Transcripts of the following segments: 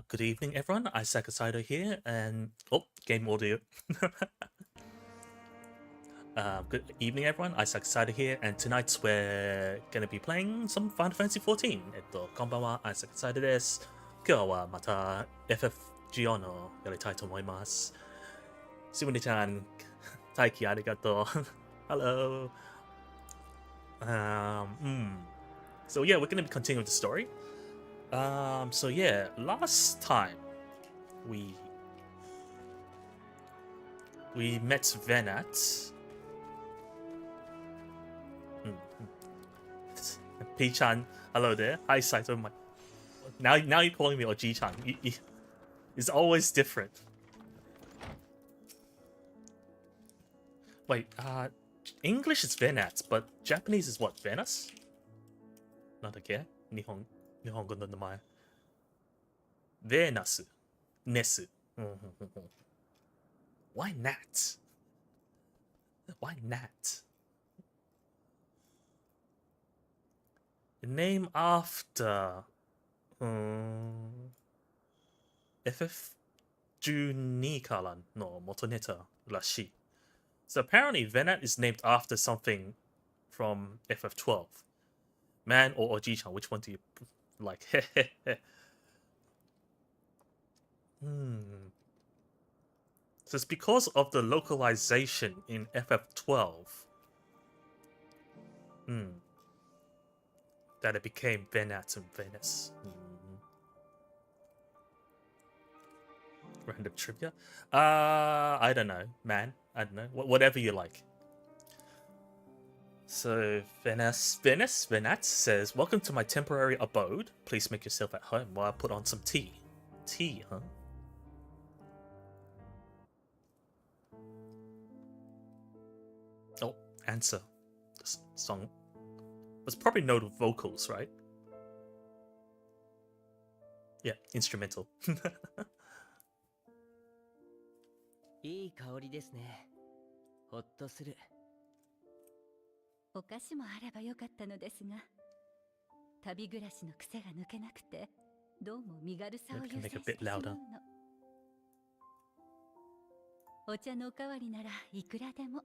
Good evening, everyone. Aisaku Saito here, and game audio. Good evening, everyone. Aisaku Saito here, and tonight we're gonna be playing some Final Fantasy XIV. こんばんは、Aisaku Saito です。今日はまた FFGO のやりたいと思います。しぶねちゃん、待機ありがとう。Hello. So yeah, we're gonna be continuing the story. So yeah, last time we met Venat. P-chan, hello there. Hi Saito. Now you're calling me Oji-chan. It's always different. Wait, English is Venat, but Japanese is what? Venus? Not again. Nihongo no namae. Venus. Nesu. Why Nat? Why Nat? Name after FF12 からの元ネタらしい. So apparently Venat is named after something from FF12. Man or Oji-chan, which one do you like? So it's because of the localization in FF12 that it became Venat and Venus. Random trivia? I don't know, man. I don't know. Whatever you like. So Venat says, "Welcome to my temporary abode. Please make yourself at home while I put on some tea." Tea, huh? Oh, answer. This song was probably no vocals, right? Yeah, instrumental. いい香りですね。ほっとする。お菓子もあればよかったのですが、旅暮らしの癖が抜けなくて、どうも身軽さを優先してしまうの。お茶のおかわりならいくらでも。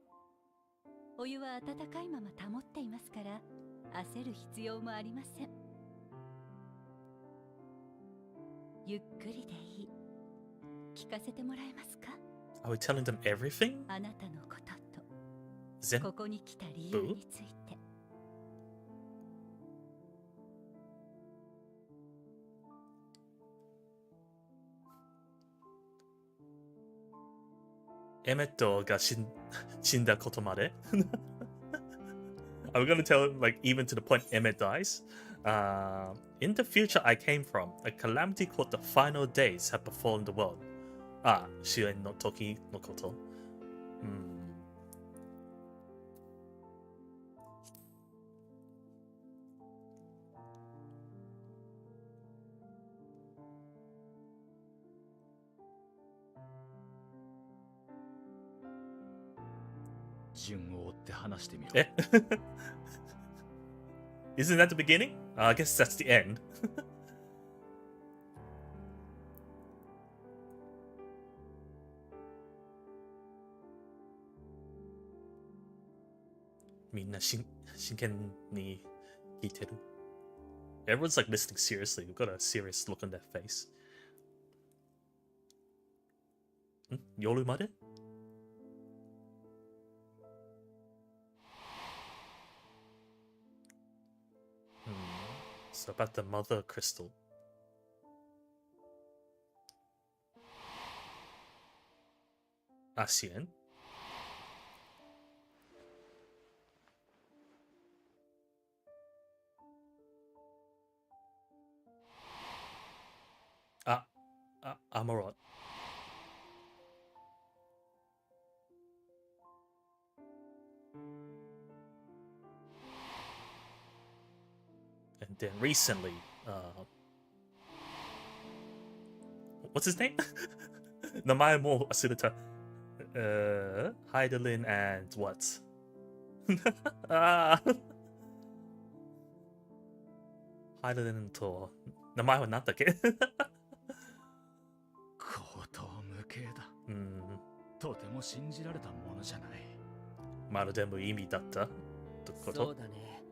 お湯は温かいまま保っていますから、焦る必要もありません。ゆっくりでいい。聞かせてもらえますか? Are we telling them everything? あなたのことと、ここに来た理由について。エメットが死んだことまで? Are we gonna tell, like, even to the point Emmett dies? In the future I came from, a calamity called the final days had befallen the world. 終焉の時のこと。順を追って話してみろ。Isn't that the beginning? I guess that's the end. みんな真剣に聞いてる. Everyone's like listening seriously. We've got a serious look on their face. 夜まで? So about the mother crystal. Asien. Amarot. And then recently, what's his name? 名前も忘れた. Heidelin and what? ハイデルンと名前は何だっけ?とても信じられたものじゃない。まるで無意味だったってこそうと。だね。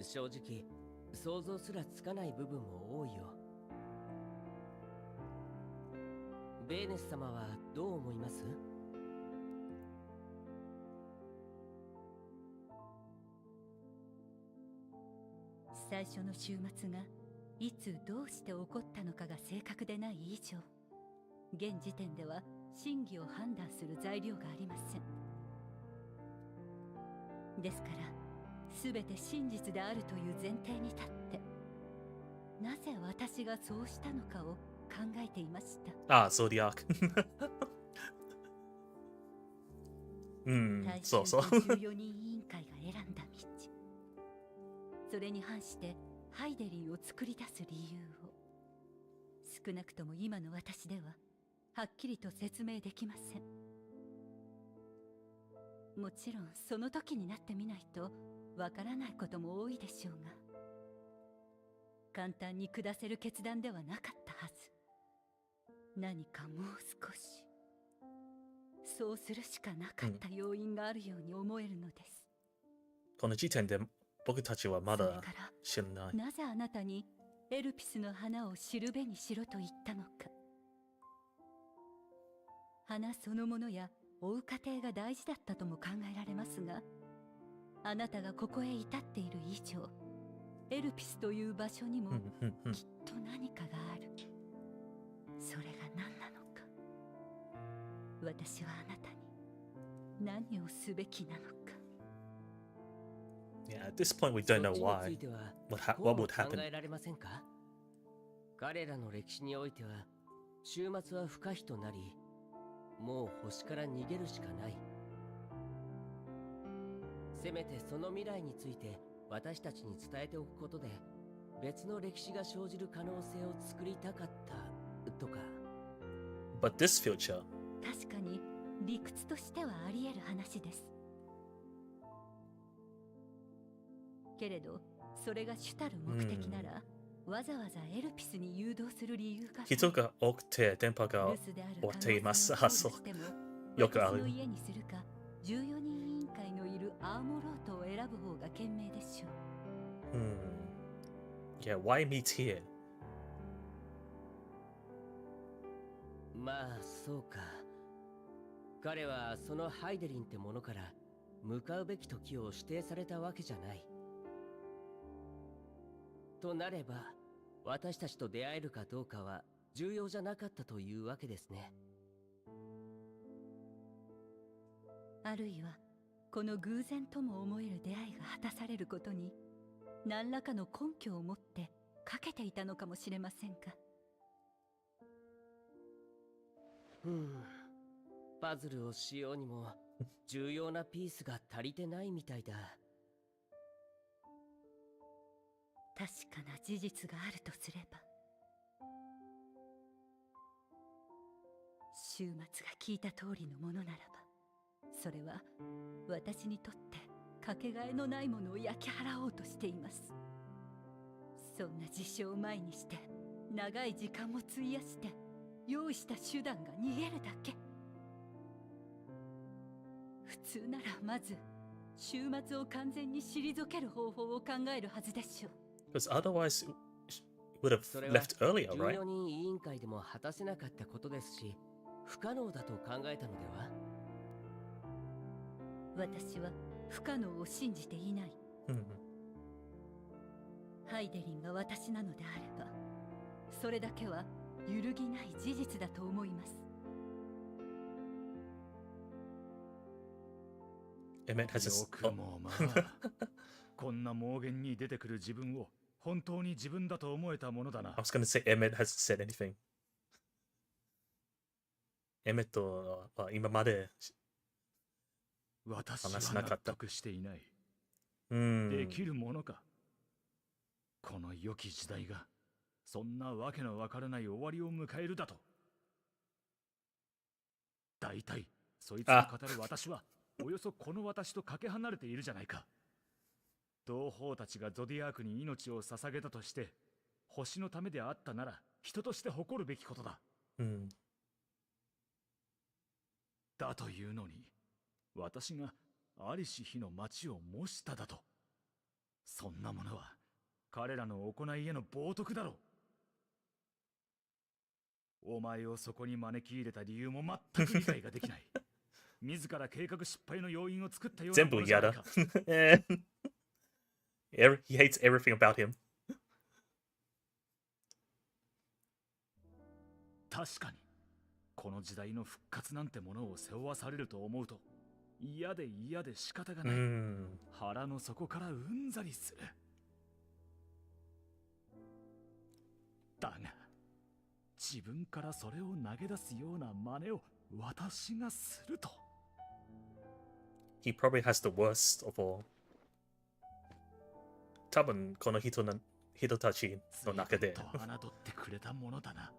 正直想像すらつかない部分も多いよ。ベーネス様はどう思います？最初の週末がいつどうして起こったのかが正確でない以上、現時点では真偽を判断する材料がありません。ですから全て真実であるという前提に立って、なぜ私がそうしたのかを考えていました。あ、ゾディアーク。うん、そうそう。14人委員会が選んだ道。それに反してハイデリンを作り出す理由を、少なくとも今の私でははっきりと説明できません。もちろんその時になってみないとわからないことも多いでしょうが、簡単に下せる決断ではなかったはず。何かもう少しそうするしかなかった要因があるように思えるのです。この時点で僕たちはまだ知らない。なぜあなたにエルピスの花を知るべにしろと言ったのか。花そのものや追う過程が大事だったとも考えられますが、あなたがここへ至っている以上、エルピスという場所にもきっと何かがある。それが何なのか、私はあなたに何をすべきなのか。Yeah, at this point we don't know why. What would happen? 考えられませんか？彼らの歴史においては、終末は不可避となり、もう星から逃げるしかない。せめてその未来について私たちに伝えておくことで、別の歴史が生じる可能性を作りたかったとか。But this future. 確かに理屈としてはあり得る話です。けれど、それが主たる目的なら、わざわざエルピスに誘導する理由が。人が多くて電波が終わっています。あ、そう。よくある。私の家にするか、14人委員会のいるアーモロートを選ぶ方が賢明でしょう。Yeah, why meet here? まあ、そうか。彼はそのハイデリンってものから向かうべき時を指定されたわけじゃない。となれば、私たちと出会えるかどうかは重要じゃなかったというわけですね。あるいは、この偶然とも思える出会いが果たされることに、何らかの根拠を持ってかけていたのかもしれませんか。パズルをしようにも重要なピースが足りてないみたいだ。確かな事実があるとすれば、終末が聞いた通りのものならば、それは私にとってかけがえのないものを焼き払おうとしています。そんな事象を前にして長い時間も費やして用意した手段が逃げるだけ。普通ならまず終末を完全に退ける方法を考えるはずでしょう。Because otherwise it would have left earlier, right? 14人委員会でも果たせなかったことですし、不可能だと考えたのでは？私は不可能を信じていない。ハイデリンが私なのであれば、それだけは揺るぎない事実だと思います。よくもまあ、こんな妄言に出てくる自分を本当に自分だと思えたものだな。I was going to say Emmett hasn't said anything. Emmett は今まで私は納得していない。うんできるものか。この良き時代がそんなわけのわからない終わりを迎えるだと。大体そいつが語る私はおよそこの私とかけ離れているじゃないか。同胞たちがゾディアークに命を捧げたとして星のためであったなら人として誇るべきことだ。だというのに、私がありし日の町を模しただと。そんなものは彼らの行いへの冒涜だろう。お前をそこに招き入れた理由も全く理解ができない。自ら計画失敗の要因を作ったようなものじゃないか。He hates everything about him. 確かに、この時代の復活なんてものを背負わされると思うと、嫌で嫌で仕方がない。腹の底からうんざりする。だが、自分からそれを投げ出すような真似を私がすると。He probably has the worst of all. 多分この人たちの中で。侮ってくれたものだな。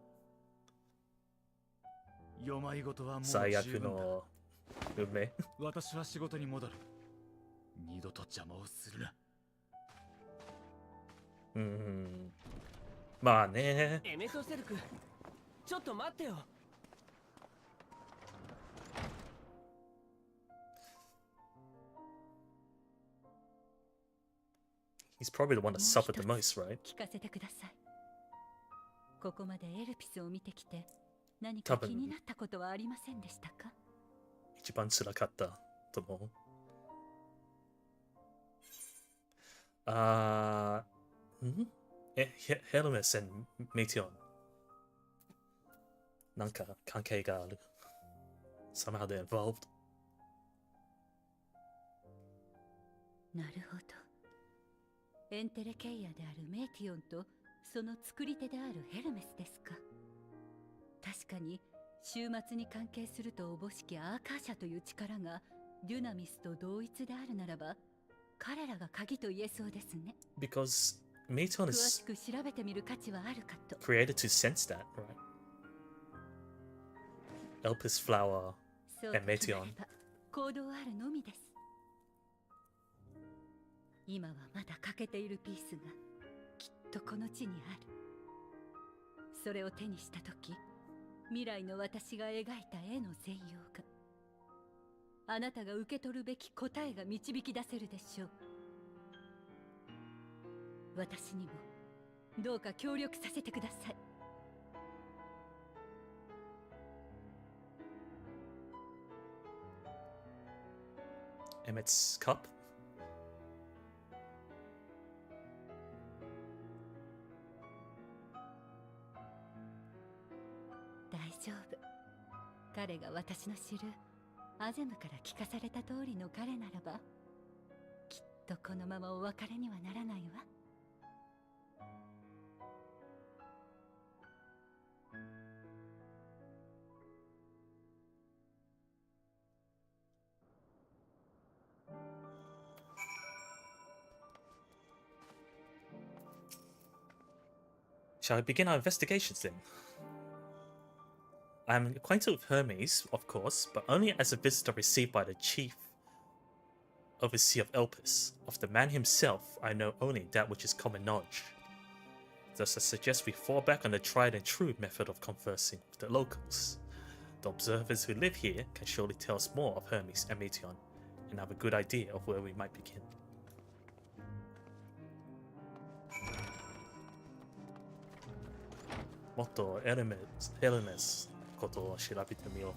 よまいごとはもう最悪十分だ。の運命。私は仕事に戻る。二度と邪魔をするな。まあね。エメトセルク、ちょっと待ってよ。He's probably the one that suffered the most, right? 聞かせてください。ここまでエルピスを見てきて何か気になったことはありませんでしたか？一番辛かったと思う。ヘルメス and メティオン。なんか関係がある。Somehow they're involved. なるほど。エンテレケイヤであるメティオンとその作り手であるヘルメスですか。確かに終末に関係するとおぼしきアーカーシャという力がデュナミスと同一であるならば、彼らが鍵と言えそうですね。Because Meton 詳 is しく調べてみる価値はあるかと。created to sense that, right? Elpis flower そう and と決ま Meteon. れば行動あるのみです。今はまだ欠けているピースがきっとこの地にある。それを手にしたとき、未来の私が描いた絵の全容が、あなたが受け取るべき答えが導き出せるでしょう。私にもどうか協力させてください。Emmett's cup. 大丈夫。彼が私の知るアゼムから聞かされた通りの彼ならば、きっとこのままお別れにはならないわ。Shall we begin our investigations then? I am acquainted with Hermes, of course, but only as a visitor received by the chief overseer of Elpis. Of the man himself, I know only that which is common knowledge. Thus I suggest we fall back on the tried and true method of conversing with the locals. The observers who live here can surely tell us more of Hermes and Meteon, and have a good idea of where we might begin. もっとヘルメスことを調べてみよう。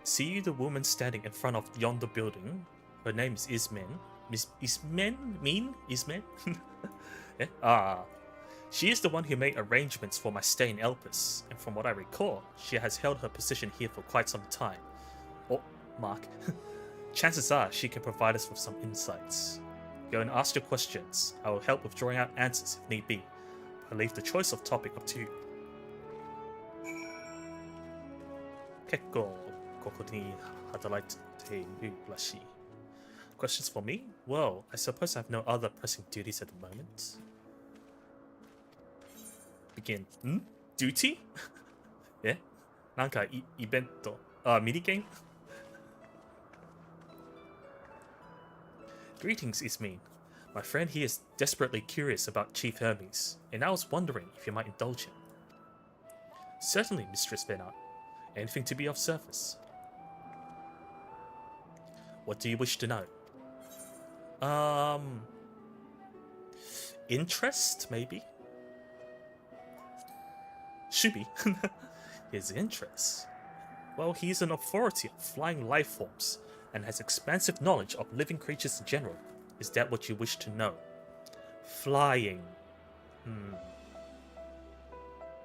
See you the woman standing in front of yonder building? Her name is Ismen. Miss Ismen? Ismen? She is the one who made arrangements for my stay in Elpis, and from what I recall, she has held her position here for quite some time. Oh, Mark. Chances are she can provide us with some insights. Go and ask your questions. I will help with drawing out answers if need be. But I leave the choice of topic up to you. 結構ここに働いているらしい。Questions for me? Well, I suppose I have no other pressing duties at the moment. Begin. Duty? なんかイベント。ミニゲーム Greetings, Ismin. My friend here is desperately curious about Chief Hermes, and I was wondering if you might indulge him. Certainly, Mistress Venat. Anything to be of service. What do you wish to know? Interest, maybe? Shubi. His interest? Well, he is an authority on flying life forms, and has expansive knowledge of living creatures in general. Is that what you wish to know? Flying.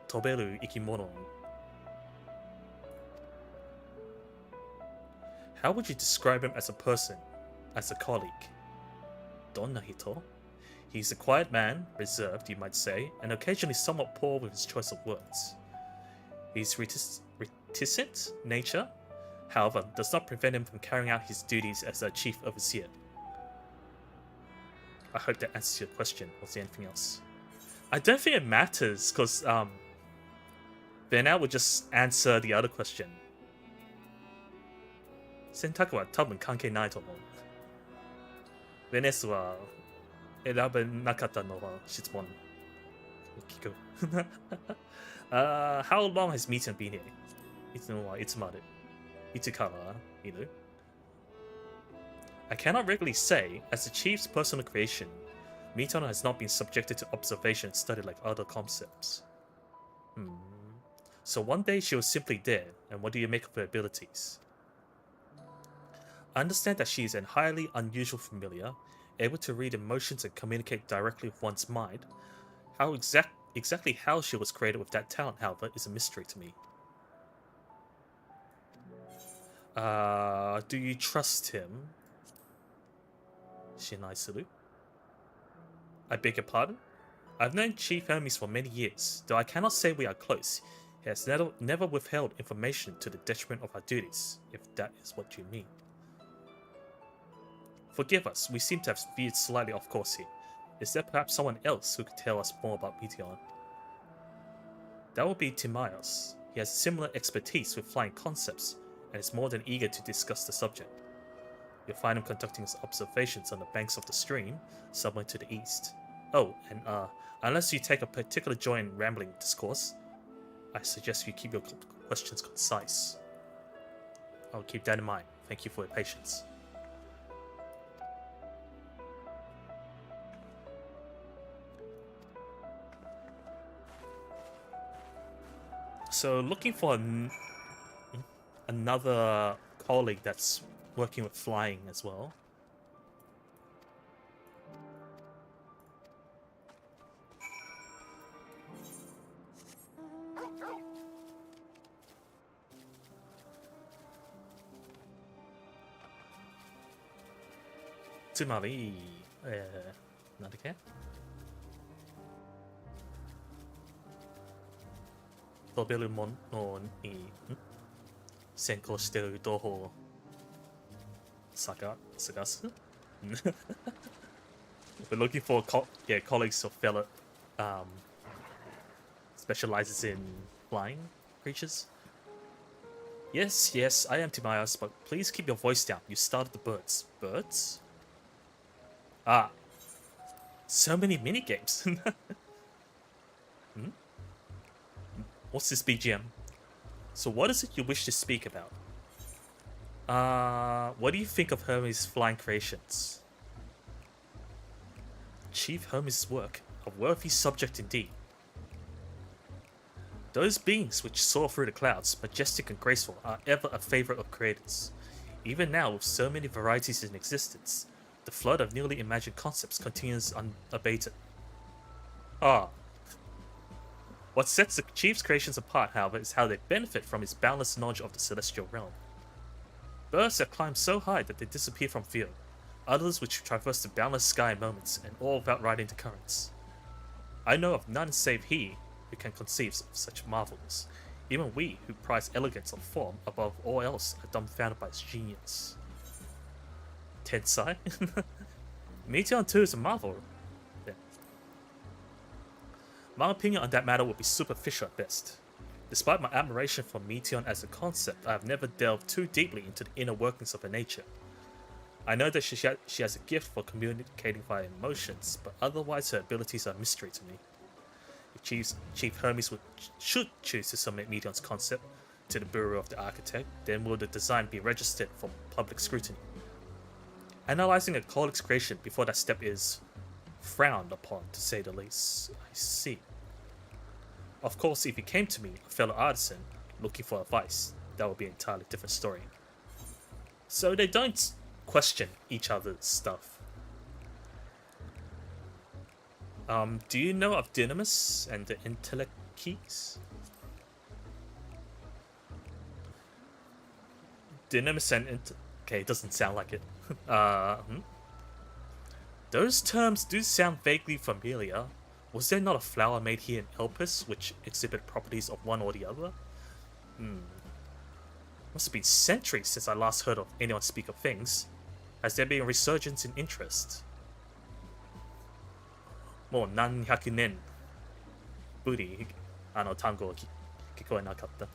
Toberu ikimono. How would you describe him as a person, as a colleague? Donna hito? He's a quiet man, reserved, you might say, and occasionally somewhat poor with his choice of words. His reticent nature, however, does not prevent him from carrying out his duties as a chief overseer. I hope that answers your question. Was there anything else? I don't think it matters, because Venat would just answer the other question. 選択は多分関係ないと思う。ベネスは選べなかったのは質問を聞く。How long has Meetion been here? いつのはいつまでいつからいる? I cannot regularly say, as the chief's personal creation, Meetion has not been subjected to observation and study like other concepts. So one day she was simply there, and what do you make of her abilities? I understand that she is a highly unusual familiar, able to read emotions and communicate directly with one's mind. How exactly how she was created with that talent, however, is a mystery to me. Do you trust him? Shinai Sulu? I beg your pardon? I've known Chief Hermes for many years, though I cannot say we are close. He has never withheld information to the detriment of our duties, if that is what you mean. Forgive us, we seem to have veered slightly off course here. Is there perhaps someone else who could tell us more about Meteon? That would be Timaeus. He has similar expertise with flying concepts, and is more than eager to discuss the subject. You'll find him conducting his observations on the banks of the stream, somewhere to the east. Oh, and unless you take a particular joy in rambling discourse, I suggest you keep your questions concise. I'll keep that in mind. Thank you for your patience. So looking for another colleague that's working with flying as well. Tsumari, なんだっけ? 飛べるものに先行している情報を探す? We're looking for colleagues or fellow specializes in flying creatures. Yes, I am Timaeus, but please keep your voice down. You started the birds. Birds? Ah. So many minigames. What's this BGM? So what is it you wish to speak about? What do you think of Hermes' flying creations? Chief Hermes' work, a worthy subject indeed. Those beings which soar through the clouds, majestic and graceful, are ever a favorite of creators. Even now, with so many varieties in existence, the flood of newly imagined concepts continues unabated. What sets the Chief's creations apart, however, is how they benefit from his boundless knowledge of the celestial realm. Birds that climb so high that they disappear from view, others which traverse the boundless sky in moments, and all without riding the currents. I know of none save he who can conceive of such marvels. Even we, who prize elegance of form above all else, are dumbfounded by his genius. Tensai? Meteon 2 is a marvel. My opinion on that matter would be superficial at best. Despite my admiration for Meteon as a concept, I have never delved too deeply into the inner workings of her nature. I know that she has a gift for communicating via emotions, but otherwise her abilities are a mystery to me. If Chief Hermes should choose to submit Meteon's concept to the Bureau of the Architect, then will the design be registered for public scrutiny? Analyzing a colleague's creation before that step is frowned upon, to say the least. I see. Of course, if you came to me, a fellow artisan, looking for advice, that would be an entirely different story. So they don't question each other's stuff. Do you know of Dynamis and the intellect keys? Dynamis and okay, it doesn't sound like it. Those terms do sound vaguely familiar. Was there not a flower made here in Elpis which exhibit properties of one or the other? Must have been centuries since I last heard of anyone speak of things. Has there been a resurgence in interest? もう何百年ぶりあの単語を聞こえなかった。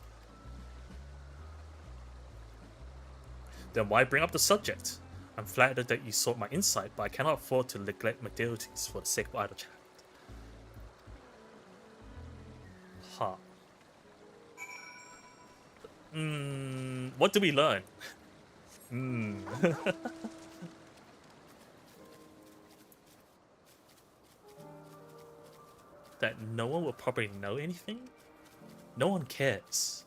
Then why bring up the subject? I'm flattered that you sought my insight, but I cannot afford to neglect my duties for the sake of idle chat. Huh. What do we learn? That no one will probably know anything? No one cares.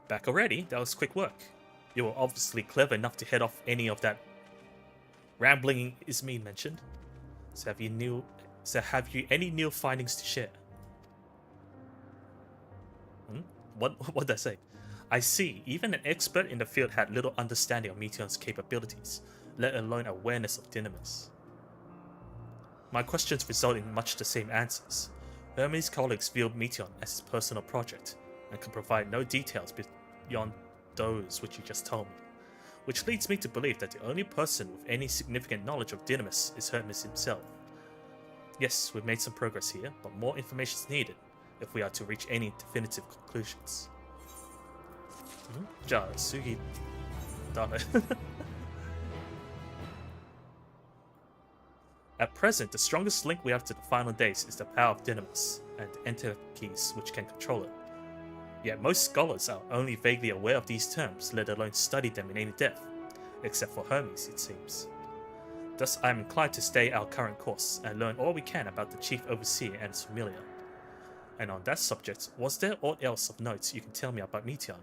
Back already? That was quick work. You were obviously clever enough to head off any of that rambling Ismene mentioned. So have you any new findings to share? What did I say? I see. Even an expert in the field had little understanding of Meteon's capabilities, let alone awareness of Dynamis. My questions result in much the same answers. Hermes' colleagues viewed Meteon as his personal project and can provide no details beyond those which you just told me. Which leads me to believe that the only person with any significant knowledge of Dynamis is Hermes himself. Yes, we've made some progress here, but more information is needed if we are to reach any definitive conclusions. じゃあ次誰? At present, the strongest link we have to the final days is the power of Dynamis and the intellect keys which can control it. Yet most scholars are only vaguely aware of these terms, let alone study them in any depth, except for Hermes, it seems. Thus, I am inclined to stay our current course and learn all we can about the Chief Overseer and his familiar. And on that subject, was there aught else of note you can tell me about Meteon,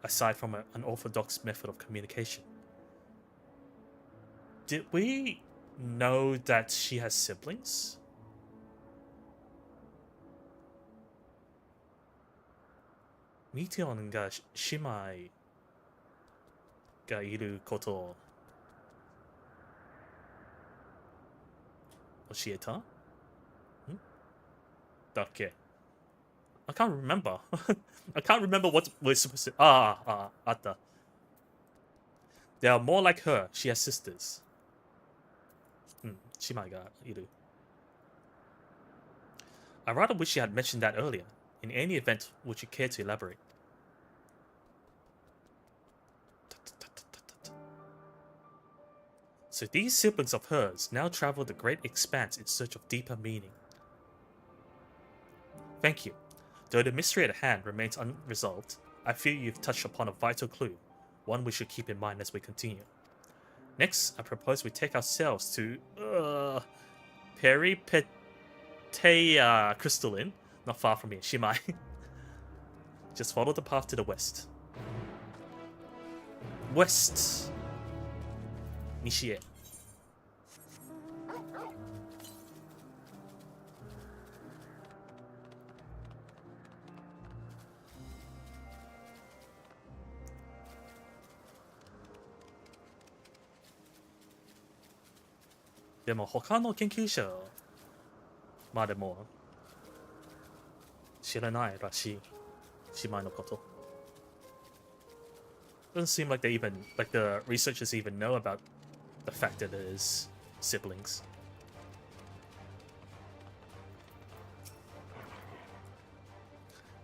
aside from an unorthodox method of communication? Did we know that she has siblings? Meteon が姉妹がいることを教えた？だっけ? I can't remember. I can't remember what we're supposed to... Atta. They are more like her. She has sisters. 姉妹がいる. I rather wish you had mentioned that earlier. In any event, would you care to elaborate? So these siblings of hers now travel the great expanse in search of deeper meaning. Thank you. Though the mystery at hand remains unresolved, I feel you've touched upon a vital clue, one we should keep in mind as we continue. Next, I propose we take ourselves to Peripeteia Crystalline, not far from here, Shimai. Just follow the path to the west. West. 西へ. But 他の研究者までも知らないらしい姉妹のこと. Doesn't seem like the researchers even know about the fact that it is siblings.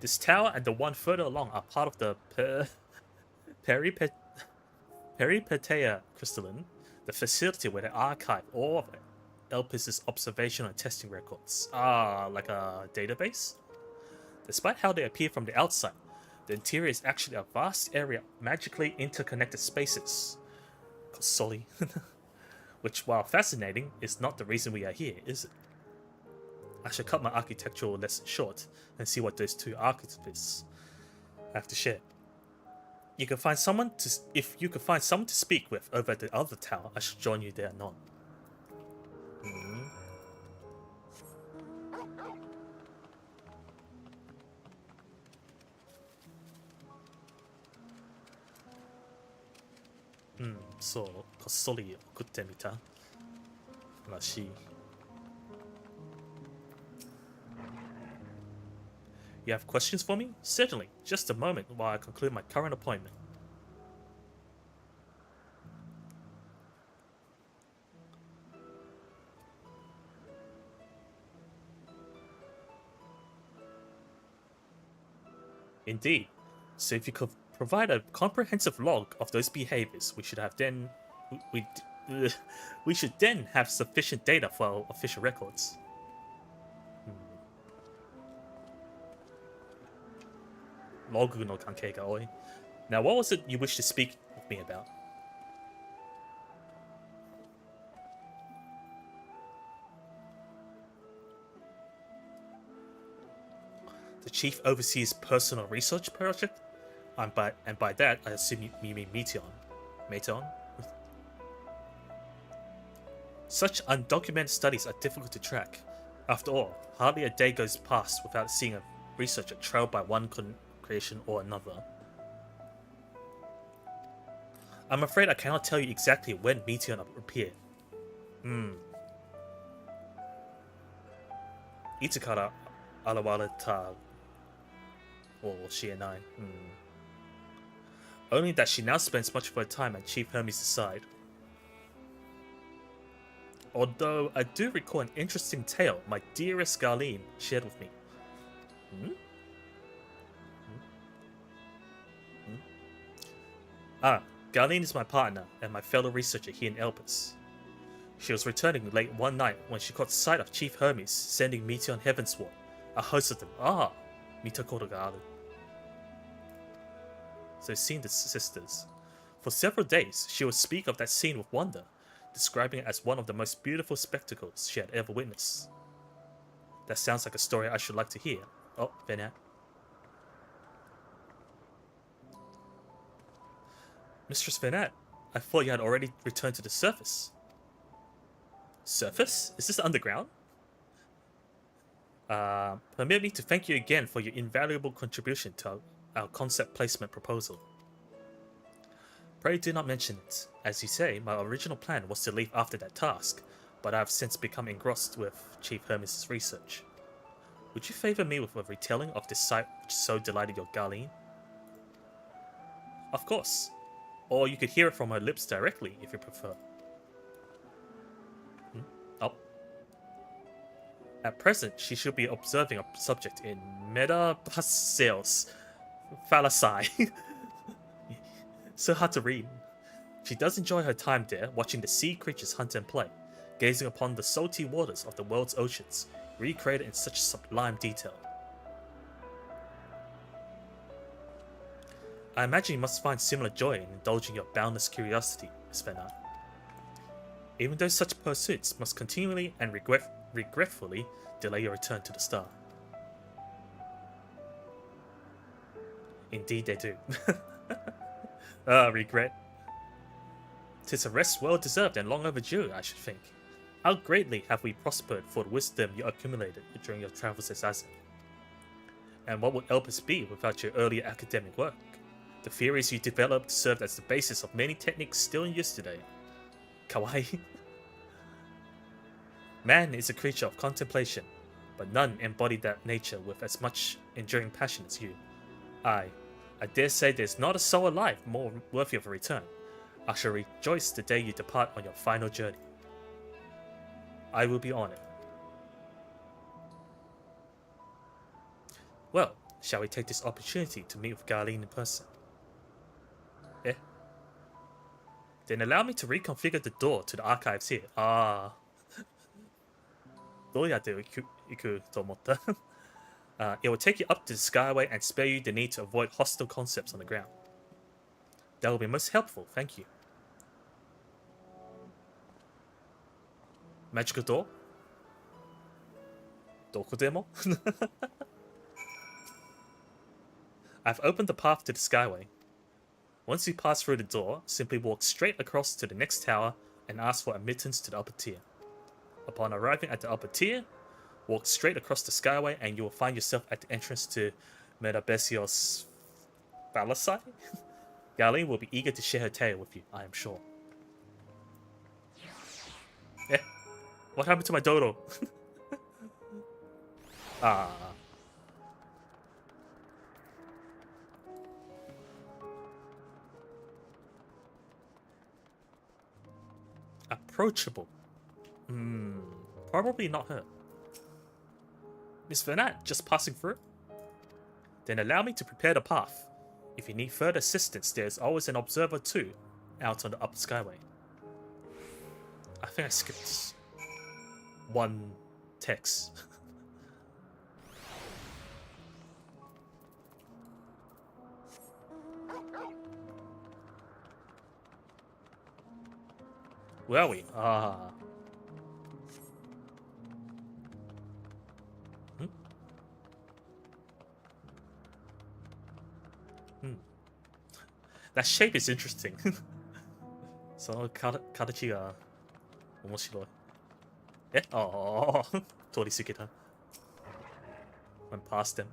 This tower and the one further along are part of the Peripetea crystalline, the facility where they archive all of Elpis's observation and testing records. Ah, like a database? Despite how they appear from the outside, the interior is actually a vast area of magically interconnected spaces. Consoli. Which, while fascinating, is not the reason we are here, is it? I should cut my architectural lesson short and see what those two archetypes have to share. You can find someone to, if you could find someone to speak with over at the other tower, I should join you there anon. So, こっそり送ってみたらしい。You have questions for me? Certainly. Just a moment while I conclude my current appointment. Indeed. So if you could provide a comprehensive log of those behaviors, we should then have sufficient data for our official records. Log no kankei ga oi. Now, what was it you wished to speak with me about? The chief oversees personal research project? And by that, I assume you mean Meteon? Such undocumented studies are difficult to track. After all, hardly a day goes past without seeing a researcher trailed by one creation or another. I'm afraid I cannot tell you exactly when Meteon appeared. Itakara arawareta or Shienai. Only that she now spends much of her time at Chief Hermes' side. Although I do recall an interesting tale my dearest Garline shared with me. Garline is my partner and my fellow researcher here in Elpis. She was returning late one night when she caught sight of Chief Hermes sending Meteon Heavensward, a host of them. Mitakoto ga aru. So seeing the sisters. For several days, she would speak of that scene with wonder, describing it as one of the most beautiful spectacles she had ever witnessed. That sounds like a story I should like to hear. Oh, Venat. Mistress Venat, I thought you had already returned to the surface. Surface? Is this underground? Permit me to thank you again for your invaluable contribution to our concept placement proposal. Pray do not mention it. As you say, my original plan was to leave after that task, but I have since become engrossed with Chief Hermes' research. Would you favor me with a retelling of this sight which so delighted your Garline? Of course. Or you could hear it from her lips directly, if you prefer. At present, she should be observing a subject in Metaphaseos Phalasai. So hard to read. She does enjoy her time there, watching the sea creatures hunt and play, gazing upon the salty waters of the world's oceans, recreated in such sublime detail. I imagine you must find similar joy in indulging your boundless curiosity, Miss Venat. Even though such pursuits must continually and regretfully delay your return to the star. Indeed they do. Regret. 'Tis a rest well deserved and long overdue, I should think. How greatly have we prospered for the wisdom you accumulated during your travels as Aisaku. And what would Elpis be without your earlier academic work? The theories you developed served as the basis of many techniques still in use today. Kawaii. Man is a creature of contemplation, but none embody that nature with as much enduring passion as you. I dare say there's not a soul alive more worthy of a return. I shall rejoice the day you depart on your final journey. I will be honored. Well, Shall we take this opportunity to meet with Garlene in person? Eh? Then allow me to reconfigure the door to the archives here. Ah. どうやって行くと思った? It will take you up to the skyway and spare you the need to avoid hostile concepts on the ground. That will be most helpful, thank you. Magical door? どこでも? I've opened the path to the skyway. Once you pass through the door, simply walk straight across to the next tower and ask for admittance to the upper tier. Upon arriving at the upper tier, walk straight across the skyway and you will find yourself at the entrance to Metabesios Phalasi. Garlene will be eager to share her tale with you, I am sure. Eh? What happened to my dodo? Ah. Approachable. Probably not her. Miss Vernat, just passing through? Then allow me to prepare the path. If you need further assistance, there's always an observer too, out on the upper skyway. I think I skipped one text. Where are we? Ah. That shape is interesting. その形が面白い。え? Oh, 通り過ぎた。Went past them.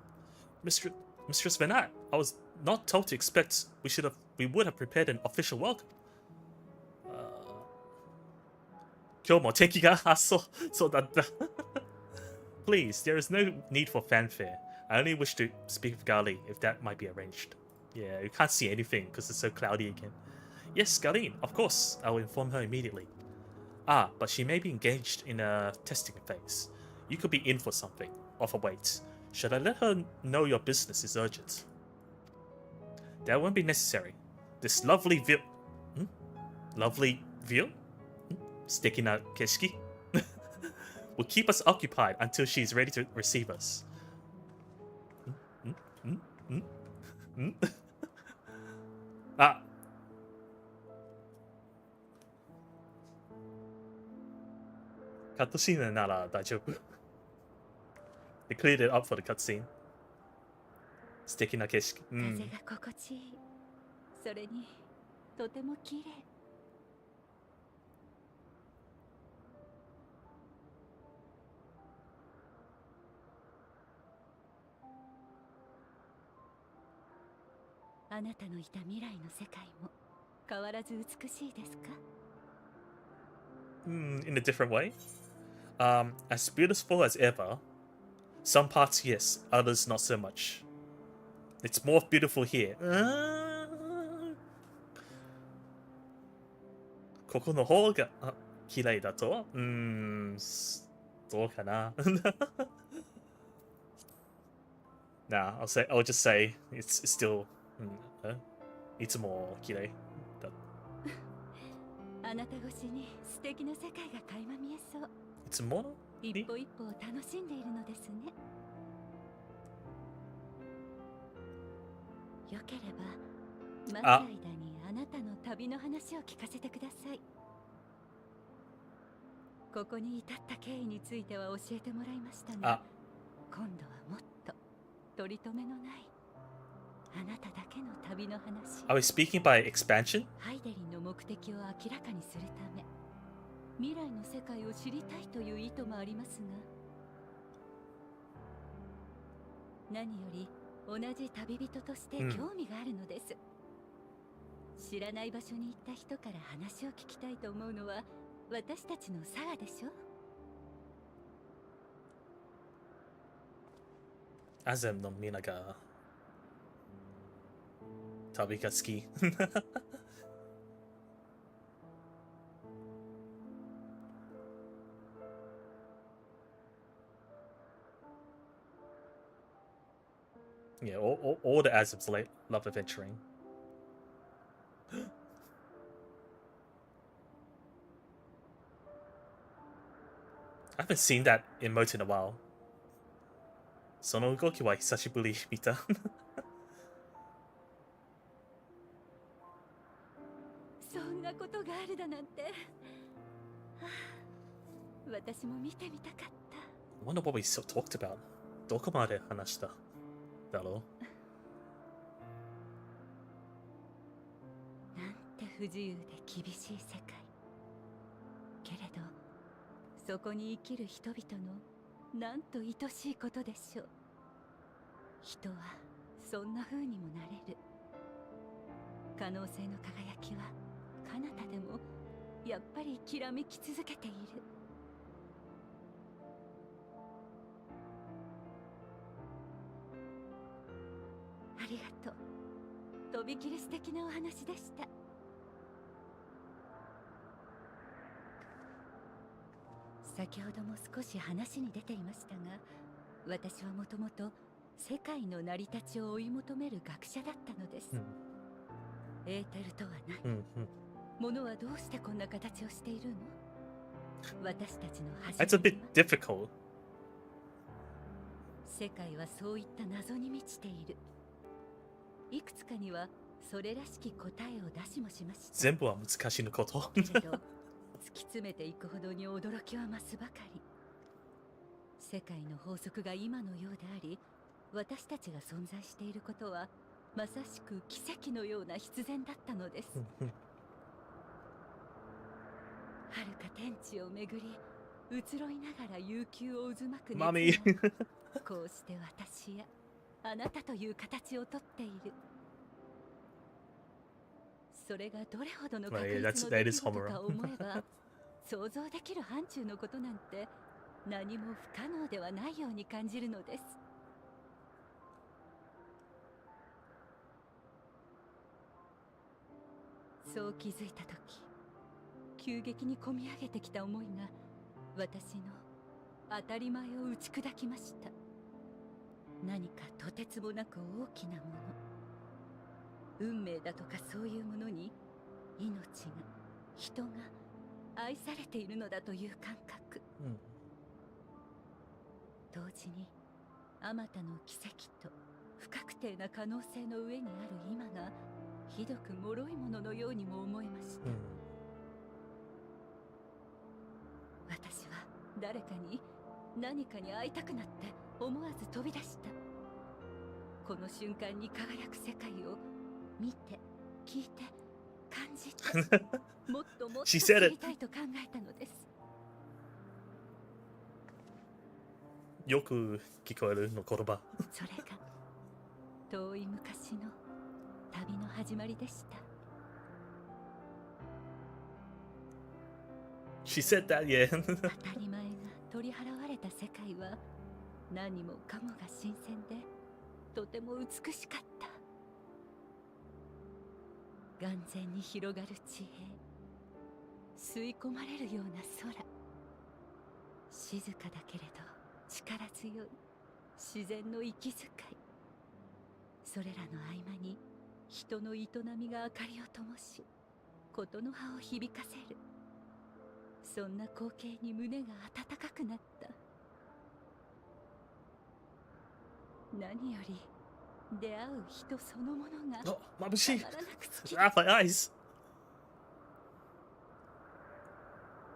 Mistress Venat, I was not told to expect we would have prepared an official welcome. 今日も敵がそうだった。Please, there is no need for fanfare. I only wish to speak with Garlene if that might be arranged. Yeah, you can't see anything because it's so cloudy again. Yes, Garlene, of course. I will inform her immediately. Ah, but she may be engaged in a testing phase. You could be in for something. Offer wait. Should I let her know your business is urgent? That won't be necessary. This lovely view... Lovely view? 素敵な景色? will keep us occupied until she is ready to receive us. Ah. Cutscene なら大丈夫. They cleared it up for the cutscene. 素敵な景色。風が心地いい。それにとても綺麗。あなたのいた未来の世界も変わらず美しいですか? In a different way. As beautiful as ever. Some parts yes, others not so much. It's more beautiful here. ここの方が綺麗だと? どうかな? Nah, I'll just say it's still いつも綺麗だ。あなた越しに素敵な世界が垣間見えそう。いつも一歩一歩を楽しんでいるのですね。よければ待つ間にあなたの旅の話を聞かせてください。ここに至った経緯については教えてもらいましたが、今度はもっと取り留めのないあなただけの旅の話。Are we speaking by expansion? ハイデリンの目的を明らかにするため、未来の世界を知りたいという意図もありますが、何より同じ旅人として興味があるのです。知らない場所に行った人から話を聞きたいと思うのは私たちの佐賀でしょ。アゼムのみんなが旅が好き。Yeah, all the Azubs like love adventuring. I haven't seen that emote in a while. その動きは久しぶり見た。そんなことがあるだなんて。はあ、私も見てみたかった。I wonder what we still talked about. どこまで話しただろう。なんて不自由で厳しい世界。けれど、そこに生きる人々のなんと愛しいことでしょう。人はそんな風にもなれる。可能性の輝きは彼方でもやっぱりきらめき続けている。ありがとう。とびきり素敵なお話でした。先ほども少し話に出ていましたが、私はもともと世界の成り立ちを追い求める学者だったのです。エーテルとは何、物はどうしてこんな形をしているの？私たちの始まりは。It's a bit difficult. 世界はそういった謎に満ちている。いくつかにはそれらしき答えを出しもしました。全部は難しいのこと。けれど突き詰めていくほどに驚きは増すばかり。世界の法則が今のようであり、私たちが存在していることはまさしく奇跡のような必然だったのです。遥か天地を巡り、移ろいながら悠久を渦巻く熱がこうして私やあなたという形をとっている。それがどれほどの確率の出来事か思えば、想像できる範疇のことなんて何も不可能ではないように感じるのです。そう気づいたとき、急激にこみ上げてきた思いが私の当たり前を打ち砕きました。何かとてつもなく大きなもの、運命だとかそういうものに命が、人が愛されているのだという感覚、同時にあまたの奇跡と不確定な可能性の上にある今がひどく脆いもののようにも思えました。私は誰かに何かに会いたくなって思わず飛び出した。この瞬間に輝く世界を見て、聞いて、感じて、もっともっと知りたいと考えたのです。よく聞こえるの言葉。それが遠い昔の旅の始まりでした。She said that, yeah. 当たり前が取り払われた世界は何もかもが新鮮でとても美しかった。眼前に広がる地平、吸い込まれるような空、静かだけれど力強い自然の息遣い、それらの合間に人の営みが明かりを灯し、ことの葉を響かせる。そんな光景に胸が温かくなった。何より出会う人そのものが眩しい。たまらなく好き。Ah, my eyes.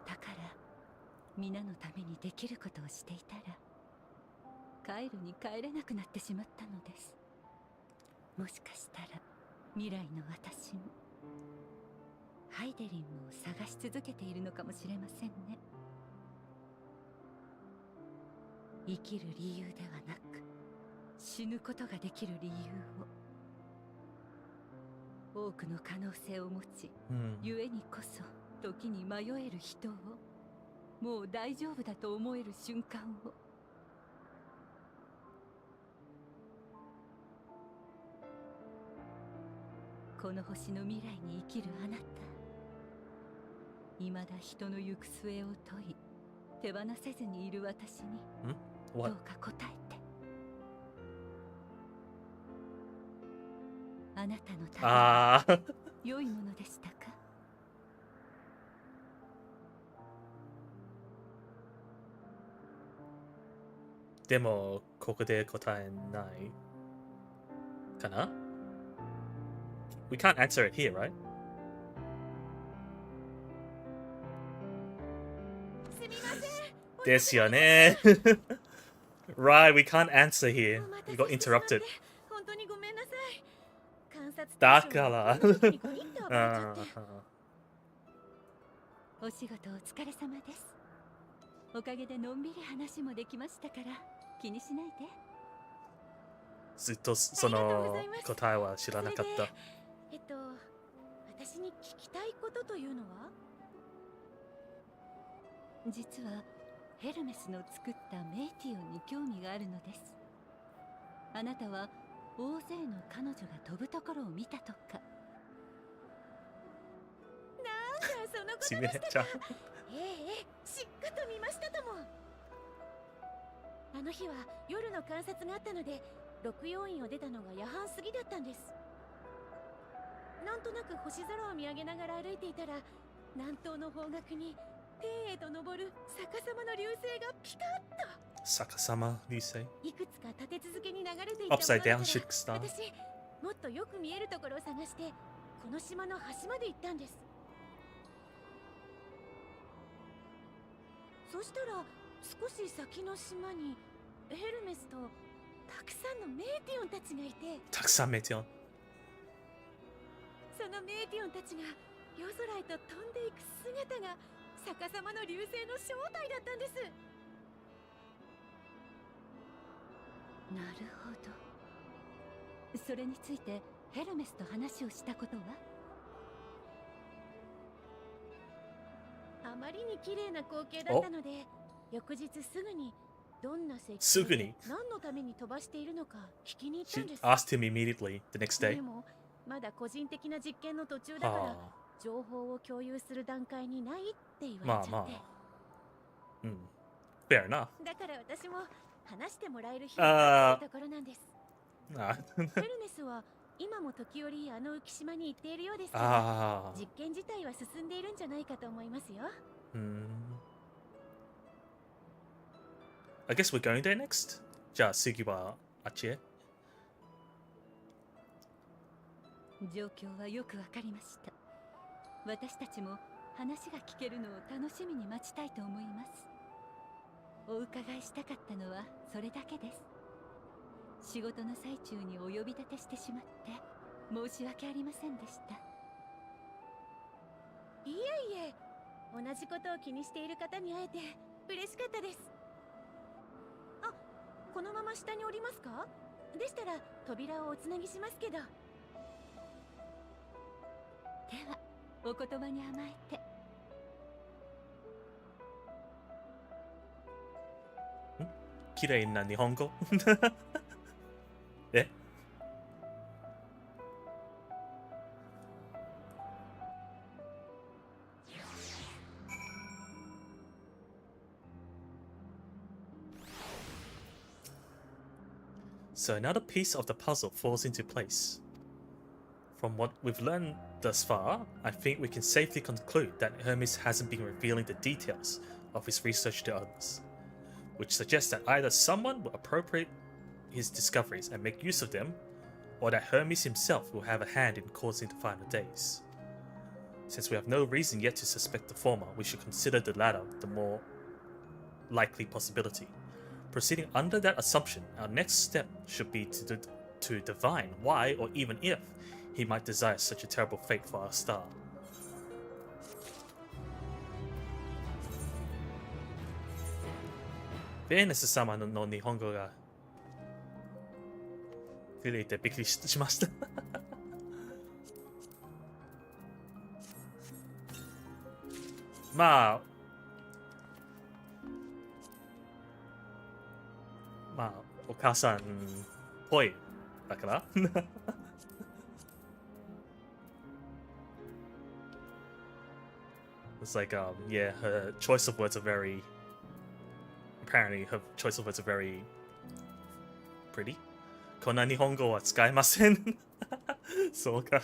だから皆のためにできることをしていたら、帰るに帰れなくなってしまったのです。もしかしたら未来の私もハイデリンを探し続けているのかもしれませんね。生きる理由ではなく、死ぬことができる理由を、多くの可能性を持ち、故にこそ時に迷える人を、もう大丈夫だと思える瞬間を。この星の未来に生きるあなた、未だ人の行く末を問い、手放せずにいる私にどうか答えて。あなたのたあめ良いものでしたか？でもここで答えないかな？ We can't answer it here, right? すみません。ですよね。Right, we can't answer here. お待た We せ got してしまって interrupted. 本当にごめんなさい。観察だ対象からがこんな時に限って暴れちゃって。お仕事お疲れ様です。おかげでのんびり話もできましたから気にしないで。ずっとその答えは知らなかった。私に聞きたいことというのは？実はヘルメスの作ったメイティオンに興味があるのです。あなたは大勢の彼女が飛ぶところを見たとか。なんだそのことしめでしたか。ちゃう。ええ、しっかと見ましたとも。あの日は夜の観察があったので六曜院を出たのが夜半過ぎだったんです。なんとなく星空を見上げながら歩いていたら南東の方角に天へと昇る逆さまの流星がピカッと逆さま流星。いくつか立て続けに流れていたものだ Upside から down shooting star. 私もっとよく見えるところを探してこの島の端まで行ったんです。そしたら少し先の島にヘルメスとたくさんのメイティオンたちがいて、たくさんメイティオン。そのメイティオンたちが夜空へと飛んでいく姿が逆さまの流星の正体だったんです。なるほど。それについてヘルメスと話をしたことは？あまりに綺麗な光景だったので翌日すぐにどんな設計すぐに何のために飛ばしているのか聞きに行った She んです。 asked him immediately the next で day. もまだ個人的な実験の途中だからは情報を共有する段階にないって言あ、まあまわれちゃって、あ。うん。Fair enough. だから私も話してもらえる日を待っているところなんです。あヘルメスは今も時折あの浮島に行っているようですけどあ。実験自体は進んでいるんじゃないかと思いますよ。I guess we're going there next. じゃあ次はあっちへ。状況はよくわかりました。私たちも話が聞けるのを楽しみに待ちたいと思います。お伺いしたかったのはそれだけです。仕事の最中にお呼び立てしてしまって申し訳ありませんでした。いえいえ、同じことを気にしている方に会えて嬉しかったです。あ、このまま下に降りますか？でしたら扉をおつなぎしますけど。ではお言葉に甘えて。綺麗な日本語。えSo another piece of the puzzle falls into place. From what we've learned thus far, I think we can safely conclude that Hermes hasn't been revealing the details of his research to others, which suggests that either someone will appropriate his discoveries and make use of them, or that Hermes himself will have a hand in causing the final days. Since we have no reason yet to suspect the former, we should consider the latter the more likely possibility. Proceeding under that assumption, our next step should be to divine why or even if he might desire such a terrible fate for our star. ベーネス様の日本語が出ていてびっくりしました。まあお母さんっぽいだから。It's like, yeah, her choice of words are very. Apparently, her choice of words are very pretty. こんな日本語は使えません。そうか。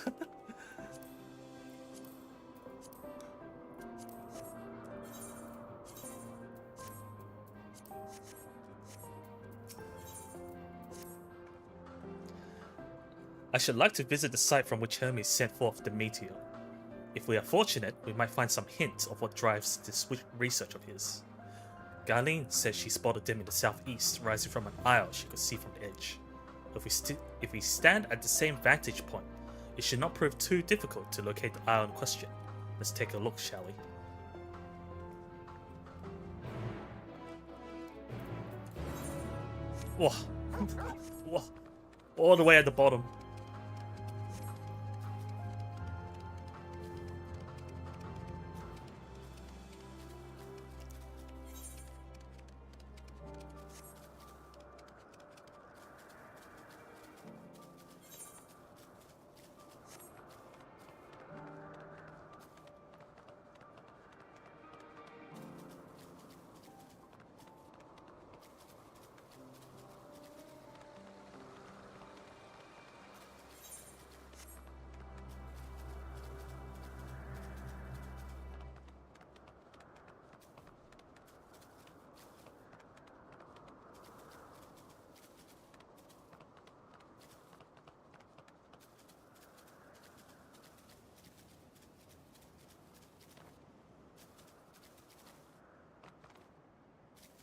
I should like to visit the site from which Hermes sent forth the meteor. If we are fortunate, we might find some hint of what drives this research of his. Garlene says she spotted them in the southeast, rising from an isle she could see from the edge. If we stand at the same vantage point, it should not prove too difficult to locate the isle in question. Let's take a look, shall we? Whoa. Whoa. All the way at the bottom.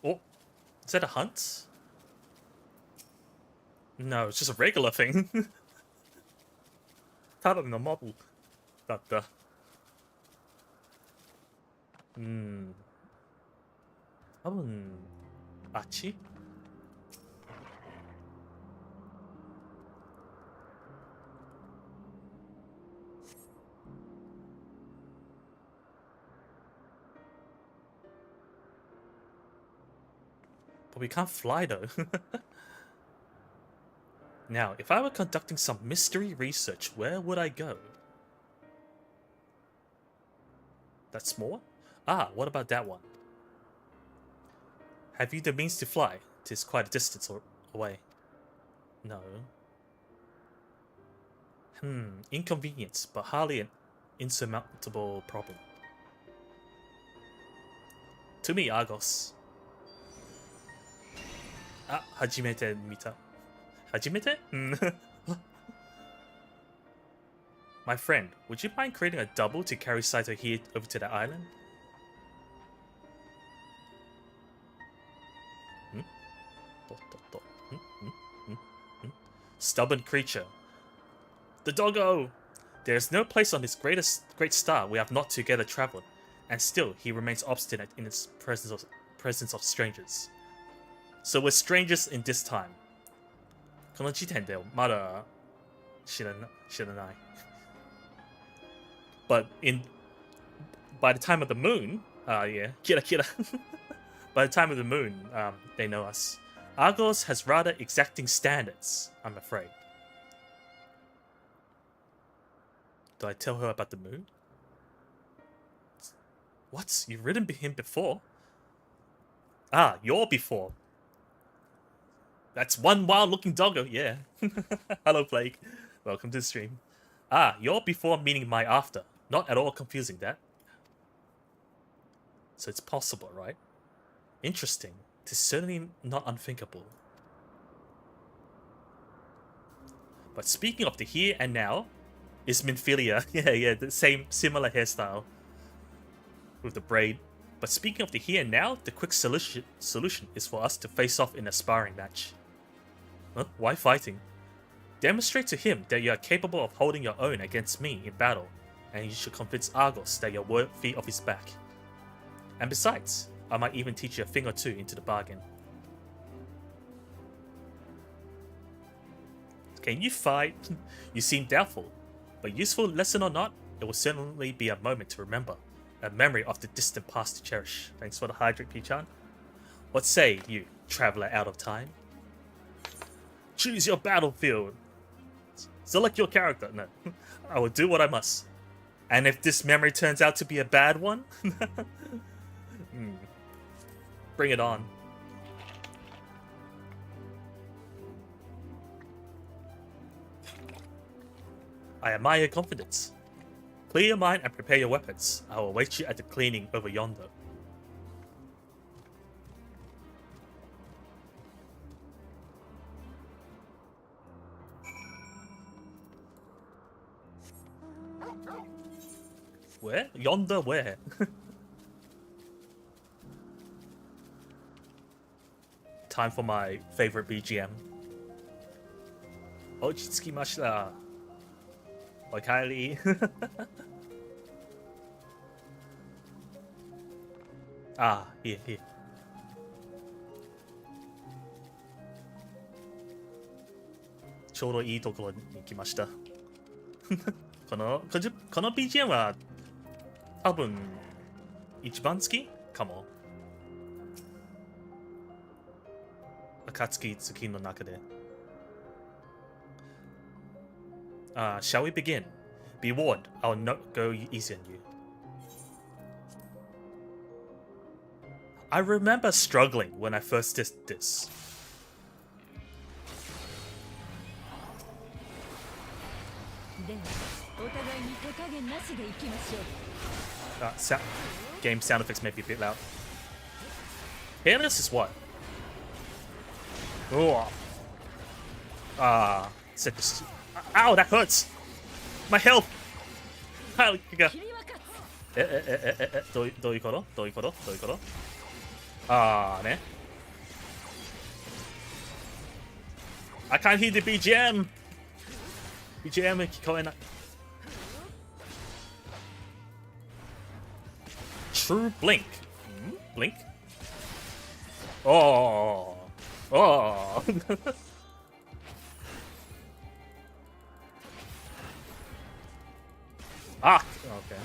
Oh, is that a hunt? No, it's just a regular thing. ただのモブだった。多分あっちBut we can't fly though. Now, if I were conducting some mystery research, where would I go? That's small? Ah, what about that one? Have you the means to fly? 'Tis quite a distance away. No. Inconvenience, but hardly an insurmountable problem. To me, Argos. Ah, 初めて見た。初めて? My friend, would you mind creating a double to carry Saito here over to the island? Stubborn creature. The doggo! There is no place on this great star we have not together traveled, and still he remains obstinate in its presence of strangers. So we're strangers in this time. この時点でまだ知らない。But by the time of the moon, yeah, kira. By the time of the moon, they know us. Argos has rather exacting standards, I'm afraid. Do I tell her about the moon? What? You've ridden him before? Ah, you're before. That's one wild-looking doggo, yeah. Hello, Plague. Welcome to the stream. Ah, your before meaning my after. Not at all confusing, that. So it's possible, right? Interesting. It is certainly not unthinkable. But speaking of the here and now, is Minfilia. yeah, the similar hairstyle. With the braid. But speaking of the here and now, the quick solution is for us to face off in a sparring match. Huh? Why fighting? Demonstrate to him that you are capable of holding your own against me in battle, and you should convince Argos that you're worthy of his back. And besides, I might even teach you a thing or two into the bargain. Can you fight? You seem doubtful, but useful lesson or not, it will certainly be a moment to remember. A memory of the distant past to cherish. Thanks for the hydrate, Pichan. What say you, traveler out of time? Choose your battlefield. Select your character. No, I will do what I must. And if this memory turns out to be a bad one, bring it on. I admire your confidence. Clear your mind and prepare your weapons. I will await you at the cleaning over yonder. Where? Yonder where? Time for my favorite BGM. Ochitsukimashita. Okaeri. Ah, here. ちょうどいいところに来ました。この BGM は多分一番好きかも。暁月の中で。Shall we begin? Be warned, I'll not go easy on you. I remember struggling when I first did this. ではお互いに手加減なしでいきましょう。Game sound effects may be a bit loud. Hairless is what? Oh. Set this. Ow, that hurts! My health! How you go? どういうことね。I can't hear the BGM! BGM 聞こえない。True Blink. Blink? Oh. Ah, okay.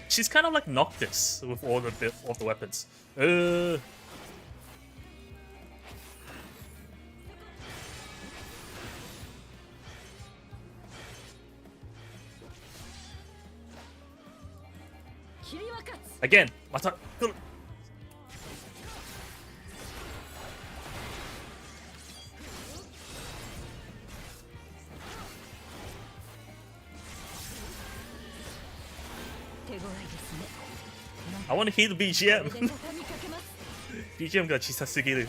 She's kind of like Noctis with all the weapons. 切り分かつ。 Again, また。I want to hear the BGM. BGM が小さすぎる。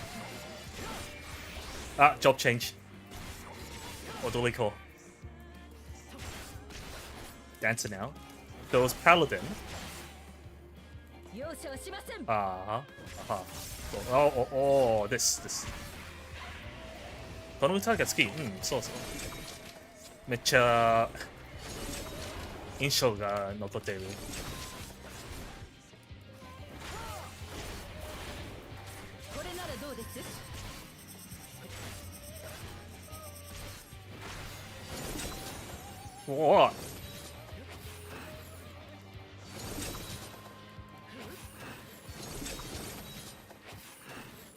job change. 踊り子。Dancer now. Goes Paladin. This. この歌が好き。そう。めっちゃ印象が残っている。おお。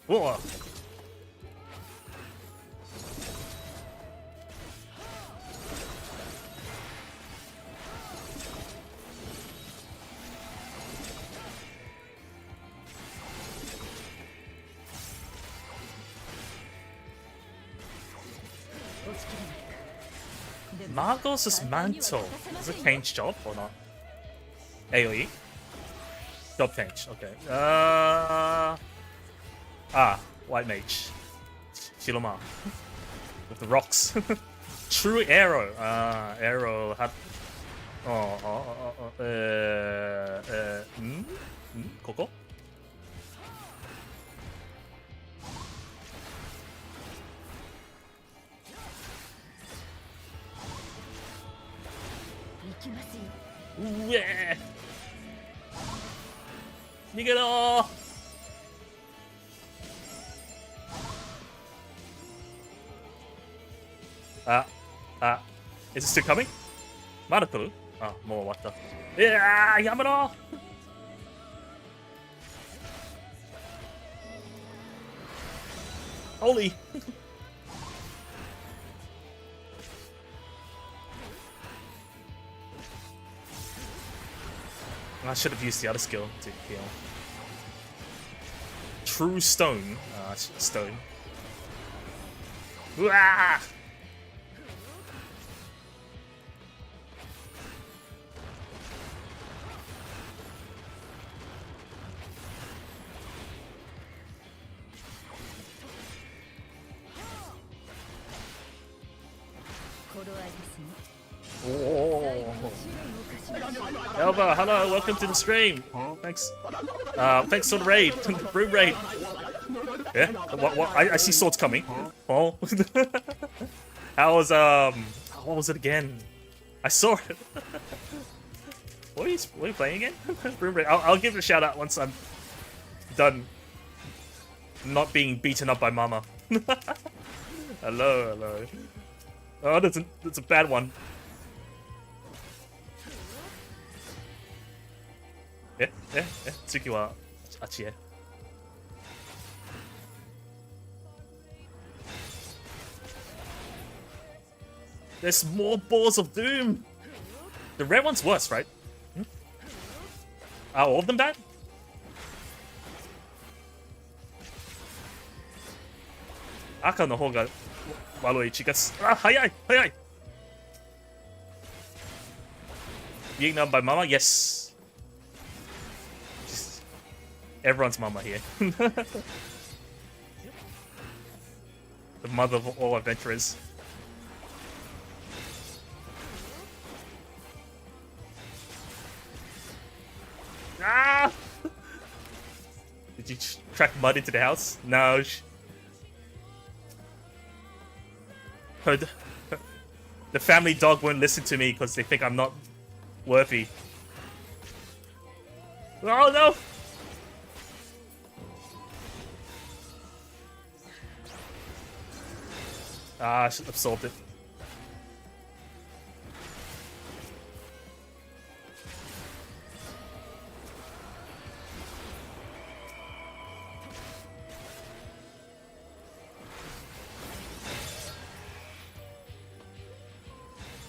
おお。Margos's mantle. Is it change job or not? AoE? Job change, okay. White mage. Shiloma. With the rocks. True arrow. Arrow had. Koko? Yeah. 逃げろー。Is it still coming? まだ来る？もう終わった。いやー、やめろー。Holy. I should have used the other skill to heal. True stone. Stone. Wah! Elva, hello, welcome to the stream. Thanks. Thanks for the raid. Room raid. Yeah? What? I see swords coming. Oh. How was, what was it again? I saw it. What are you playing again? Room raid. I'll give it a shout out once I'm done not being beaten up by Mama. Hello. Oh, that's a bad one. Yeah. Tsuki wa achi. There's more balls of doom. The red one's worse, right? Are all of them bad? Aka no hoga warui chikas. Hayai. Being done by Mama, yes. Everyone's Mama here. The mother of all adventurers. Ah! Did you track mud into the house? No. The family dog won't listen to me because they think I'm not worthy. Oh no! I should have absorbed it.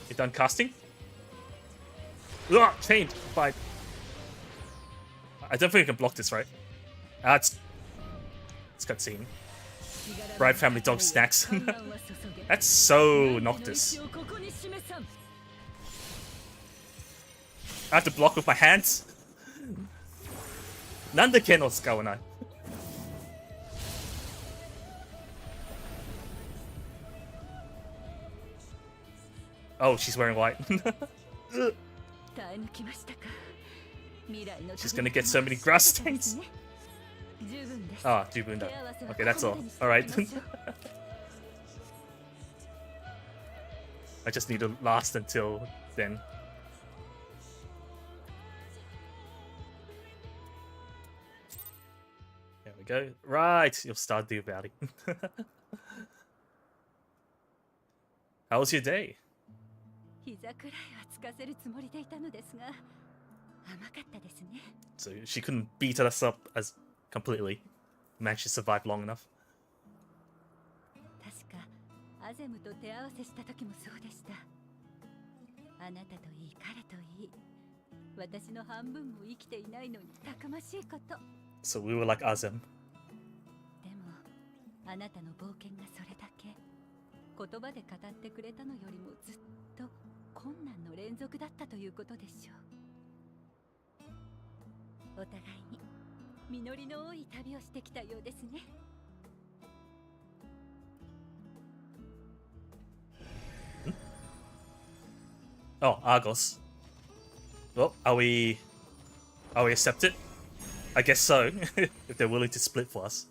You done casting? Ugh, chained. Fine. I don't think I can block this, right? It's cutscene. Bride family dog snacks. That's so Noctis. I have to block with my hands. Nande ken no tsukawanai. Oh, she's wearing white. She's gonna get so many grass stains. Ah, Jubunda. Okay, that's all. Alright. I just need to last until then. There we go. Right, you'll start the about it. How was your day? So she couldn't beat us up as completely. Managed to survive long enough. So we were like Azem. 言葉で語ってくれたのよりもずっと困難の連続だったということでしょう。お互いに実りの多い旅をしてきたようですね。Oh, Argos. Well, are we accepted? I guess so, if they're willing to split for us.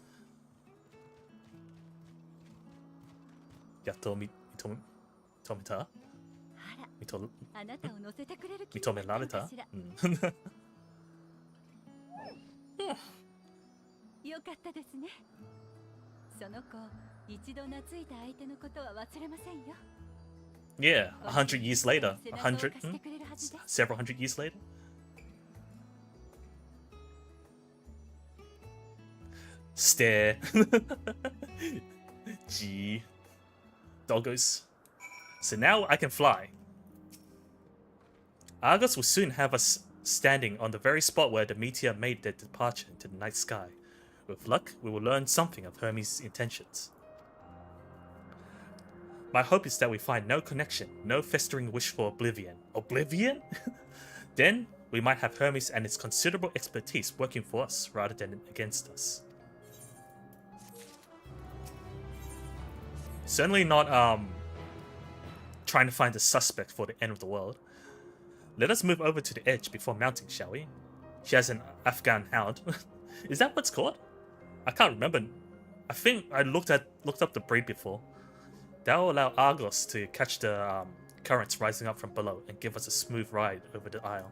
やっと認めた？認められた？うん。よかったですね。その子、一度懐いた相手のことは忘れませんよ。Yeah, 100 years later. 100? Several hundred years later? Stare. Gee. Doggos. So now I can fly. Argos will soon have us standing on the very spot where the meteor made their departure into the night sky. With luck, we will learn something of Hermes' intentions. My hope is that we find no connection, no festering wish for oblivion. Oblivion? Then we might have Hermes and his considerable expertise working for us rather than against us. Certainly not trying to find a suspect for the end of the world. Let us move over to the edge before mounting, shall we? She has an Afghan hound. Is that what's called? I can't remember. I think I looked up the breed before. That will allow Argos to catch the currents rising up from below and give us a smooth ride over the isle.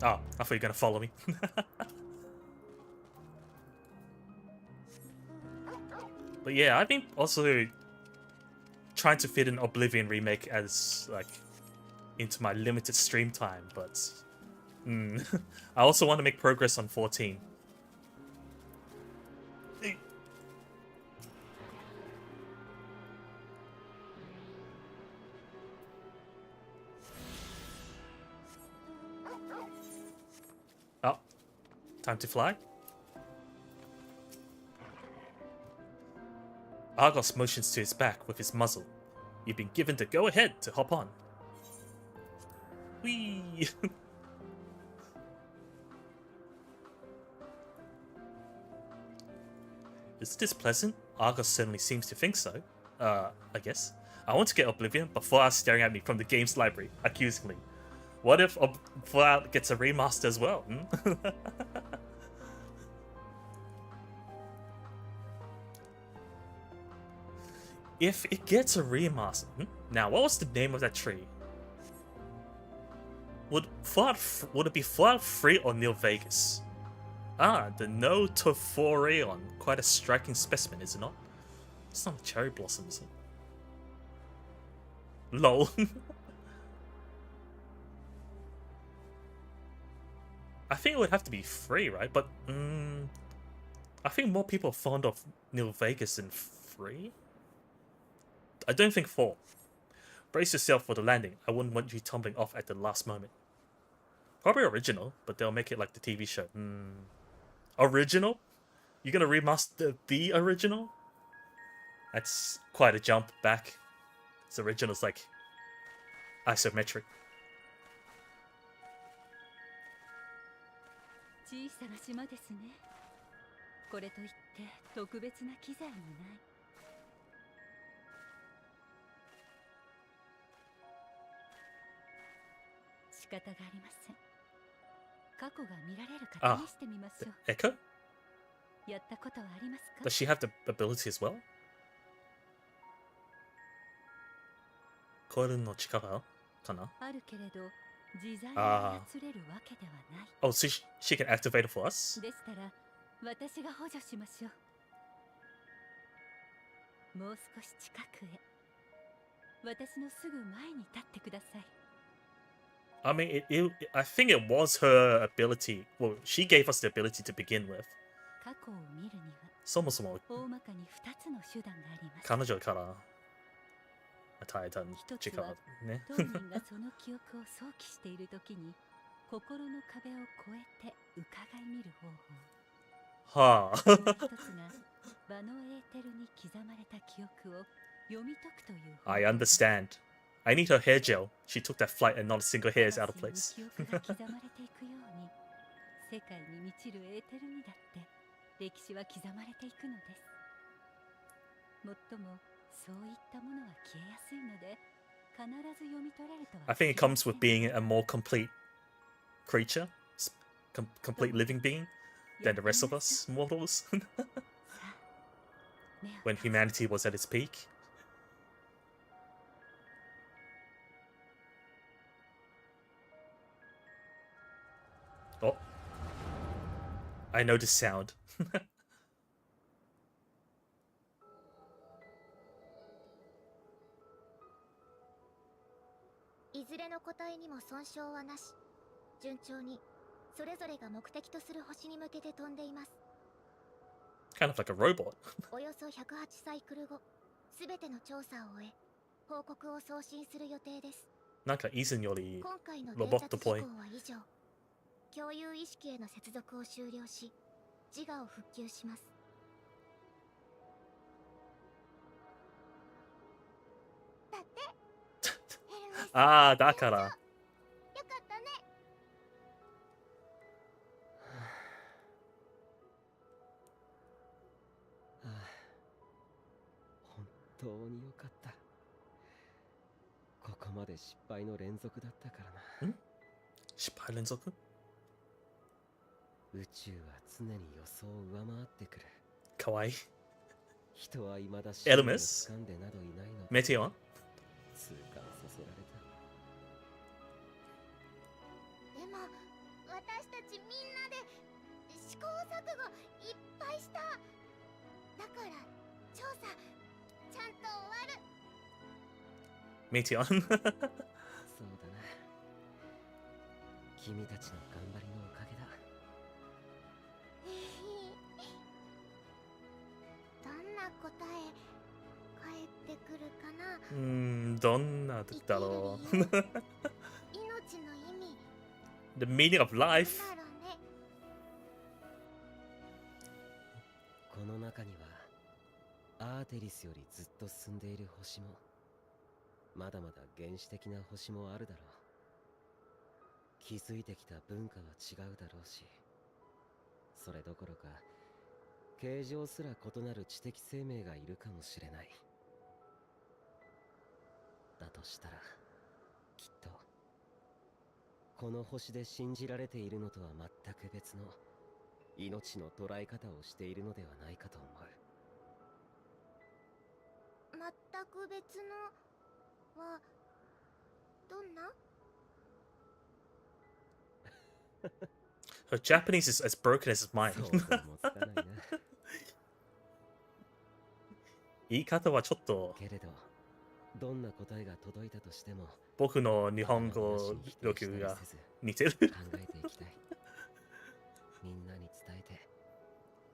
Oh, I thought you were gonna follow me. But yeah, I've been also trying to fit an Oblivion remake as like into my limited stream time, but I also want to make progress on 14. Oh, time to fly. Argos motions to his back with his muzzle. You've been given the go-ahead to hop on. Whee! Is this pleasant? Argos certainly seems to think so. I guess. I want to get Oblivion, but Fallout's staring at me from the game's library, accusingly. What if Fallout gets a remaster as well? If it gets a remaster... Now, what was the name of that tree? Would it be Fallout 3 or New Vegas? Ah, the Notophorion. Quite a striking specimen, is it not? It's not a cherry blossom, is it? Lol. I think it would have to be 3, right? But, I think more people are fond of New Vegas than 3? I don't think 4. Brace yourself for the landing. I wouldn't want you tumbling off at the last moment. Probably original, but they'll make it like the TV show. Original? You're gonna remaster the original? That's quite a jump back. Its original's like isometric. 小さな島ですね。これといって特別な機材もない。仕方がありません。過去が見られる方にしてみましょう。Echo? やったことはありますか？ Does she have the ability as well? コールの力かな？あるけれど、自在に操れるわけではない。Oh, so she can activate it for us? でしたら、私が補助しましょう。もう少し近くへ。私のすぐ前に立ってください。I mean, I think it was her ability. Well, she gave us the ability to begin with. 過去を見るには、そもそも大まかに2つの手段があります。彼女から与えた力ね。当人がその記憶を想起しているときに、心の壁を越えて伺い見る方法。はあ。一つが場のエーテルに刻まれた記憶を読み解くという。I understand. I need her hair gel. She took that flight and not a single hair is out of place. 記憶が刻まれていくように、世界に満ちるエーテルにだって歴史は刻まれていくのです。もっともそういったものは消えやすいので、必ず読み取れるとは。I think it comes with being a more complete creature, complete living being than the rest of us mortals. When humanity was at its peak. Oh, I know this sound. いずれの個体にも損傷はなし、順調にそれぞれが目的とする星に向けて飛んでいます。Kind of like a robot. およそ108サイクル後、すべての調査を終え、報告を送信する予定です。なんか以前より今回のロボットっぽい。伝達事項は以上。共有意識への接続を終了し、自我を復旧します。ああ、だから。よかったね。本当によかった。ここまで失敗の連続だったからな。失敗連続宇宙は常に予想を上回ってくる。かわいい。人は未だエルメス掴んでなどいないの。メテオン痛感させられた。でも私たちみんなで試行錯誤いっぱいした。だから調査ちゃんと終わる。メテオンそうだな。君たちの頑張りのおかげだ。どんな答え返ってくるかな。どんなだろう。命の意味 The meaning of なん life だろうね。この中にはアーテリスよりずっと進んでいる星も、まだまだ原始的な星もあるだろう。築いてきた文化は違うだろうし、それどころか形状すら異なる知的生命がいるかもしれない。だとしたらきっとこの星で信じられているのとは全く別の命の捉え方をしているのではないかと思う。全く別のはどんな？ Her Japanese is as broken as mine 想像もつかないな。言い方はちょっとけれどどんな答えが届いたとしても僕の日本語力が似てる考えていきたい。みんなに伝えて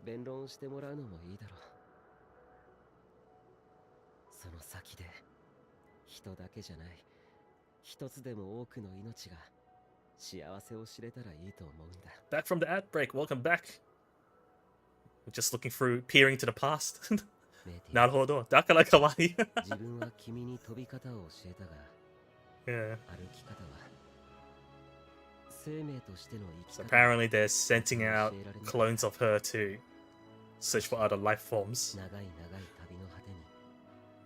弁論してもらうのもいいだろう。その先で人だけじゃない一つでも多くの命が幸せを知れたらいいと思うんだ。 Back from the ad break, welcome back. We're just looking through, peering into the past メイティなるほど、だからかわいい自分は君に飛び方を教えたが Yeah. 歩き方は生命としての生 So き方。 apparently they're sending out clones of her to search for other life forms, 長い長い旅の果てに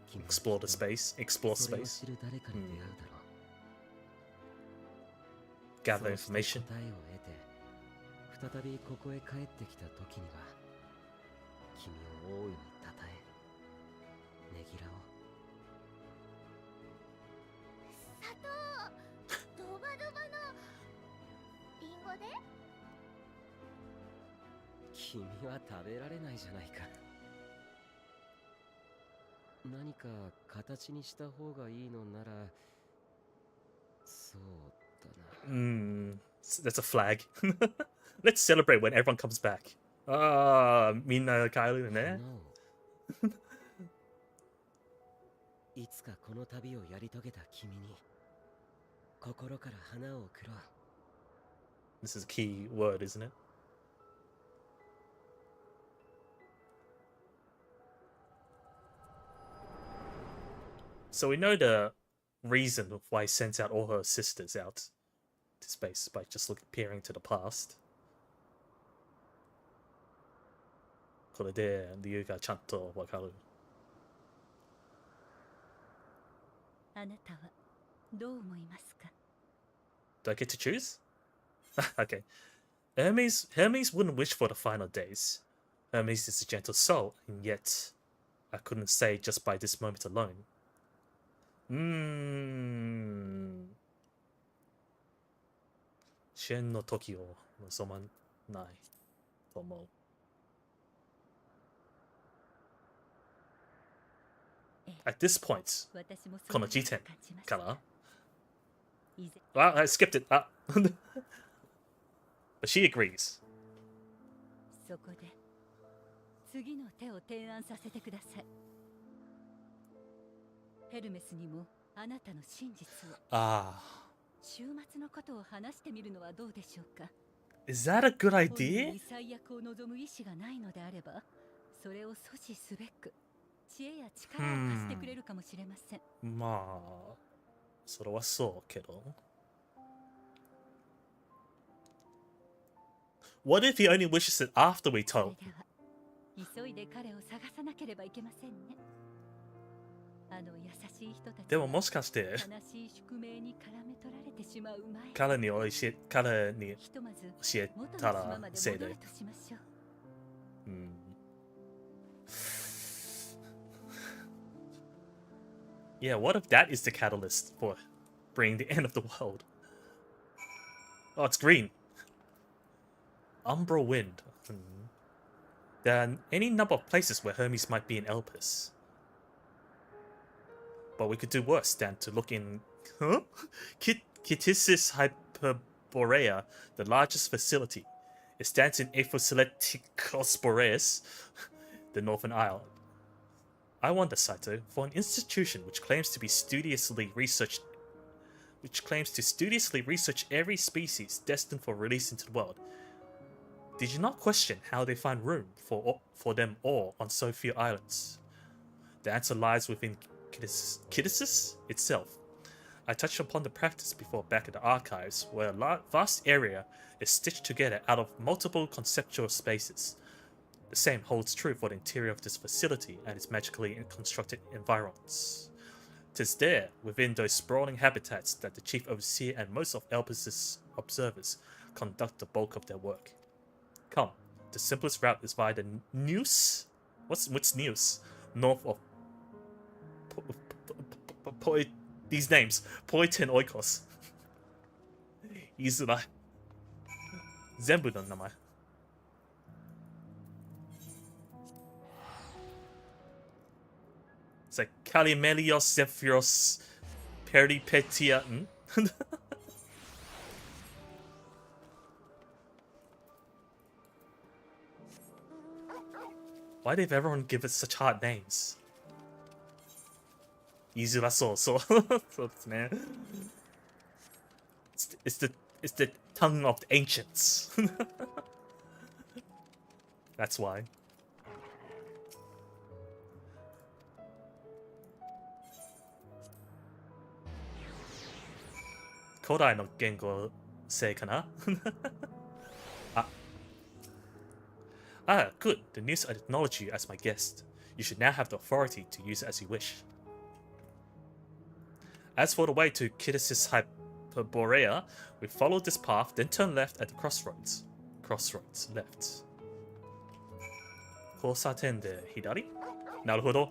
君は explore the きっと space, explore それを space, 知る誰かに出会うだろう。 gather そうした information. 答えを得て再びここへ帰ってきた時には君を大いにたたえねぎらおう。砂糖ドバドバのリンゴで君は食べられないじゃないか。何か形にした方がいいのならそうだな。That's a flag. Let's celebrate when everyone comes back. Ah, みんな帰るね。花をいつかこの旅をやり遂げた君に心から花を贈ろう。 This is a key word, isn't it? So we know the reason of why he sends out all her sisters out to space by just peering to the past. これで理由がちゃんとわかる。あなたはどう思いますか？ Do I get to choose? Okay. Hermes wouldn't wish for the final days. Hermes is a gentle soul, and yet I couldn't say just by this moment alone. 支援の時を望まないと思う。At this point, 私もこの時点感じましかた。ら以前 Well, I skipped it. But she agrees. そこで次の手を提案させてください。ヘルメスにもあなたの真実を、 Ah, 週末のことを話してみるのはどうでしょうか。 is that a good 本 idea? 人に最悪を望む意志がないのであれば、それを阻止すべく知恵や力を貸してくれるかもしれません。まあ、それはそうけど。What if he only wishes it after we それ told? では急いで彼を探さなければいけませんね。あの優しい人たちでももしかして悲しい宿命に絡め取られてしまう前に彼にひとまず教え元のたら島までせいで戻るとしましょう。うん。Yeah, what if that is the catalyst for bringing the end of the world? Oh, it's green. Umbral Wind. There are any number of places where Hermes might be in Elpis. But we could do worse than to look in... Huh? Kitissis Hyperborea, the largest facility. It stands in Aphosileticosporeus, the Northern Isle. I wonder, Saito, for an institution which claims to studiously research every species destined for release into the world, did you not question how they find room for them all on so few islands? The answer lies within Kitissis itself. I touched upon the practice before back in the archives, where a vast area is stitched together out of multiple conceptual spaces. The same holds true for the interior of this facility and its magically constructed environs. 'Tis there, within those sprawling habitats, that the chief overseer and most of Elpis' observers conduct the bulk of their work. Come, the simplest route is via the Neuse? What's Neuse? North of these names. Poiten Oikos. 言いづらい。全部の名前。It's like Kalimelios Zephyros Peripetia. Why did everyone give us such hard names? 言いづらそう。そうですね。It's the tongue of the ancients. That's why. 古代の言語性かなgood. The news acknowledge you as my guest. You should now have the authority to use it as you wish. As for the way to Kitissis Hyperborea, we followed this path, then turn left at the crossroads. Crossroads, left. 交差点で左？なるほど。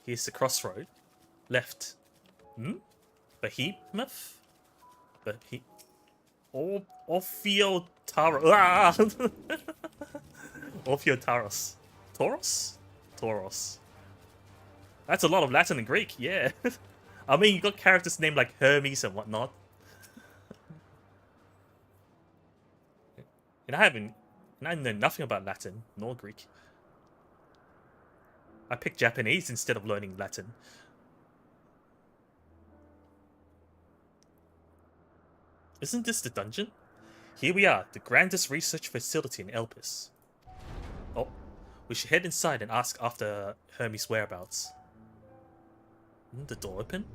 Here's the crossroad. Left. Behemoth? Ophiotaros. Ophiotaros. Tauros. That's a lot of Latin and Greek, yeah. I mean, you got characters named like Hermes and whatnot. And I know nothing about Latin nor Greek. I picked Japanese instead of learning Latin. Isn't this the dungeon? Here we are, the grandest research facility in Elpis. Oh, we should head inside and ask after Hermes' whereabouts. The door open?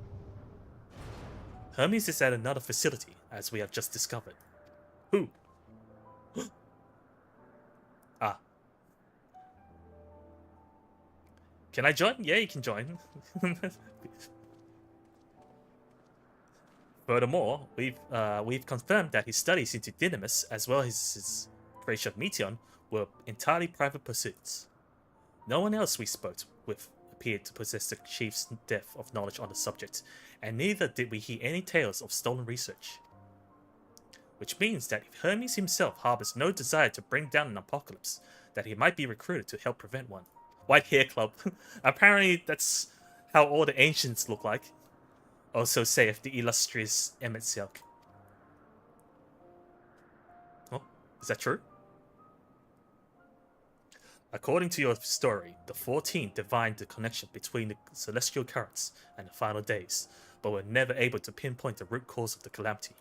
Hermes is at another facility, as we have just discovered. Who? Can I join? Yeah, you can join. Furthermore, we've confirmed that his studies into Dynamis, as well as his creation of Meteon, were entirely private pursuits. No one else we spoke with appeared to possess the chief's depth of knowledge on the subject, and neither did we hear any tales of stolen research. Which means that if Hermes himself harbors no desire to bring down an apocalypse, that he might be recruited to help prevent one. White Hair Club. Apparently that's how all the ancients look like. Also saith the illustrious MSQ. Oh, is that true? According to your story, the 14 divined the connection between the celestial currents and the final days, but were never able to pinpoint the root cause of the calamity.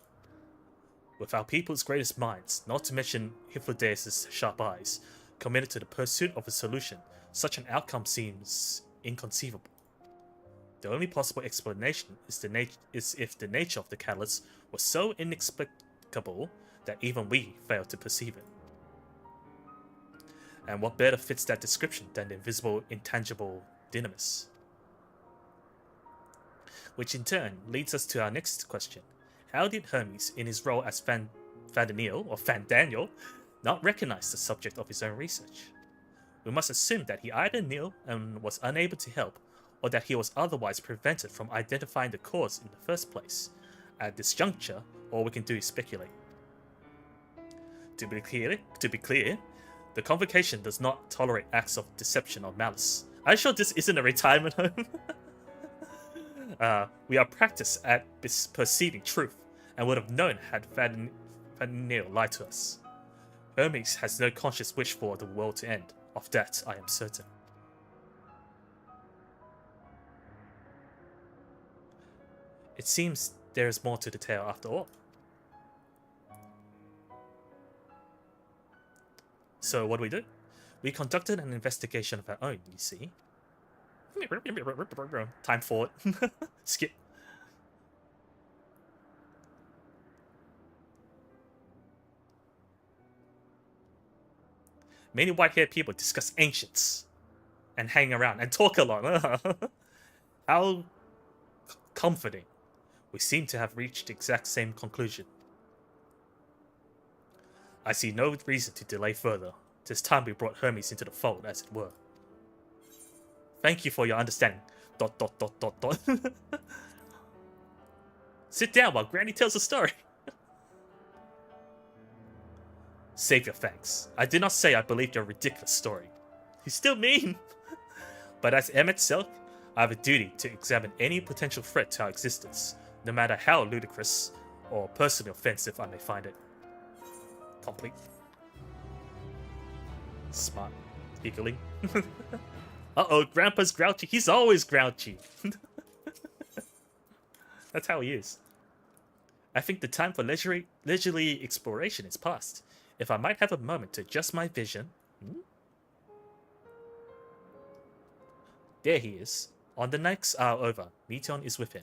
With our people's greatest minds, not to mention Hippodeus' sharp eyes, committed to the pursuit of a solution, such an outcome seems inconceivable. The only possible explanation is if the nature of the catalyst was so inexplicable that even we failed to perceive it. And what better fits that description than the invisible, intangible dynamis? Which in turn leads us to our next question. How did Hermes, in his role as Fandaniel, not recognize the subject of his own research? We must assume that he either knew and was unable to help, or that he was otherwise prevented from identifying the cause in the first place. At this juncture, all we can do is speculate. To be clear, the convocation does not tolerate acts of deception or malice. Are you sure this isn't a retirement home? We are practiced at perceiving truth, and would have known had Fandaniel lied to us. Hermes has no conscious wish for the world to end. Of that, I am certain. It seems there is more to the tale after all. So what do? We conducted an investigation of our own, you see. Time forward. Skip. Many white-haired people discuss ancients and hang around and talk a lot. How comforting. We seem to have reached the exact same conclusion. I see no reason to delay further. Tis time we brought Hermes into the fold, as it were. Thank you for your understanding. ... Sit down while Granny tells a story. Save your thanks. I did not say I believed your ridiculous story. You still mean. But as M itself, I have a duty to examine any potential threat to our existence, no matter how ludicrous or personally offensive I may find it. Complete. Smart. Giggling. Uh-oh, Grandpa's grouchy. He's always grouchy. That's how he is. I think the time for leisurely exploration is past. If I might have a moment to adjust my vision... There he is. On the next hour over, Meton is with him.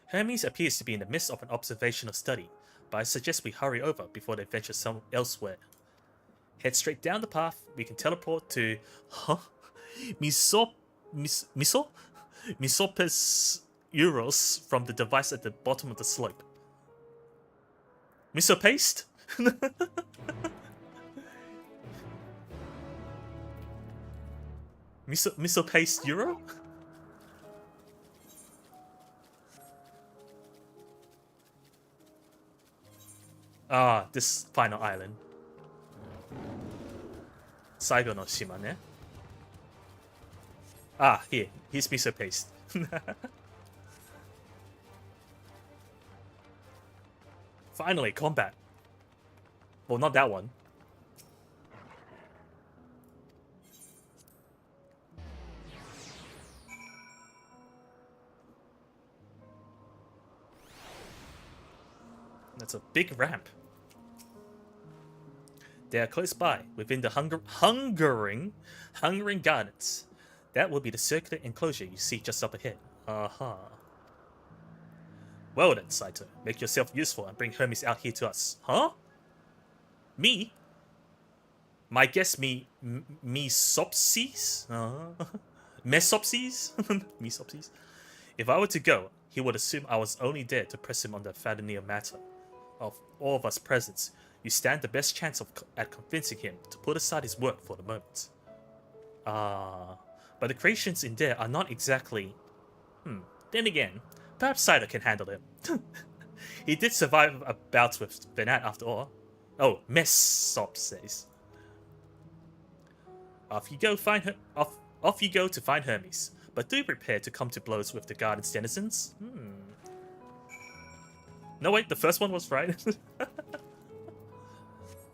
Hermes appears to be in the midst of an observational study, but I suggest we hurry over before they venture somewhere elsewhere. Head straight down the path, we can teleport to... Misopes Euros from the device at the bottom of the slope. Miso paste? Miso paste Euro? Ah, this final island. Saigo no Shima ne? Ah, here's miso paste. Finally, combat. Well, not that one. That's a big ramp. They are close by, within the hungering gardens. That will be the circular enclosure you see just up ahead. Aha. Well then, Saito, make yourself useful and bring Hermes out here to us. Huh? Me? My guess Mesopses? Mesopses? Mesopses? If I were to go, he would assume I was only there to press him on the Fandaniel matter. Of all of us present, you stand the best chance at convincing him to put aside his work for the moment. But the creations in there are not exactly... Then again, perhaps Saito can handle him. He did survive a bout with Venat after all. Oh, Mesopses. Off you go to find Hermes, but do prepare to come to blows with the garden's denizens. No wait, the first one was right.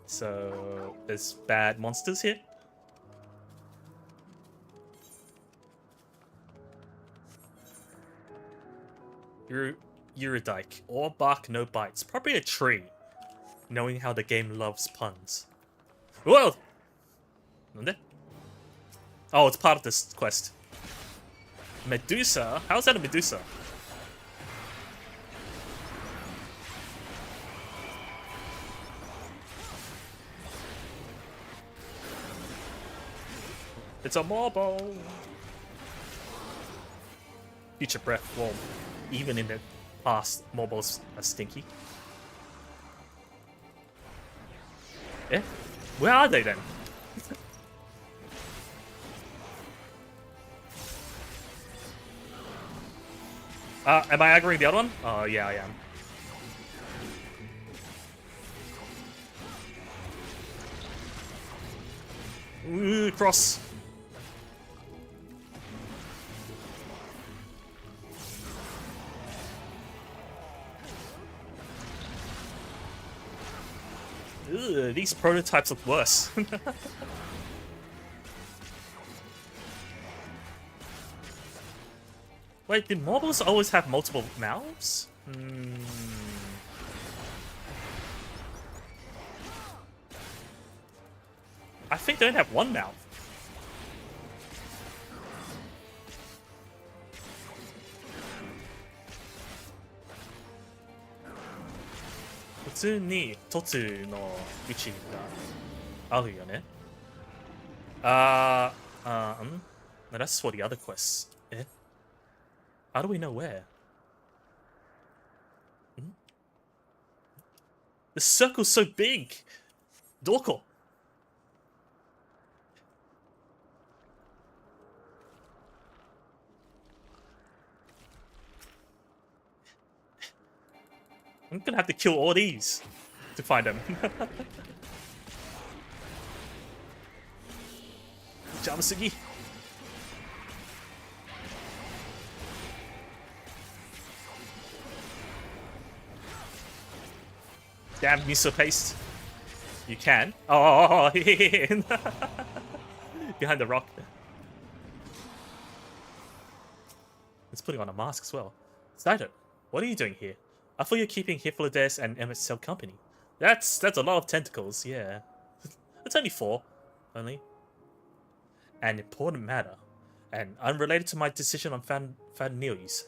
So there's bad monsters here. Eurydyke. All bark, no bites. Probably a tree. Knowing how the game loves puns. Whoa! Oh, it's part of this quest. Medusa? How's that a Medusa? It's a marble! Future breath. Well, even in the past, marbles are stinky. Eh? Where are they then? Am I aggroing the other one? Oh, yeah, I am. Ooh, cross. Ugh, these prototypes look worse. Wait, did marbles always have multiple mouths? I think they only have one mouth. Putsuni Totsu no Uchi ga aru yo ne. No, that's for the other quests. Eh? How do we know where? The circle's so big! Dorko! I'm gonna have to kill all these to find them. Jamasugi. Damn miso paste. You can. Oh, behind the rock. It's putting on a mask as well. Saito, what are you doing here? I thought you were keeping Hypnodes and MSQ company. That's a lot of tentacles, yeah. It's only 4, only. An important matter, and unrelated to my decision on Neo's.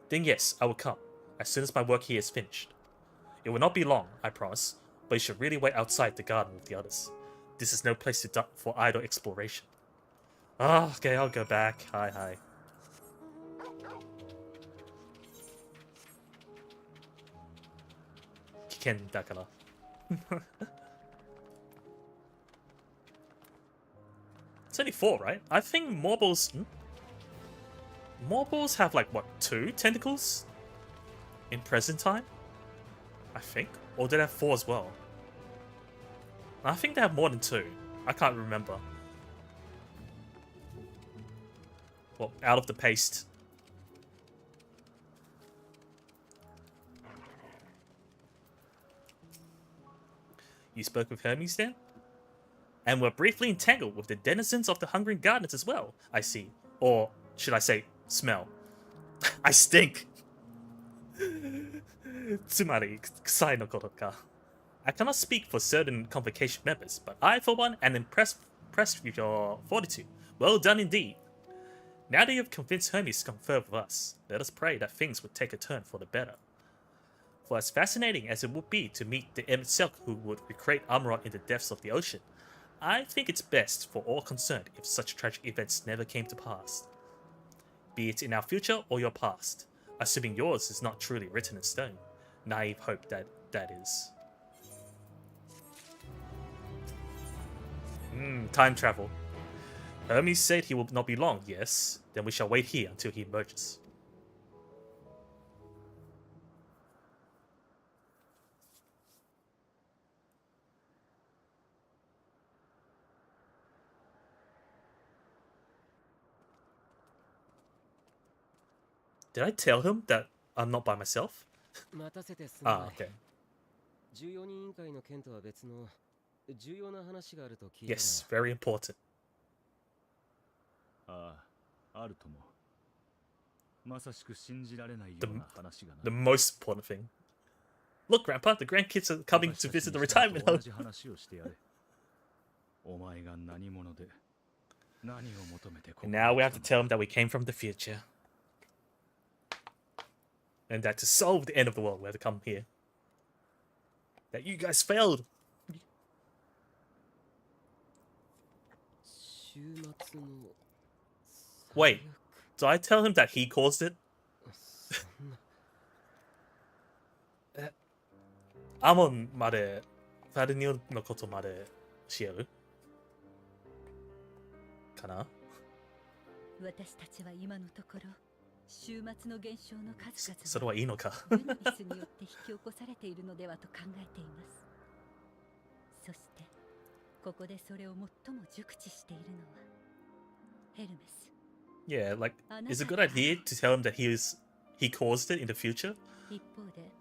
Then yes, I will come, as soon as my work here is finished. It will not be long, I promise, but you should really wait outside the garden with the others. This is no place for idle exploration. Ah, okay, I'll go back. Hi. Kiken dakara. It's only 4, right? I think marbles... Marbles have like, what, 2 tentacles? In present time? I think. Or did they have 4 as well? I think they have more than 2. I can't remember. Well, out of the paste. You spoke with Hermes then? And were briefly entangled with the denizens of the Hungering Gardens as well, I see. Or should I say, smell. I stink! Tsumari, kusai no koto ka. I cannot speak for certain convocation members, but I, for one, am impressed with your fortitude. Well done indeed. Now that you have convinced Hermes to confer with us, let us pray that things would take a turn for the better. For as fascinating as it would be to meet the MSQ who would recreate Amarok in the depths of the ocean, I think it's best for all concerned if such tragic events never came to pass. Be it in our future or your past, assuming yours is not truly written in stone. Naive hope that is. Time travel. Hermes said he will not be long, yes? Then we shall wait here until he emerges. Did I tell him that I'm not by myself? Ah, okay. Yes, very important. まさしく信じられないような話がな。 The most important thing. Look, Grandpa, the grandkids are coming to visit the retirement 同 home. じ話をしてやれ。お前が何者で何を求めてここ And に now we 来 have た to の tell him that we came from the future. And that to solve the end of the world, we have to come here. That you guys failed. 週末の Wait, did I tell him that he caused it? そんな アモンまで、ファルニオのことまで知るかな？私たちは今のところ週末の現象の数々それはいいのか？ルナミスによって引き起こされているのではと考えています。そしてここでそれを最も熟知しているのはヘルメス。 Yeah, like, is it a good idea to tell him that he caused it in the future? 一方で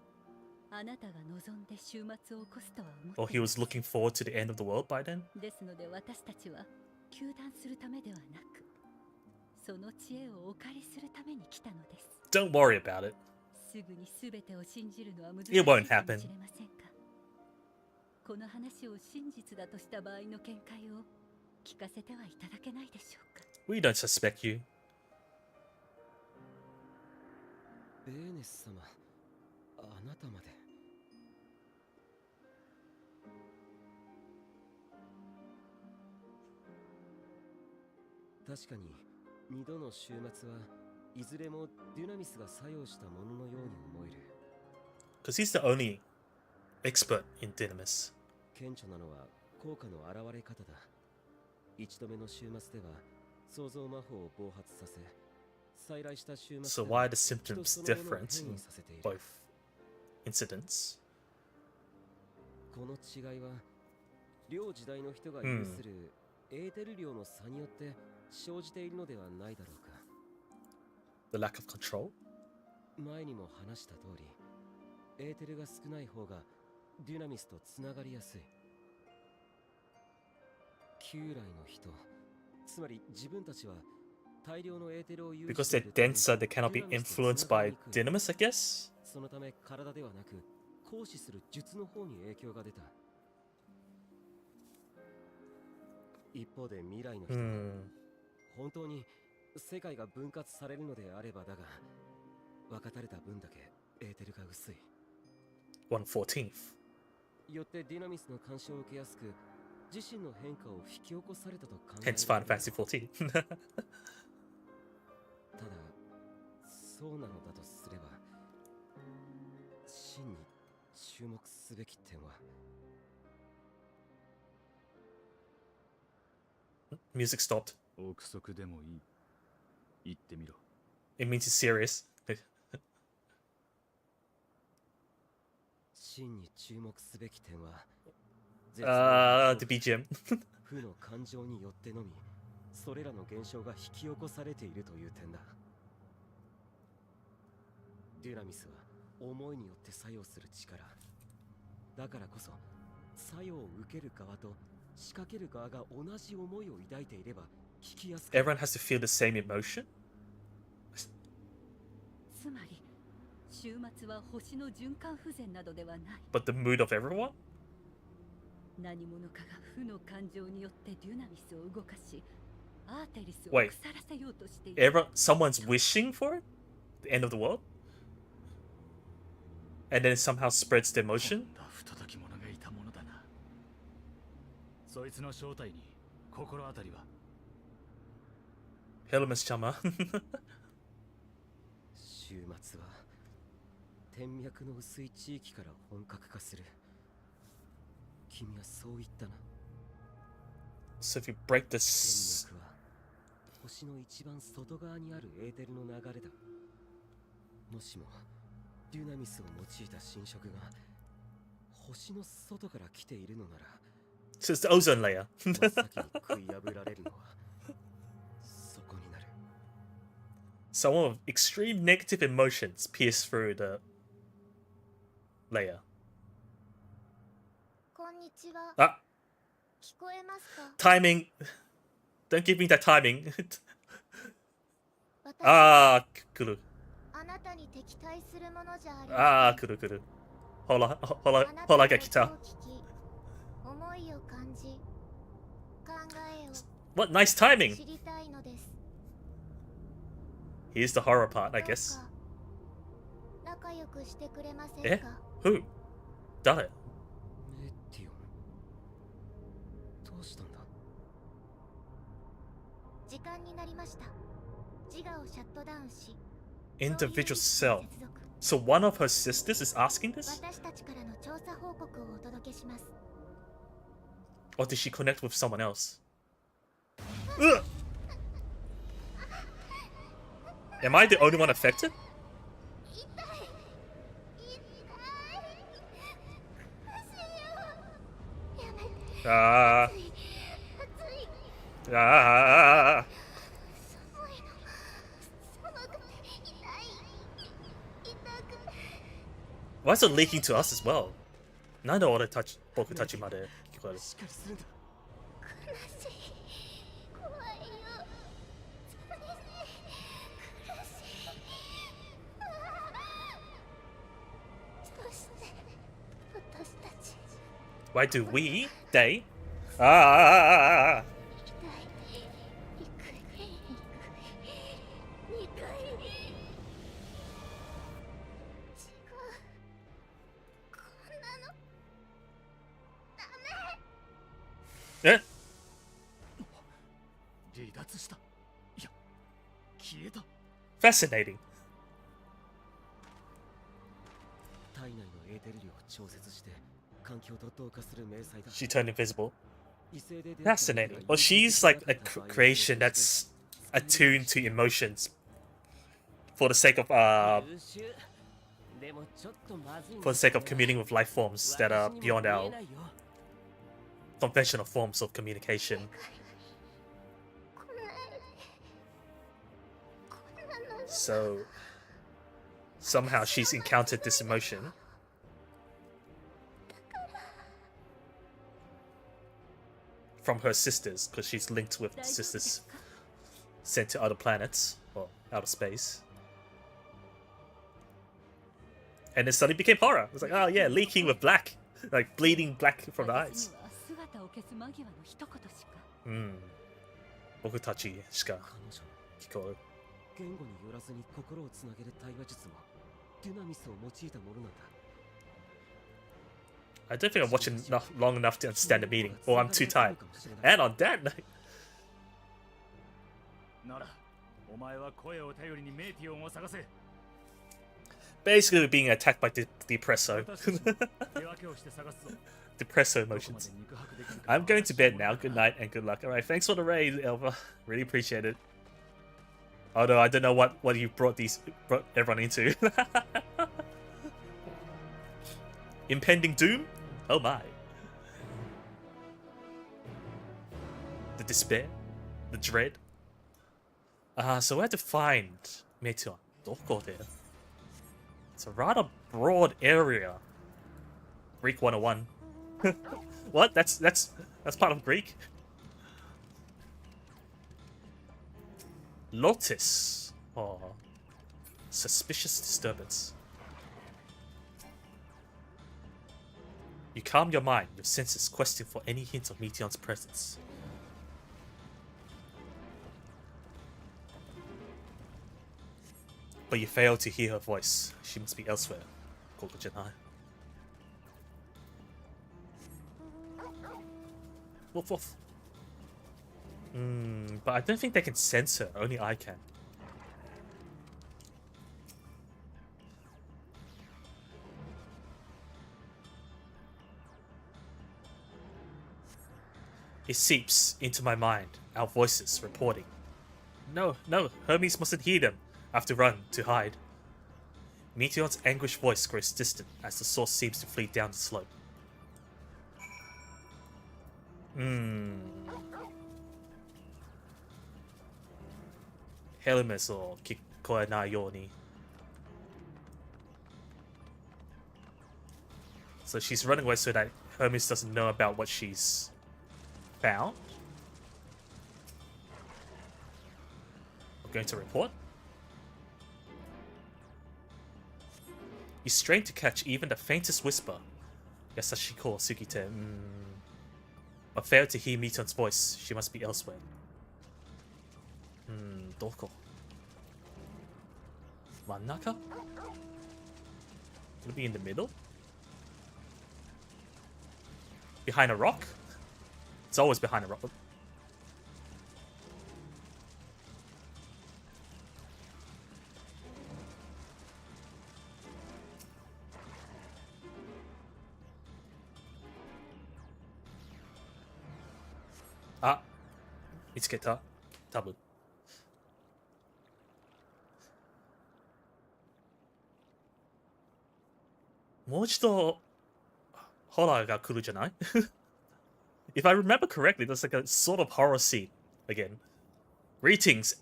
あなたが望んで週末を起こすとは思って Or he was looking forward to the end of the world by then? ですので私たちは糾弾するためではなくその知恵をお借りするために来たのです。 Don't worry about it. すぐに全てを信じるのは難し It いか won't も happen. しれませんが、この話を真実だとした場合の見解を聞かせてはいただけないでしょうか。 We don't suspect you. ベーネス様、あなたまで。確かに2度の週末はいずれもデュナミスが作用したもののように思える。 Because he's the only expert in Dynamis. 顕著なのは効果の現れ方だ。1度目の週末では創造魔法を暴発させ、再来した週 So 末で why は are the symptoms 人そのものを different 変 in 異させている。 both incidents? この違いは両時代の人が有するエーテル量の差によって生じているのではないだろうか。 The lack of control? 前にも話した通り、エーテルが少ない方がデュナミスとつながりやすい。旧来の人、つまり自分たちは大量のエーテルを有 Because してい they're るため denser, they cannot be デュナミスと influenced つながり by にくい。 Dynamis, I guess? そのため体ではなく行使する術の方に影響が出た。一方で未来の人は、 本当に世界が分割されるのであればだが、分かたれた分だけエーテルが薄い。 1/14th. よってディナミスの干渉を受けやすく、自身の変化を引き起こされたと考えられる。 Hence Final Fantasy 14. ただ、そうなのだとすれば、真に注目すべき点は、 Music stopped. 憶測でもいい。言ってみろ。 It means he's serious. 真に注目すべき点は、 The BGM. 負の感情によってのみ、それらの現象が引き起こされているという点だ。デュナミスは思いによって作用する力。だからこそ、作用を受ける側と仕掛ける側が同じ思いを抱いていれば聞きやすく。 Everyone has to feel the same emotion? つまり週末は星の循環不全などではない。 But the mood of everyone? 何者かが負の感情によってデュナミスを動かし、アーテリスを Wait. 腐らせようとしている。 Someone's wishing for it? The end of the world? And then it somehow spreads the emotion? とんだ不届き者がいたものだな。そいつの正体に心当たりは？ Helmus Chama. 週末は天脈の薄い地域から本格化する。君はそう言ったな。 So if you break 天 this... 脈は星の一番外側にあるエーテルの流れだ。もしもデュナミスを用いた侵食が星の外から来ているのなら、 So it's the ozone layer. 真っ先に食い破られるのはそこになる。 Someone with extreme negative emotions pierce through the layer. こんにちは。 Ah, 聞こえますか？ timing. Don't give me that timing. 私 Ah, Kuru. に敵対するものじゃありません。ああ、来る来る。ほらが来た。思いを感じ、考えを What nice timing! 知りたいのです。 Here's the horror part, I どう guess. か仲良くしてくれませんえか？ Who? 誰？メティオン、どうしたんだ？時間になりました。自我をシャットダウンし、 Individual cell. So one of her sisters is asking this? 私たちからの調査報告をお届けします。 Or did she connect with someone else? Ugh! Am I the only one affected? 痛い痛いやめて。 Ah. 熱い熱い Ah. 寒いの寒くて痛い痛く Why is it leaking to us as well? なんで俺たち、僕たちまで聞こえる？しっかりするんだ。悲しい怖いよ寂しい苦しいそして私たち Why do we? They? Ah. 痛い憎い違うこんなのダメえ？離脱した。いや、消えた。 Fascinating. 体内のエーテル量を調節して環境と同化する迷彩だ。 She turned invisible. 異性で出会った Fascinating. Well, she's like a creation that's attuned to emotions for the sake of 優秀。でもちょっとまずいんだ for the sake of communing with life forms that are 私にも beyond 見え our ないよ。 conventional forms of communication. こんなの So somehow she's encountered this emotion. From her sisters, because she's linked with 大丈夫です sisters か？ sent to other planets or outer space. And then suddenly became horror. It was like, oh yeah, leaking with black, like bleeding black from the 私 eyes. には姿を消す間際の一言しか。 僕たちしか彼女聞こえる。言語によらずに心をつなげる対話術もデュナミスを用いたものなんだ。 I don't think I'm watching long enough to understand the meaning, or I'm too tired. And on that night, なら、お前は声を頼りにメイティオンを探せ。 basically being attacked by depresso. 私たちも手分けをして探すぞ。 depresso どこまで emotions. 肉薄できるか I'm going to bed now. Good night and good luck. Alright, thanks for the raid, Elva. Really appreciate it. Although I don't know what you brought everyone into. Impending doom? Oh my. The despair? The dread? So we have to find Meteor. Doko there. It's a rather broad area. Greek 101. What? That's part of Greek? Lotus. Oh. Suspicious disturbance. You calm your mind, your senses questing for any hint of Meteon's presence. But you fail to hear her voice. She must be elsewhere. Kokojanai. Woof woof. But I don't think they can sense her. Only I can. It seeps into my mind, our voices reporting. No, Hermes mustn't hear them. I have to run, to hide. Meteon's anguished voice grows distant as the source seems to flee down the slope. Helmet or kikoenai yoni. So she's running away so that Hermes doesn't know about what she's found. We're going to report. You strain to catch even the faintest whisper. Yasashiko Sugite. But failed to hear Meton's voice. She must be elsewhere. Doko. Mannaka? Could it be in the middle? Behind a rock? It's always behind a rock. Ah, 見つけた。多分。もう一度ホラーが来るじゃない If I remember correctly, there's like a sort of horror scene again. Greetings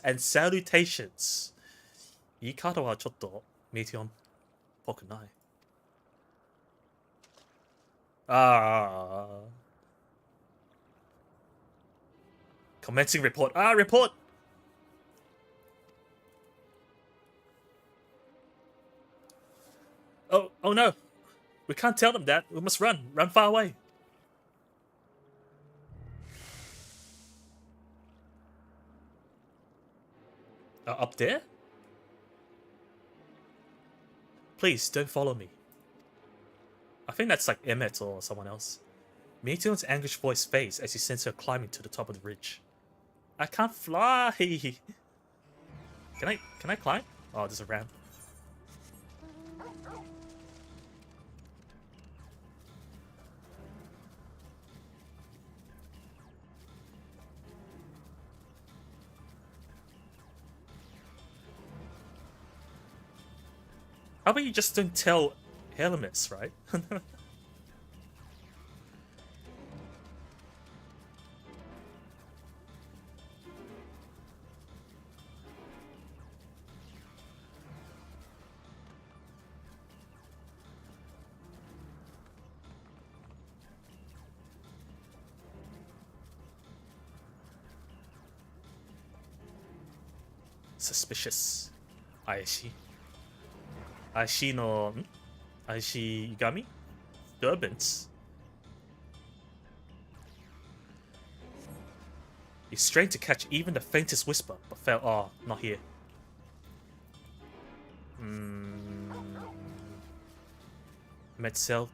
and salutations. 言い方はちょっとメティオンっぽくない。Commencing report. Report! Oh no. We can't tell them that. We must run. Run far away. Up there? Please, don't follow me. I think that's like Emmett or someone else. Meteor's anguished voice fades as he sends her climbing to the top of the ridge. I can't fly! Can I climb? Oh, there's a ramp. How about you just don't tell Helmet, right? Suspicious. Aishi no... Aishi Yugami? Disturbance. He strained to catch even the faintest whisper, but fell. Oh, not here. Metzel.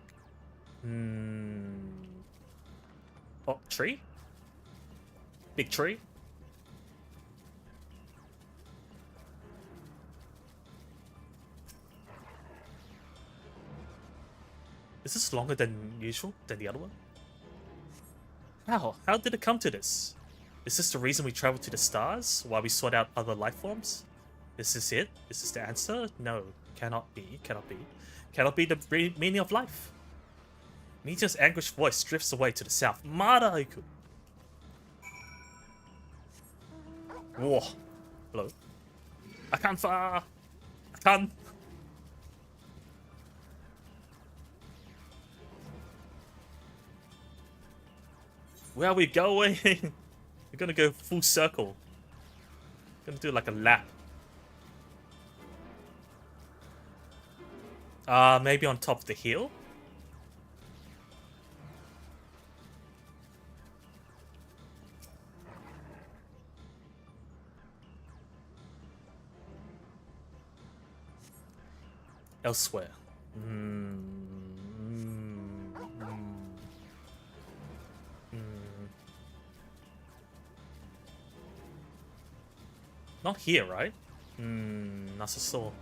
Oh, tree? Big tree? Is this longer than usual, than the other one? How did it come to this? Is this the reason we traveled to the stars, while we sought out other life forms? Is this it? Is this the answer? No, cannot be, cannot be. Cannot be the meaning of life. Meteor's anguished voice drifts away to the south. Maraiku! Whoa. Hello? I can't fire! I can't! Where are we going? We're gonna go full circle. Gonna do like a lap. Maybe on top of the hill? Elsewhere. Not here, right? Not so.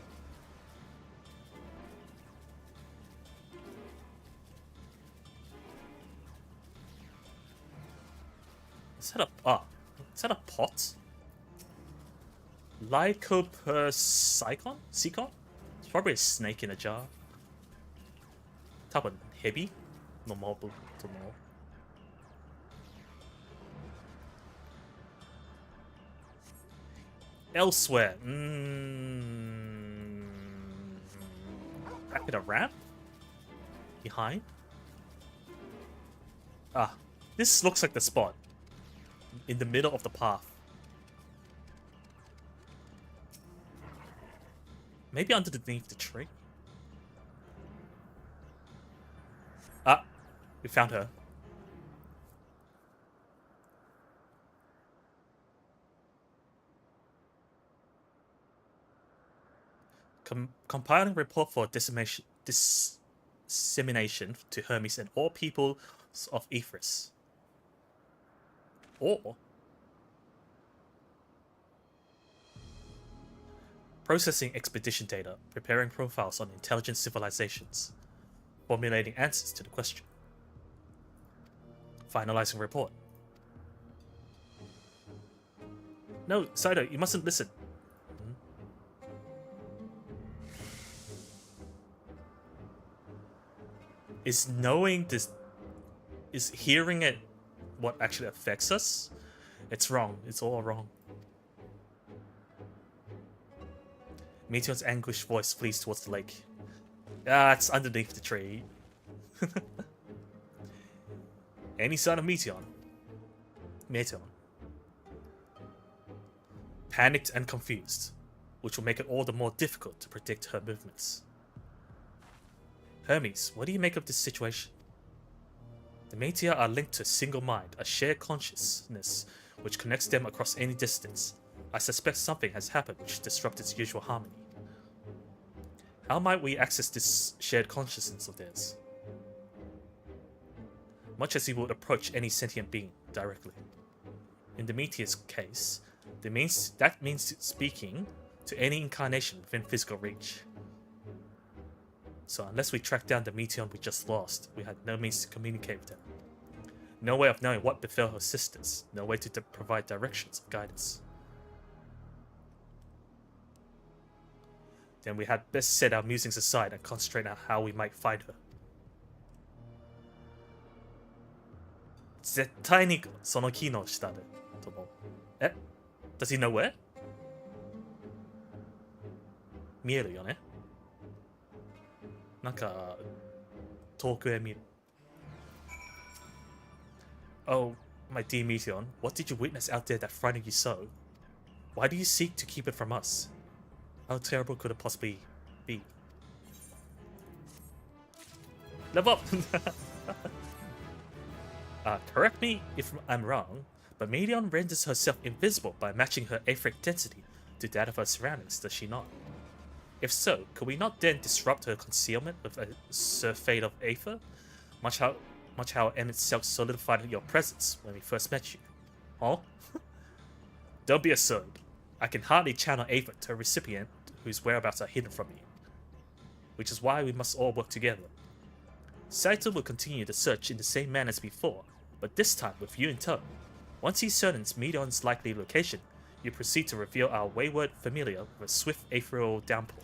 Is that a pot? Lycopersicon? It's probably a snake in a jar. 多分ヘビのモブとも。Elsewhere. Back at a ramp? Behind? This looks like the spot. In the middle of the path. Maybe underneath the tree? Ah, we found her. Compiling report for dissemination to Hermes and all people of Ethris. Or processing expedition data, preparing profiles on intelligent civilizations, formulating answers to the question, finalizing report. No, Saito, you mustn't listen. Is knowing this, is hearing it what actually affects us? It's wrong. It's all wrong. Meteon's anguished voice flees towards the lake. Ah, it's underneath the tree. Any sign of Meteon? Panicked and confused, which will make it all the more difficult to predict her movements. Hermes, what do you make of this situation? The Meteor are linked to a single mind, a shared consciousness which connects them across any distance. I suspect something has happened which disrupts its usual harmony. How might we access this shared consciousness of theirs? Much as you would approach any sentient being directly. In the Meteor's case, that means speaking to any incarnation within physical reach. So unless we track down the Meteon we just lost, we had no means to communicate with them. No way of knowing what befell her sisters, no way to provide directions or guidance. Then we had best set our musings aside and concentrate on how we might find her. 絶対にその木の下でと思う。え? Does he know where? 見えるよね? なんか遠くへ見る。Oh, my dear Meteon, what did you witness out there that frightened you so? Why do you seek to keep it from us? How terrible could it possibly be? Level up! Correct me if I'm wrong, but Meteon renders herself invisible by matching her etheric density to that of her surroundings, does she not? If so, could we not then disrupt her concealment with a surfeit of aether? Much how M itself solidified your presence when we first met you. Huh? Don't be absurd. I can hardly channel aether to a recipient whose whereabouts are hidden from me. Which is why we must all work together. Saito will continue the search in the same manner as before, but this time with you in tow. Once he certains Meteon's likely location, you proceed to reveal our wayward familiar with a swift ethereal downpour.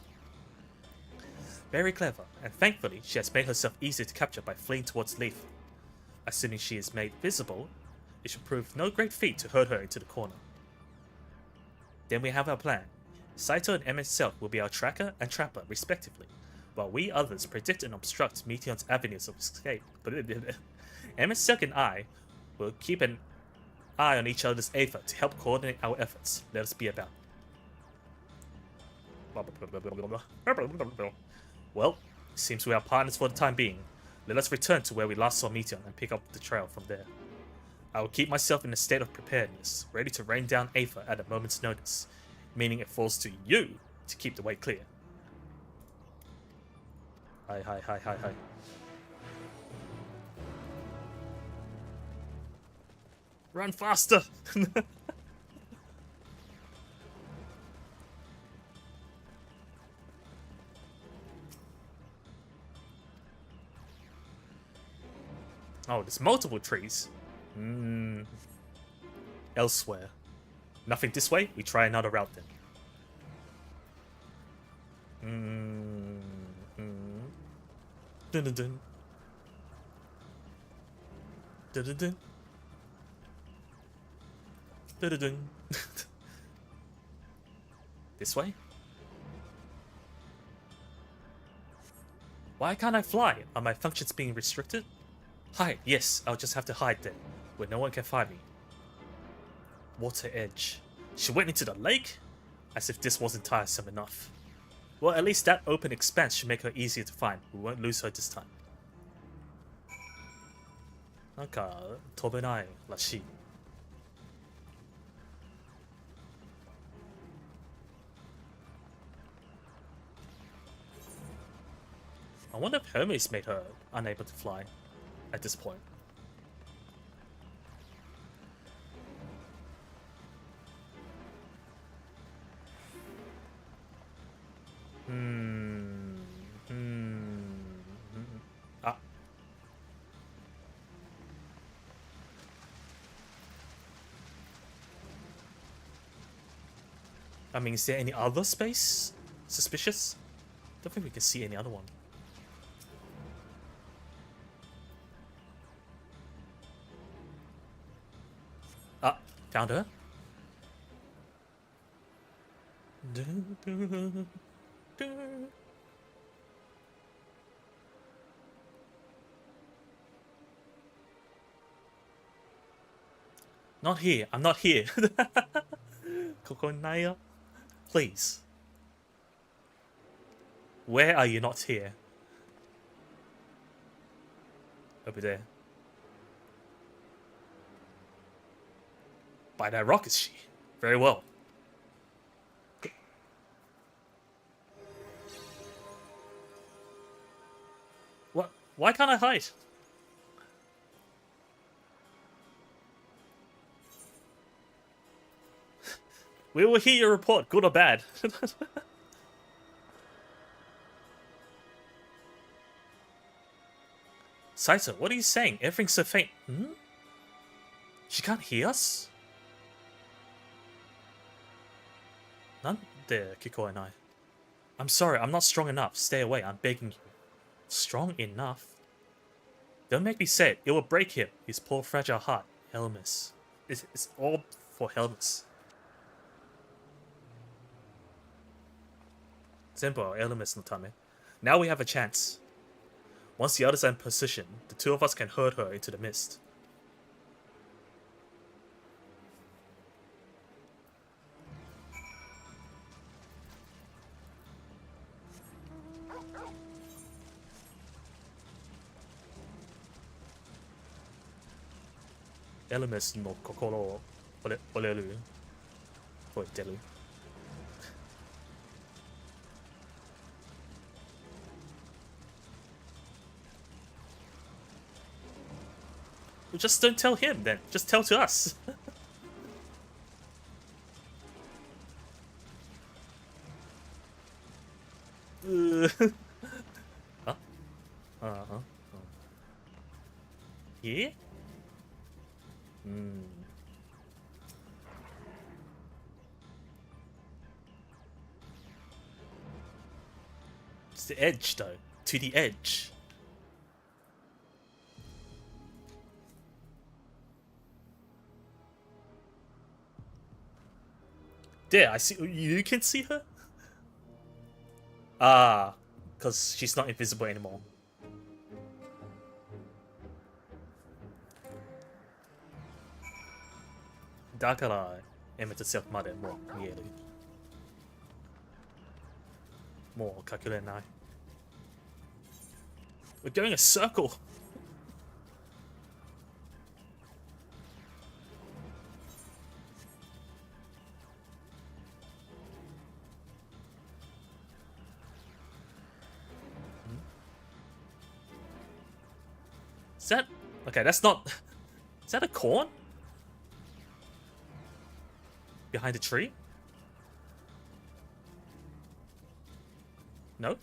Very clever, and thankfully she has made herself easy to capture by fleeing towards Leaf. Assuming she is made visible, it should prove no great feat to herd her into the corner. Then we have our plan. Saito and M itself will be our tracker and trapper respectively, while we others predict and obstruct Meteon's avenues of escape. M itself and I will keep an eye on each other's aether to help coordinate our efforts. Let us be about. Well, seems we are partners for the time being. Let us return to where we last saw Meteon and pick up the trail from there. I will keep myself in a state of preparedness, ready to rain down aether at a moment's notice, meaning it falls to you to keep the way clear. Hi. Run faster! Oh, there's multiple trees. Elsewhere. Nothing this way? We try another route then. Dun dun dun. Dun dun dun. Dun dun dun. This way? Why can't I fly? Are my functions being restricted? Hide, yes, I'll just have to hide then, where no one can find me. Water edge. She went into the lake? As if this wasn't tiresome enough. Well, at least that open expanse should make her easier to find. We won't lose her this time. なんか飛べないらしい。I wonder if Hermes made her unable to fly at this point. Ah. I mean, is there any other space suspicious? Don't think we can see any other one. Ah, found her. Not here. I'm not here. Kokonaya, please. Where are you not here? Over there. By that rock is she. Very well. What? Why can't I hide? We will hear your report, good or bad. Saito, what are you saying? Everything's so faint. Hmm? She can't hear us? None there, Kiko and I. I'm sorry, I'm not strong enough. Stay away, I'm begging you. Strong enough? Don't make me say it. It will break him. His poor fragile heart. Helmus. It's all for Helmus. Zenbo, Helmus no tame. Now we have a chance. Once the others are in position, the two of us can herd her into the mist. Helmus no kokoro o oreru. Oiteru. Well, just don't tell him then. Just tell to us. Huh? Uh-huh. Here? Hmm. It's the edge though. To the edge. There, I see. You can see her? Ah, because she's not invisible anymore. Dakara, Emmett itself mother more nearly. More kakurenai. We're going a circle. Is that... Okay, that's not... Is that a corn? Behind a tree? No?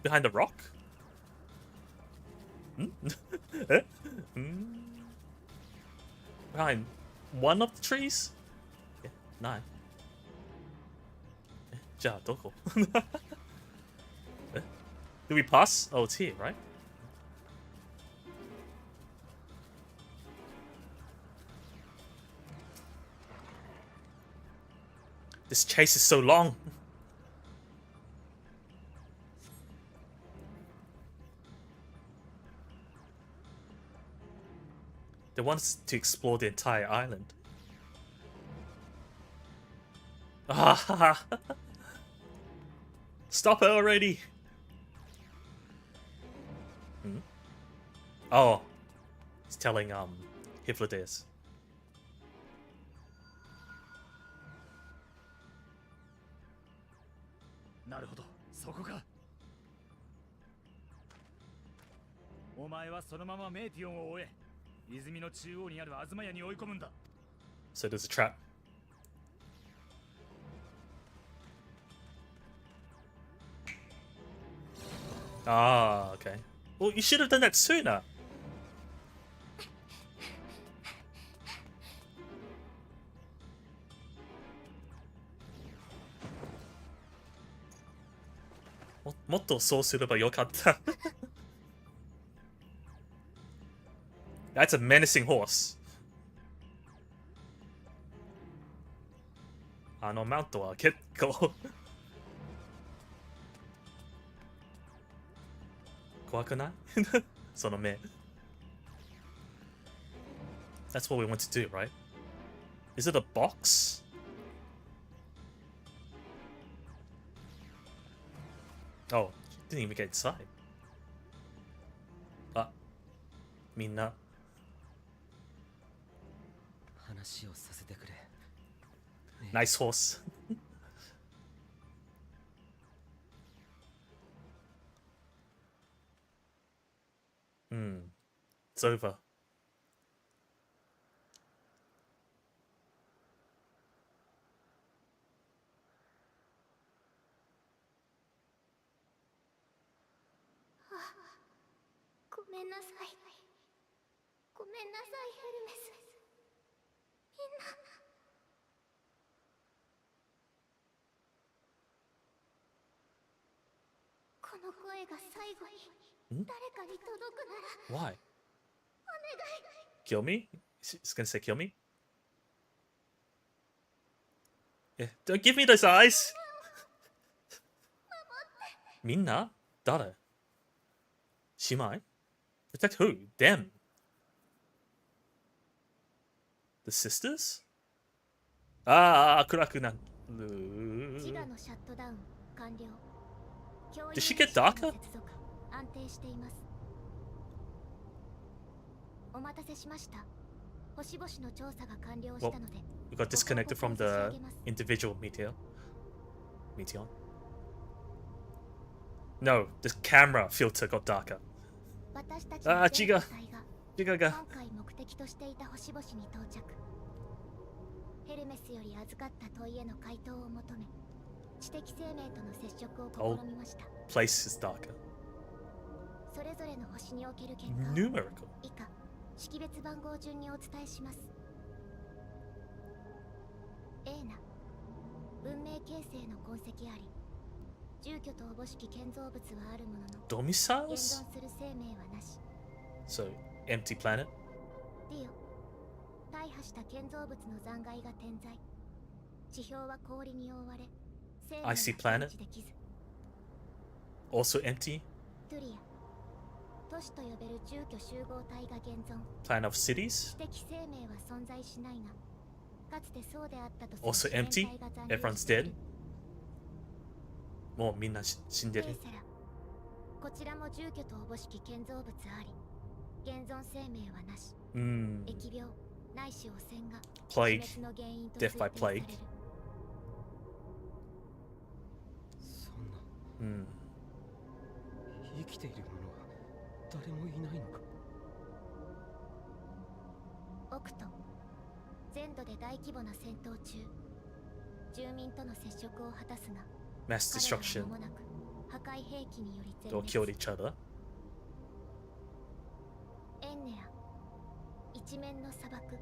Behind a rock? Behind one of the trees? Yeah, nine. Ja, doko. Do we pass? Oh, it's here, right? This chase is so long. They want us to explore the entire island. Ah, stop it already. Hmm? Oh, he's telling Hitler this. なるほど、そこか。お前はそのままメーティオンを終え、泉の中央にある東屋に追い込むんだ。So there's a trap. Ah, okay. Well, you should have done that sooner. Motto so suitable yokata. That's a menacing horse. あのマウントは結構怖くない？その目。That's what we want to do, right? Is it a box? Oh, didn't even get inside. あ、みんな。話をさせてくれ。Nice horse. It's over. ごめんなさい。ごめんなさい、ヘルメス。みんな。この声が最後に誰かに届くなら。Why? Kill me? He's gonna say kill me? Yeah, don't give me those eyes! みんな？誰？姉妹？ Protect who? Them? The sisters? ああ、暗くなる。自我のシャットダウン完了。 Did she get darker? 安定しています。お待たせしました。星々の調査が完了したので。We got disconnected from the individual meteor. Meteor? No, the camera filter got darker. 私たちの全体が違うが。今回目的としていた星々に到着。ヘルメスより預かった問いへの回答を求め、知的生命との接触を試みました。Place is darker. それぞれの星における結果を Numerical. 以下識別番号順にお伝えします。A な文明形成の痕跡あり、住居とおぼしき建造物はあるものの Domiciles? 現存する生命はなし。 So, empty planet? ディオ、大破した建造物の残骸が点在。地表は氷に覆われ、生命は Icy planet? 検知できず。 Also empty? トゥリア、都市と呼べる住居集合体が現存。 Planet of cities? 知的生命は存在しないが、かつてそうであったとす Also る empty? 自然体が残留 Everyone's している。 dead? もうみんな死んでる。ケイセラ、こちらも住居とおぼしき建造物あり、現存生命はなし。疫病ないし汚染が Plague. 死滅の原因と Death 推 by 定され plague. る。そんな生きている者は誰もいないのか。オクト、全土で大規模な戦闘中。住民との接触を果たすが、 Mass 彼ら destruction. は間もなく破壊兵器により全 They'll 滅。 kill each other. エンネア、一面の砂漠、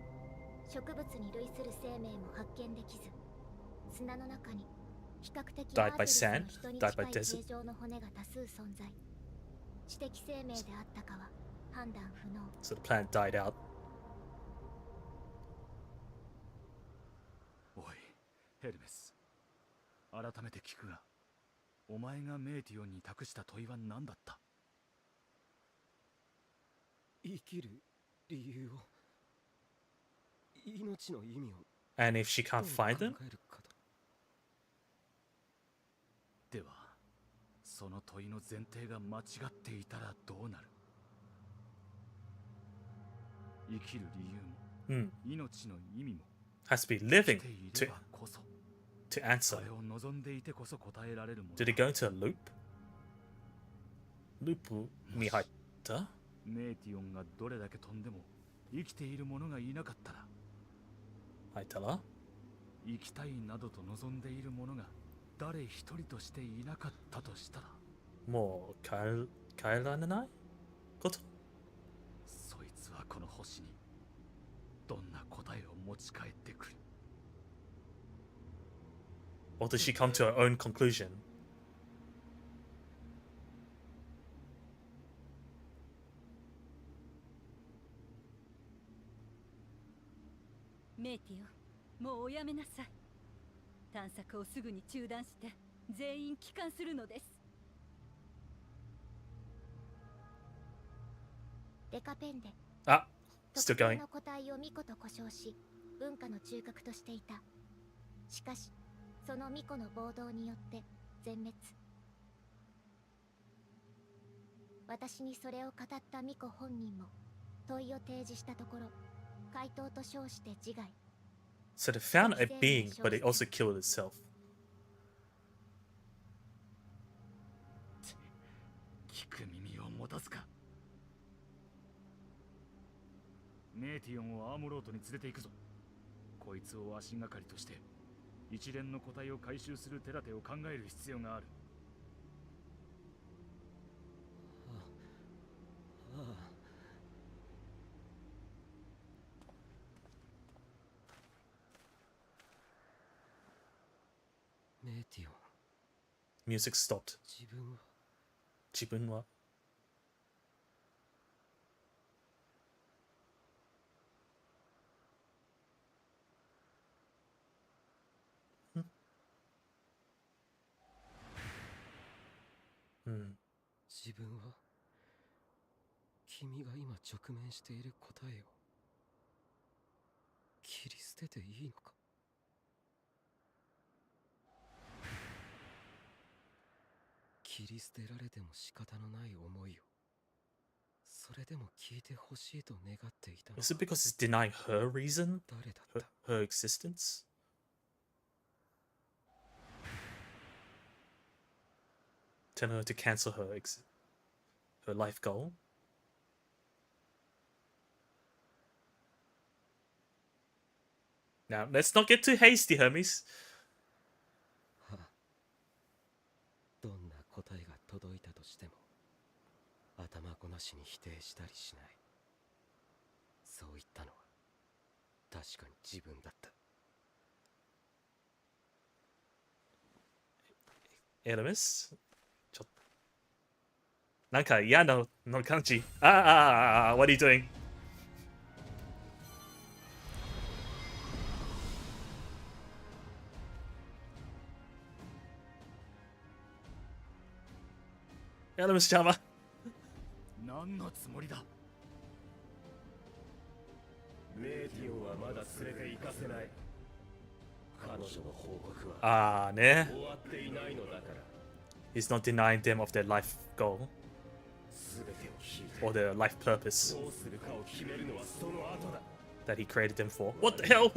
植物に類する生命も発見できず、砂の中に比較的 Died by アーテルスの sand? 人に Died 近 by い desert? 形状の骨が多数存在。知的生命であったかは判断不能。 So the planet died out. おい、ヘルメス。改めて聞くが、お前がメーティオンに託した問いは何だった？生きる理由を、命の意味を And if she can't find どう them? 考えるかと。その問いの前提が間違っていたらどうなる。生きる理由も、命の意味も has to be living 生きてい to ればこそ to answer. それを望んでいてこそ答えられるもの。 Did it go into a loop? Loop に入った？メイティオンがどれだけ飛んでも生きている者がいなかったら、入ったら？生きたいなどと望んでいる者が誰一人としていなかったとしたら、もう帰らないこと？そいつはこの星にどんな答えを持ち帰ってくる。 Or does she come to her own conclusion? メイティオ、もうおやめなさい。探索をすぐに中断して全員帰還するのです。デカペンデ Ah, 特 still 定 going. の個体を巫女と呼称し、文化の中核としていた。しかしその巫女の暴動によって全滅。私にそれを語った巫女本人も問いを提示したところ、回答と称して自害。 So they found a being, but it also killed itself. 聞く耳を持たずか。メイティオンをアームロートに連れて行くぞ。こいつを足がかりとして一連の個体を回収する手立てを考える必要がある。メイティオン、 Music stopped. 自分は自分は君が今直面している答えを切り捨てていいのか。切り捨てられても仕方のない思いをそれでも聞いてほしいと願っていたの Is it because it's denying her reason? 誰だった Her existence? Telling her to cancel her life goal? Now, let's not get too hasty, Hermes. どんな答えが届いたとしても頭ごなしに否定したりしない。そう言ったのは確かに自分だった。 Hermes? ちょっとなんか嫌なの感じ。What are you doing? Hermes ちゃんは何のつもりだ。メイティオンはまだ連れて行かせない。彼女の報告はね。終わっていないのだから。 He's not denying them of their life goal 全てを聞いて or their life purpose どうするかを決めるのはその後だ。 that he created them for. What the hell?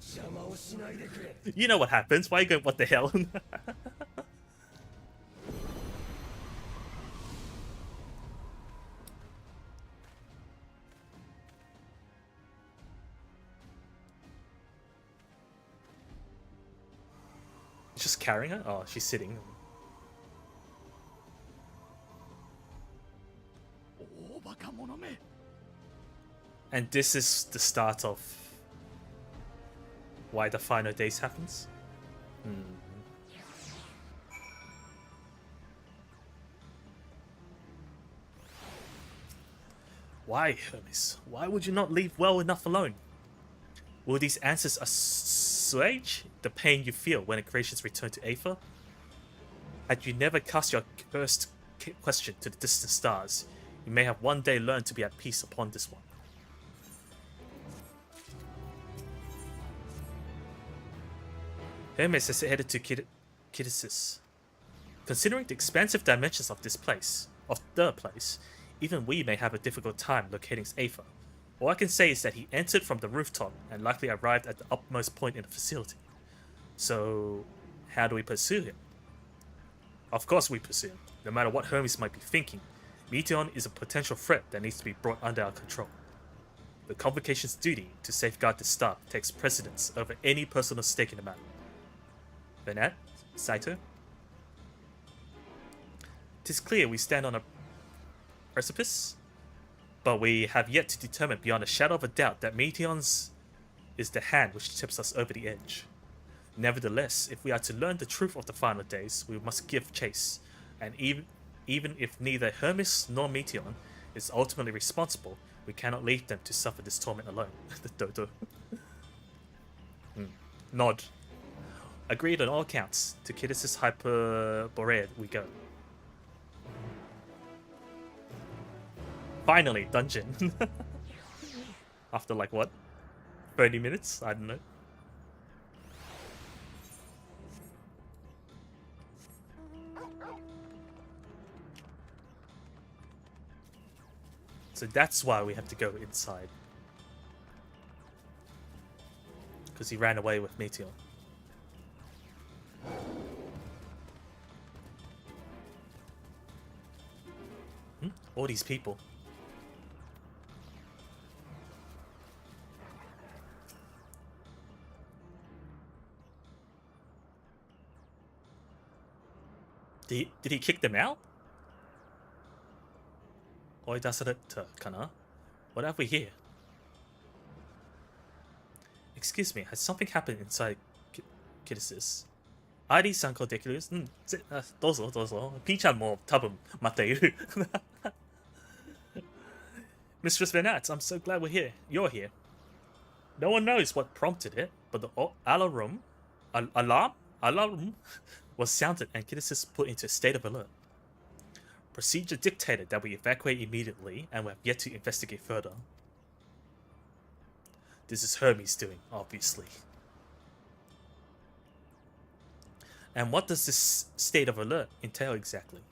邪魔をしないでくれ。 You know what happens. Why are you going, what the hell? Just carrying her? Oh, she's sitting. 大バカ者め。 And this is the start of why the final days happens. Why, Hermes? Why would you not leave well enough alone? Will these answers assuage the pain you feel when the creations return to Aether? Had you never cast your cursed question to the distant stars, you may have one day learned to be at peace upon this one. Hermes has headed to Kidsis. Considering the expansive dimensions of the place, even we may have a difficult time locating Aether. All I can say is that he entered from the rooftop and likely arrived at the upmost point in the facility. So, how do we pursue him? Of course we pursue him, no matter what Hermes might be thinking. Meteion is a potential threat that needs to be brought under our control. The Convocation's duty to safeguard the staff takes precedence over any personal stake in the matter. Bennett? Saito? 'Tis clear we stand on a precipice, but we have yet to determine beyond a shadow of a doubt that Meteion's is the hand which tips us over the edge. Nevertheless, if we are to learn the truth of the final days, we must give chase, and even if neither Hermes nor Meteion is ultimately responsible, we cannot leave them to suffer this torment alone. The dodo. Nod. Agreed on all accounts. To Kidis' Hyperborean we go. Finally, dungeon. After like what? 30 minutes? I don't know. So that's why we have to go inside. Because he ran away with Meteion. All these people. Did he kick them out? Kana? What have we here? Excuse me, has something happened inside Kidis? ID 参考できる？どうぞどうぞ。P ちゃんも多分待っている。Mistress Venat, I'm so glad you're here. No one knows what prompted it, but the alarm was sounded and Kidis is put into a state of alert. Procedure dictated that we evacuate immediately, and we have yet to investigate further. This is Hermes' doing, obviously. And what does this state of alert entail exactly?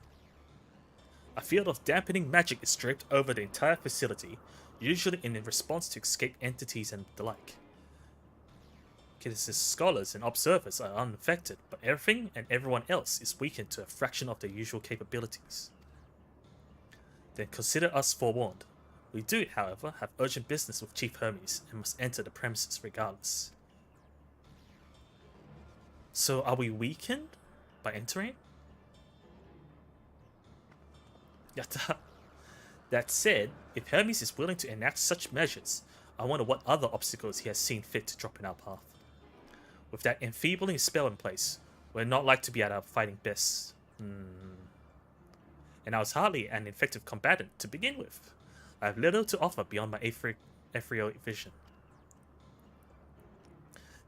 A field of dampening magic is draped over the entire facility, usually in response to escaped entities and the like. Kidis' scholars and observers are unaffected, but everything and everyone else is weakened to a fraction of their usual capabilities. Then consider us forewarned. We do, however, have urgent business with Chief Hermes and must enter the premises regardless. So are we weakened by entering? Yatta. That said, if Hermes is willing to enact such measures, I wonder what other obstacles he has seen fit to drop in our path. With that enfeebling spell in place, we're not like to be at our fighting best. And I was hardly an effective combatant to begin with. I have little to offer beyond my ethereal vision.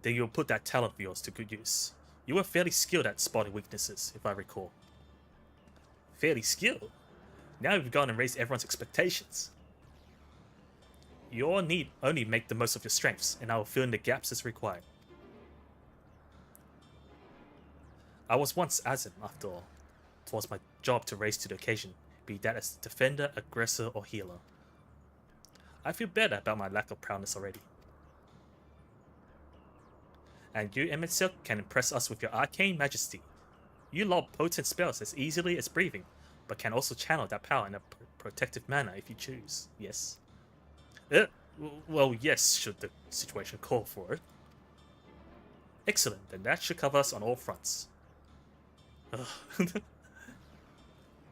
Then you'll put that talent of yours to good use. You were fairly skilled at spotting weaknesses, if I recall. Fairly skilled? Now you've gone and raised everyone's expectations. You need only make the most of your strengths, and I will fill in the gaps as required. I was once Azim, after all. It was my job to raise to the occasion, be that as defender, aggressor, or healer. I feel better about my lack of prowess already. And you, MSQ, can impress us with your arcane majesty. You lob potent spells as easily as breathing, but can also channel that power in a protective manner if you choose. Yes? Well, yes, should the situation call for it. Excellent, then that should cover us on all fronts.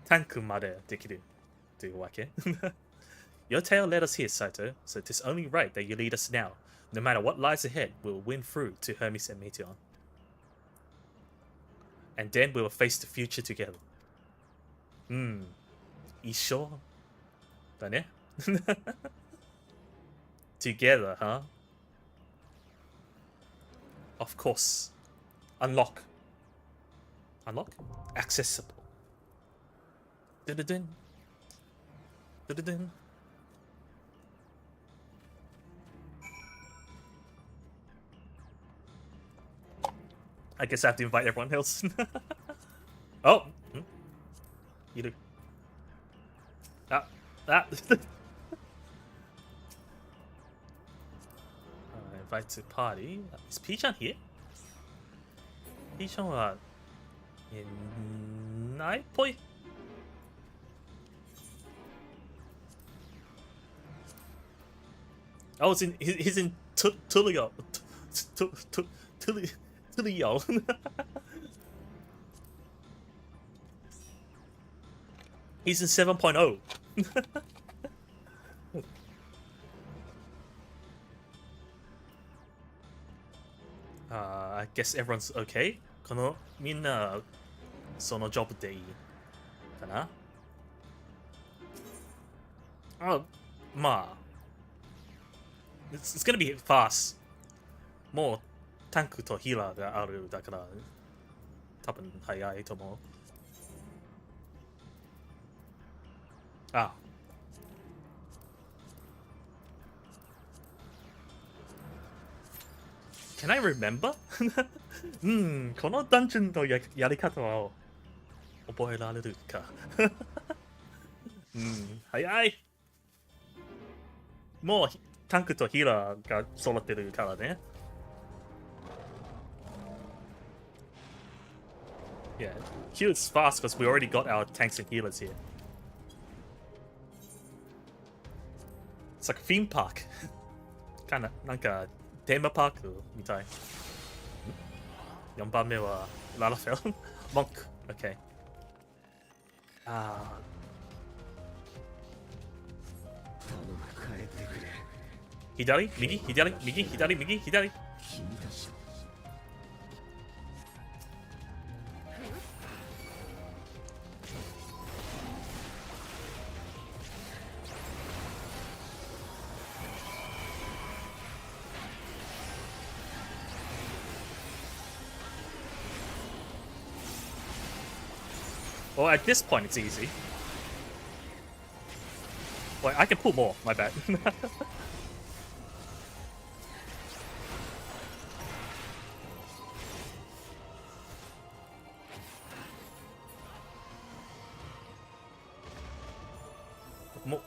タンクまでできるというわけ Your tale led us here, Saito, so it is only right that you lead us now. No matter what lies ahead, we will win through to Hermes and Meteion. And then we will face the future together. 一緒だね Together, huh? Of course. Unlock. Unlock? Accessible. Dun-dun-dun. Dun-dun-dun. I guess I have to invite everyone else. Oh, do. That. Invite to party. Is Peachan here? Peachan wa innai poi. Oh, he's in Tulio. Tulio. He's in 7.0. I guess everyone's okay. このみんなそのジョブでいいかな。まあ it's gonna be fast. もうタンクとヒーラーがあるだから多分早いと思う。Can I remember? このダンジョンのやり方は覚えられるか。早い。もうタンクとヒーラーが揃ってるからね。Yeah, heals fast because we already got our tanks and healers here. It's like a theme park. なんかテーマパークみたい。4番目はララフェル。モンク。OK。左右左右左右左。Well, at this point, it's easy. Wait, I can pull more. My bad.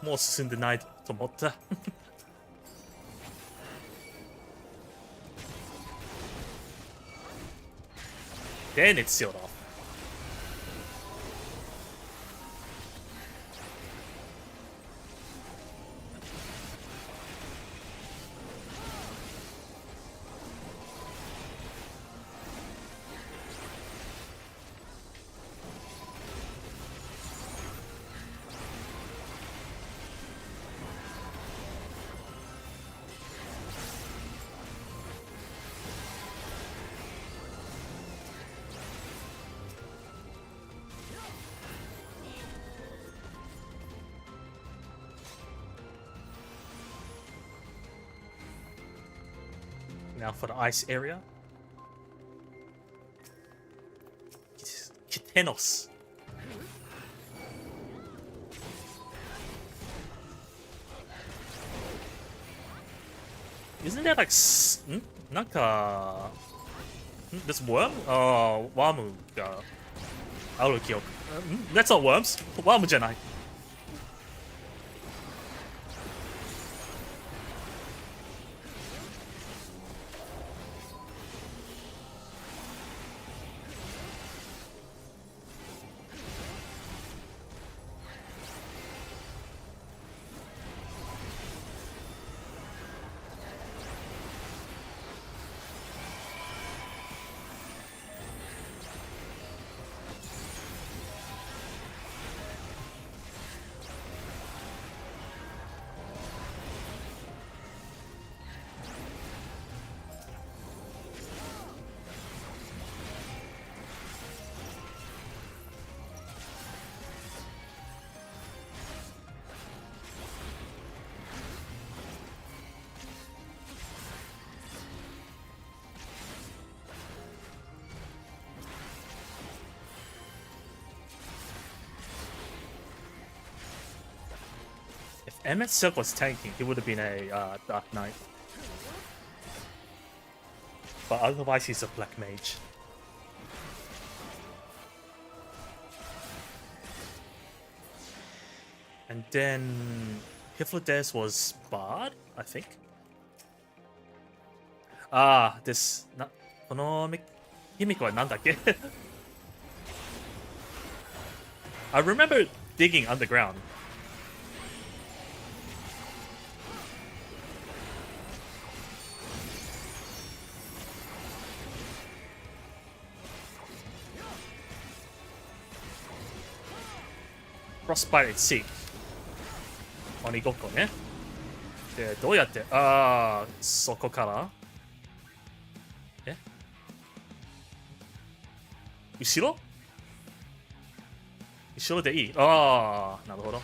More進んでないと思った。Then it's sealed off. Now for the ice area. Kitenos. Isn't there like Naka this worm? Wamu ga aru kyoku. That's not worms. Wamu janai. If MSQ was tanking, he would have been a Dark Knight. But otherwise, he's a Black Mage. And then Hypnodes was Bard, I think. This このギミックはなんだっけ? I remember digging underground. Frostbite Seek. 鬼ごっこね。で、どうやって、そこから後ろでいい？なるほど。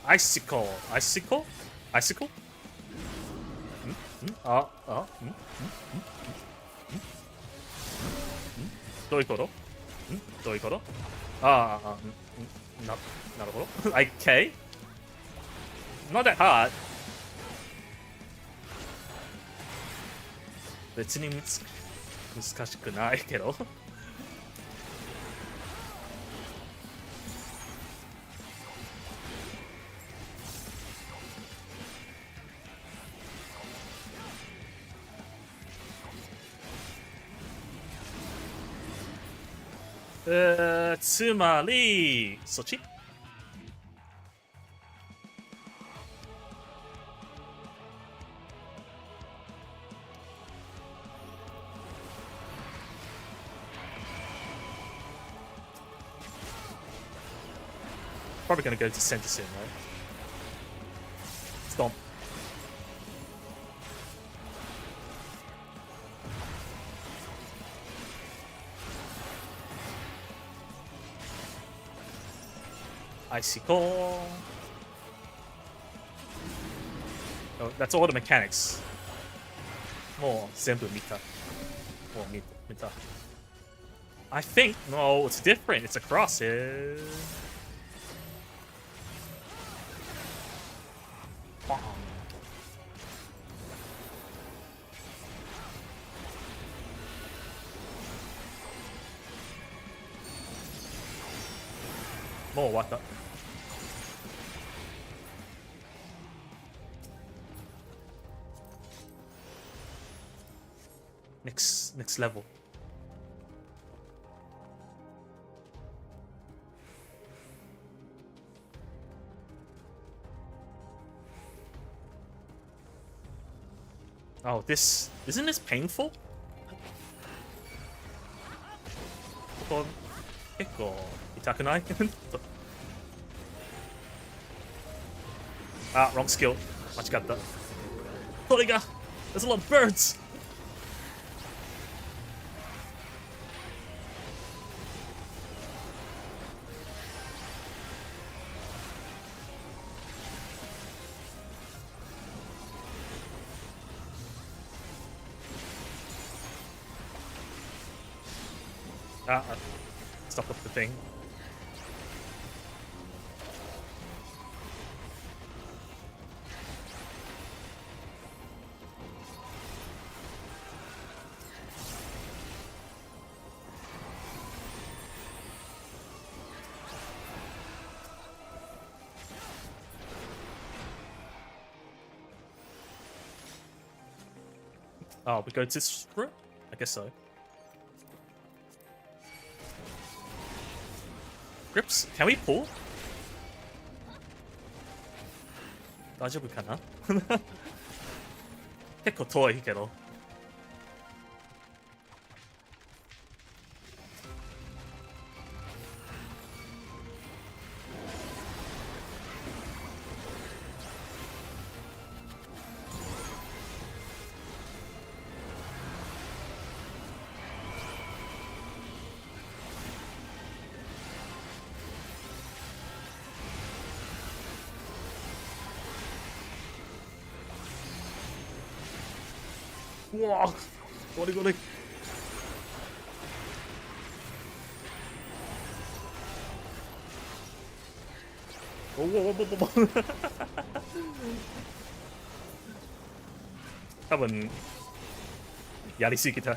Icicle? どういうことなるほど。Okay. Not that hard. 別に難しくないけど。つまり、そっち？Probably gonna go to center soon, right? Stomp. Icicle. Oh, that's all the mechanics. もう全部見た。I think, no, it's different. It's a cross. More what the? Next level. Oh, isn't this painful? ここ結構痛くない？wrong skill. 間違った。それが There's a lot of birds! Stop with the thing. Oh, we go to this room? I guess so. Grips, can we pull? 大丈夫かな？結構遠いけど。うわぁ、ゴリゴリ。おおおおお多分 Yarisugita.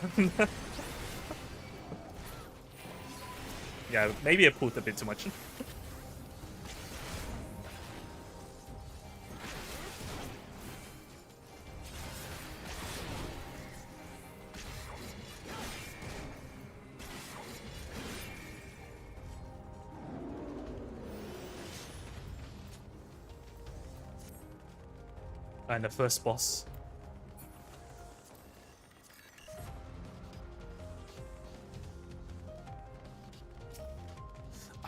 Yeah, maybe I pulled a bit too much. And the first boss.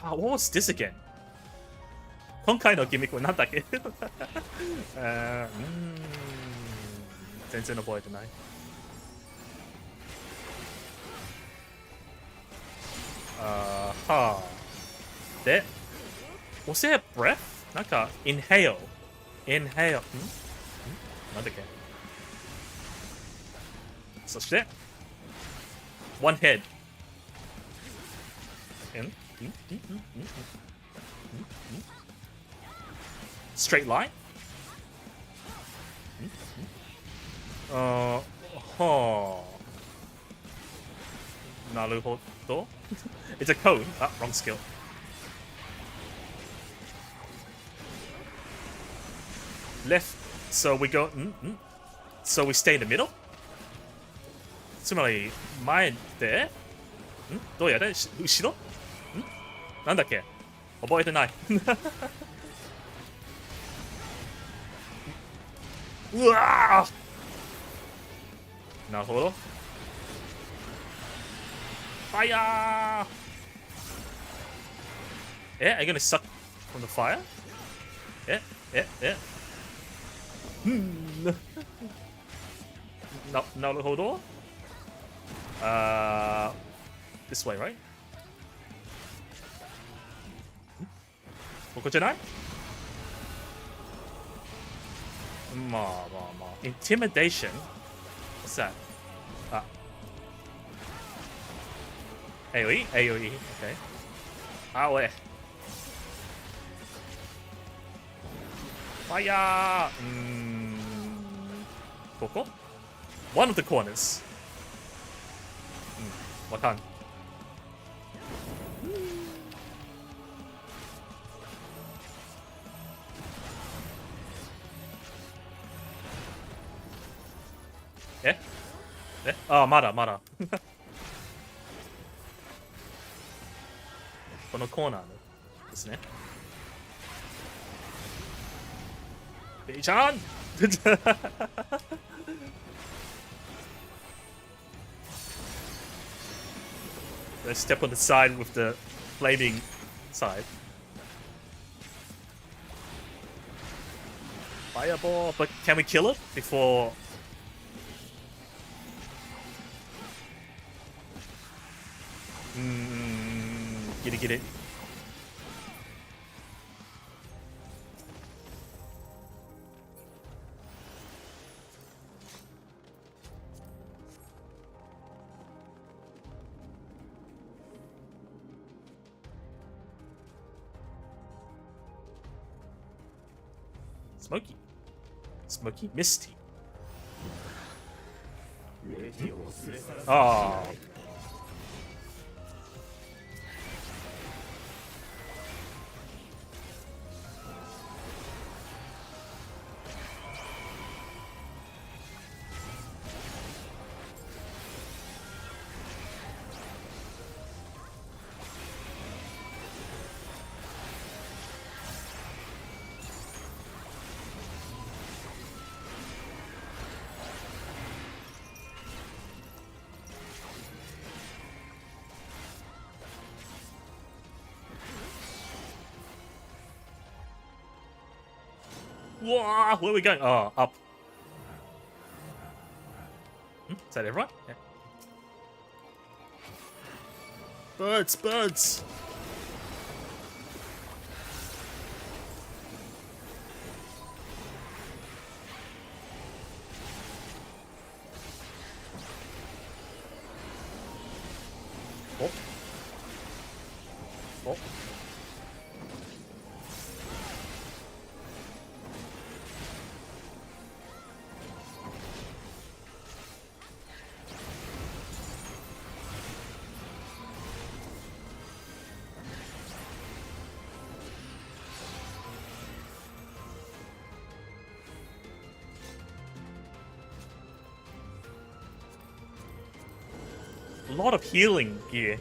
Ah, what was this again? 今回のギミックは何だっけ全然覚えてない。はあ。で、was it breath? なんか、inhale。inhale。なんだっけそして、one head。Straight line? Naruhodo. It's a cone. Ah, wrong skill. Left. So we go. So we stay in the middle? つまり、前でどうやれ後ろなんだっけ覚えてない。うわーなるほど。ファイヤーAre you gonna suck from the fire? なるほど。This way, right? ここじゃないまあまあまあ。Intimidation? What's that? あ。AoE? AoE. Okay. あ、おい。ファイヤーここ One of the corners. わかん。あ、まだまだ。このコーナーですね。ベイちゃんLet's step on the side with the flaming side. Fireball, but can we kill it before? Get it. Smoky Misty. Oh. Whoa, where are we going? Oh, up. Is that everyone? Yeah. Birds, birds. Oh. Oh. lot of healing gear.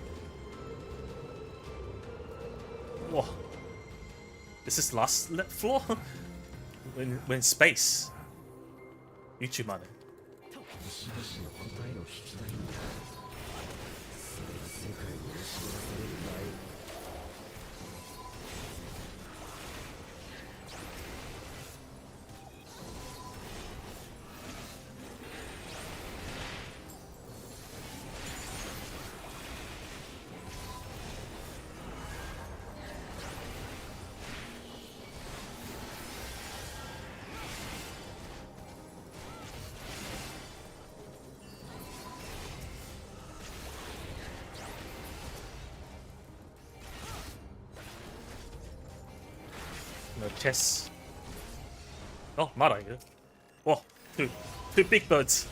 Whoa. Is this last floor? We're in space. YouTube man. 石々の答えを聞きたいんだ。それが世界に押し出される前に。No chess. Oh, Mara. Oh, two big birds.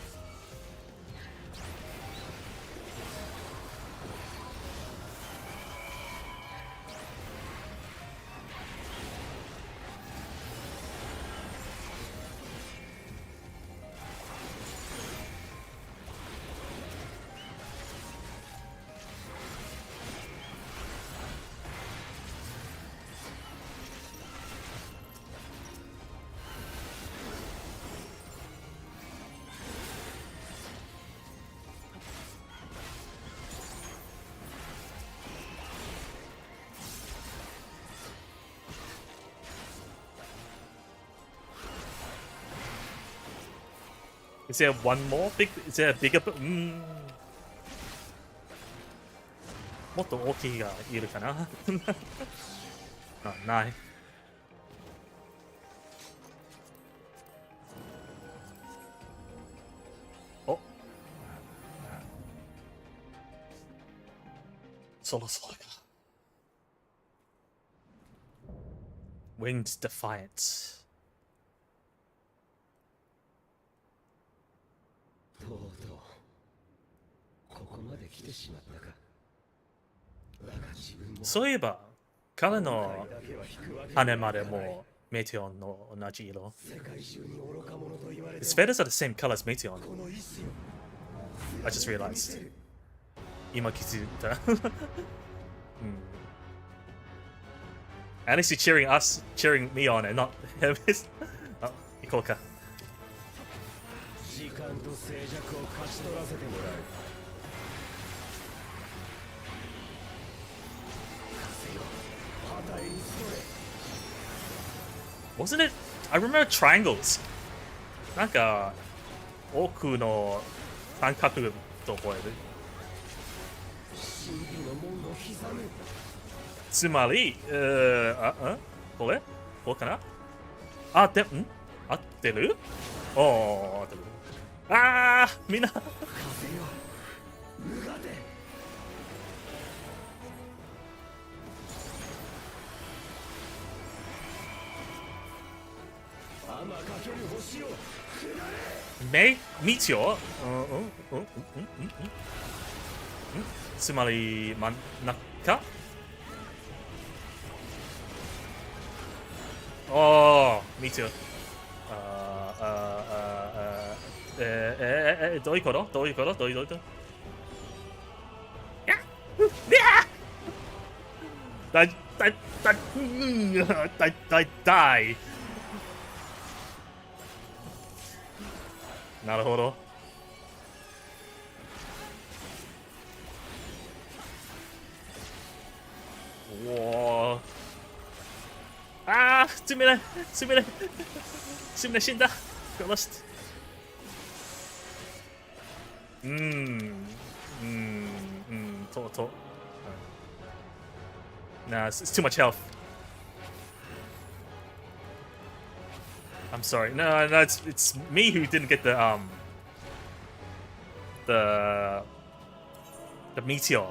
Is there one more big? Is there a bigger? もっと大きいがいるかなあ、ない。お、そろそろか。Winged Defiance。とうとうここまで来てしまったか。だが自分もそういえば彼の羽までもメテオンの同じ色。世界中に愚か者と言われて His feathers are the same color as Meteon. この意志を I just realized. 今気づいた。At least you're cheering us, cheering me on and not him. あ、行こうか。時間と静寂を勝ち取らせてもらう。風よ、旗へに集 Wasn't it? I remember triangles. なんか奥の三角と覚える。神秘の門を刻む。つまり、これこうかなあ、合ってるおー、合ってる。あー、みんな。風よ、無我で。天かける星よ、ミテオつまり、真ん中おー、ミテオ。どういうことどういうことどういうこといやだいなるほど。おお。ああ、すみれ死んだ。殺して。Nah, it's too much health. I'm sorry. No, it's me who didn't get the meteor.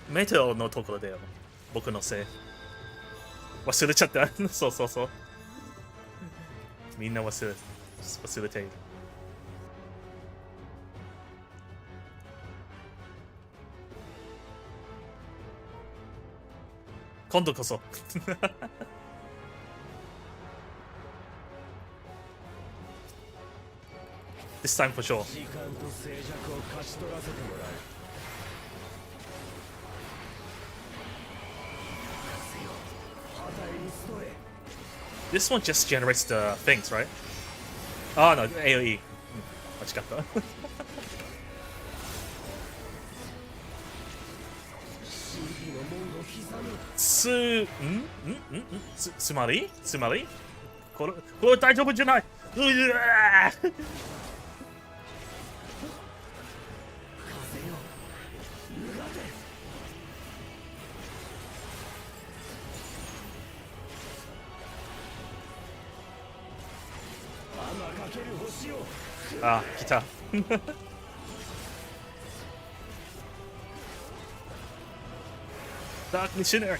メテオのところだよ。僕のせい。忘れちゃった。そうそうそう。みんな忘れている。今度こそ。This time for sure. 時間と静寂を勝ち取らせてもらう。 This one just generates the things, right? Oh no, AoE. 間違った。つまりこれ大丈夫じゃない。うわあ、来た。Dark Missionary.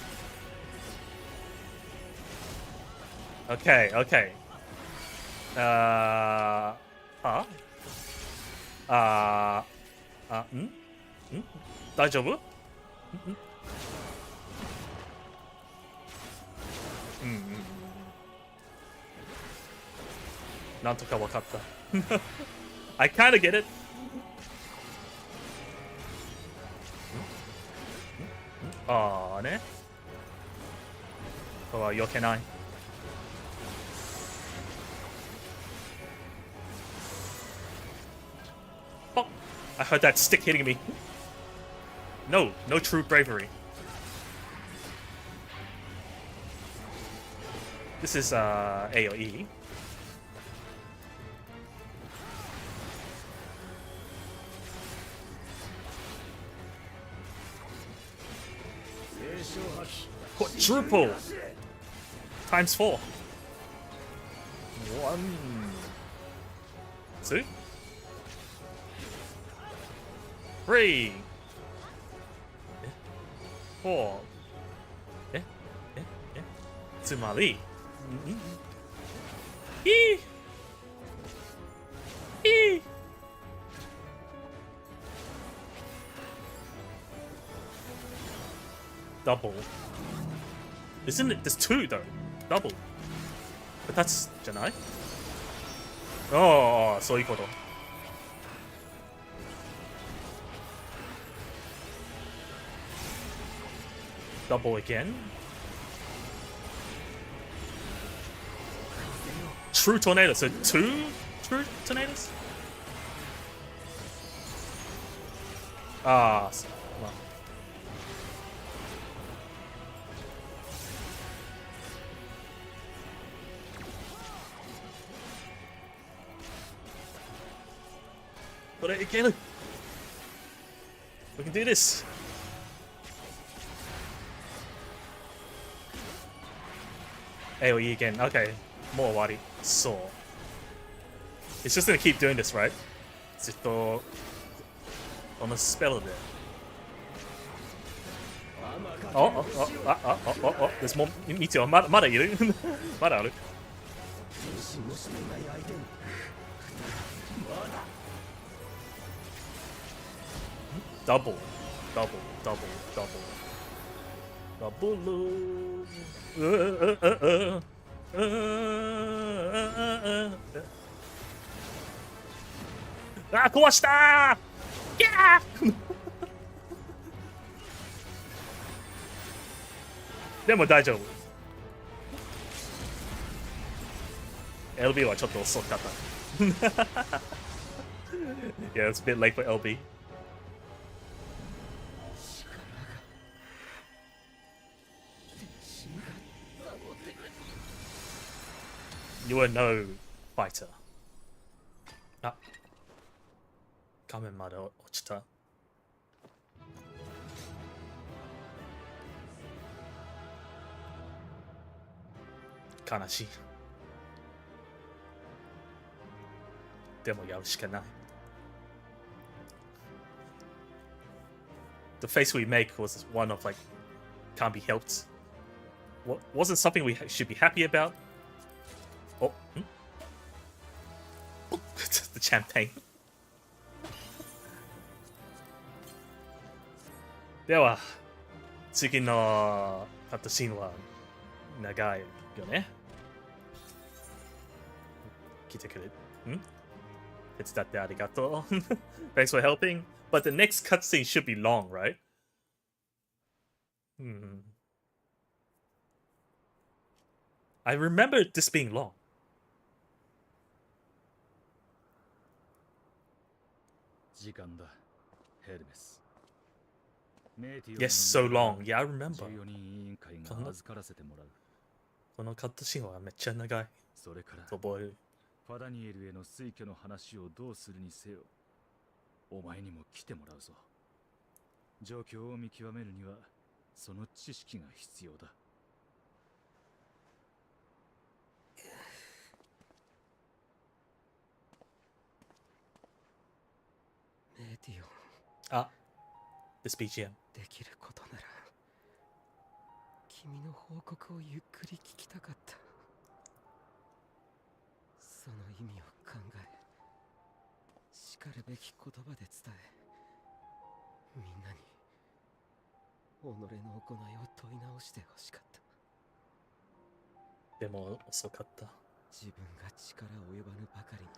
Okay, okay. Hmm? 大丈夫？なんとかわかった。I kinda get it. Ah, ne? Oh, you can I? Oh, I heard that stick hitting me. No, no true bravery. This is AoE. Quadruple times 4. 1, 2, 3, 4. つまり、double. Isn't it? There's 2 though. Double. But that's じゃない? Oh, そういうこと。Double again. True tornado. So 2 true tornadoes? Ah, well. But again, we can do this. AoE again. Okay, more wari. So it's just gonna keep doing this, right? ずっとon the spell there. Oh, there's more. 見てよ、まだいる。まだある。Double. Ah, 壊したー！ギャー！でも大丈夫。LB はちょっと遅かった。Yeah, it's a bit late for LB. You are no fighter. あ、画面まで落ちた。悲しい。でもやるしかない。The face we make was one of like, can't be helped. Wasn't something we should be happy about. Oh, the champagne. では、次のカットシーンは長いよね。来てくれ。It's that arigato. Thanks for helping. But the next cutscene should be long, right? I remember this being long. Yes, so long. Yeah, I remember. このカットシーンはめっちゃ長い。それから覚える。ファダニエルへの推挙の話をどうするにせよ、お前にも来てもらうぞ。状況を見極めるにはその知識が必要だ。メディオン。あ、this BGM。できることなら君の報告をゆっくり聞きたかった。その意味を考え、しかるべき言葉で伝え、みんなに己の行いを問い直してほしかった。でも遅かった。自分が力及ばぬばかりに、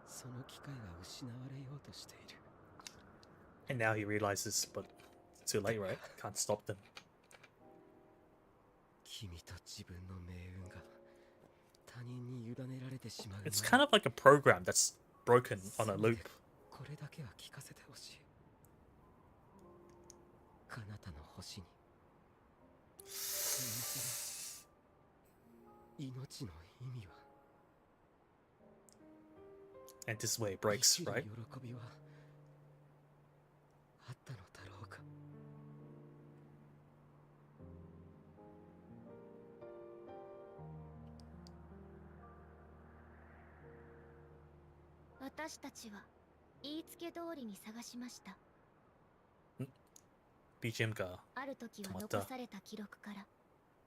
その機会が失われようとしている。And now he realizes, but it's too late, right? Can't stop them. 君と自分の命運が他人に委ねられてしまう。It's kind of like a program that's broken on a loop. これだけは聞かせてほしい。彼方の星に命の意味は。And this is where it breaks, right? 喜びはあったのだろうか。私たちは言いつけ通りに探しました。BGM がある時は残された記録から、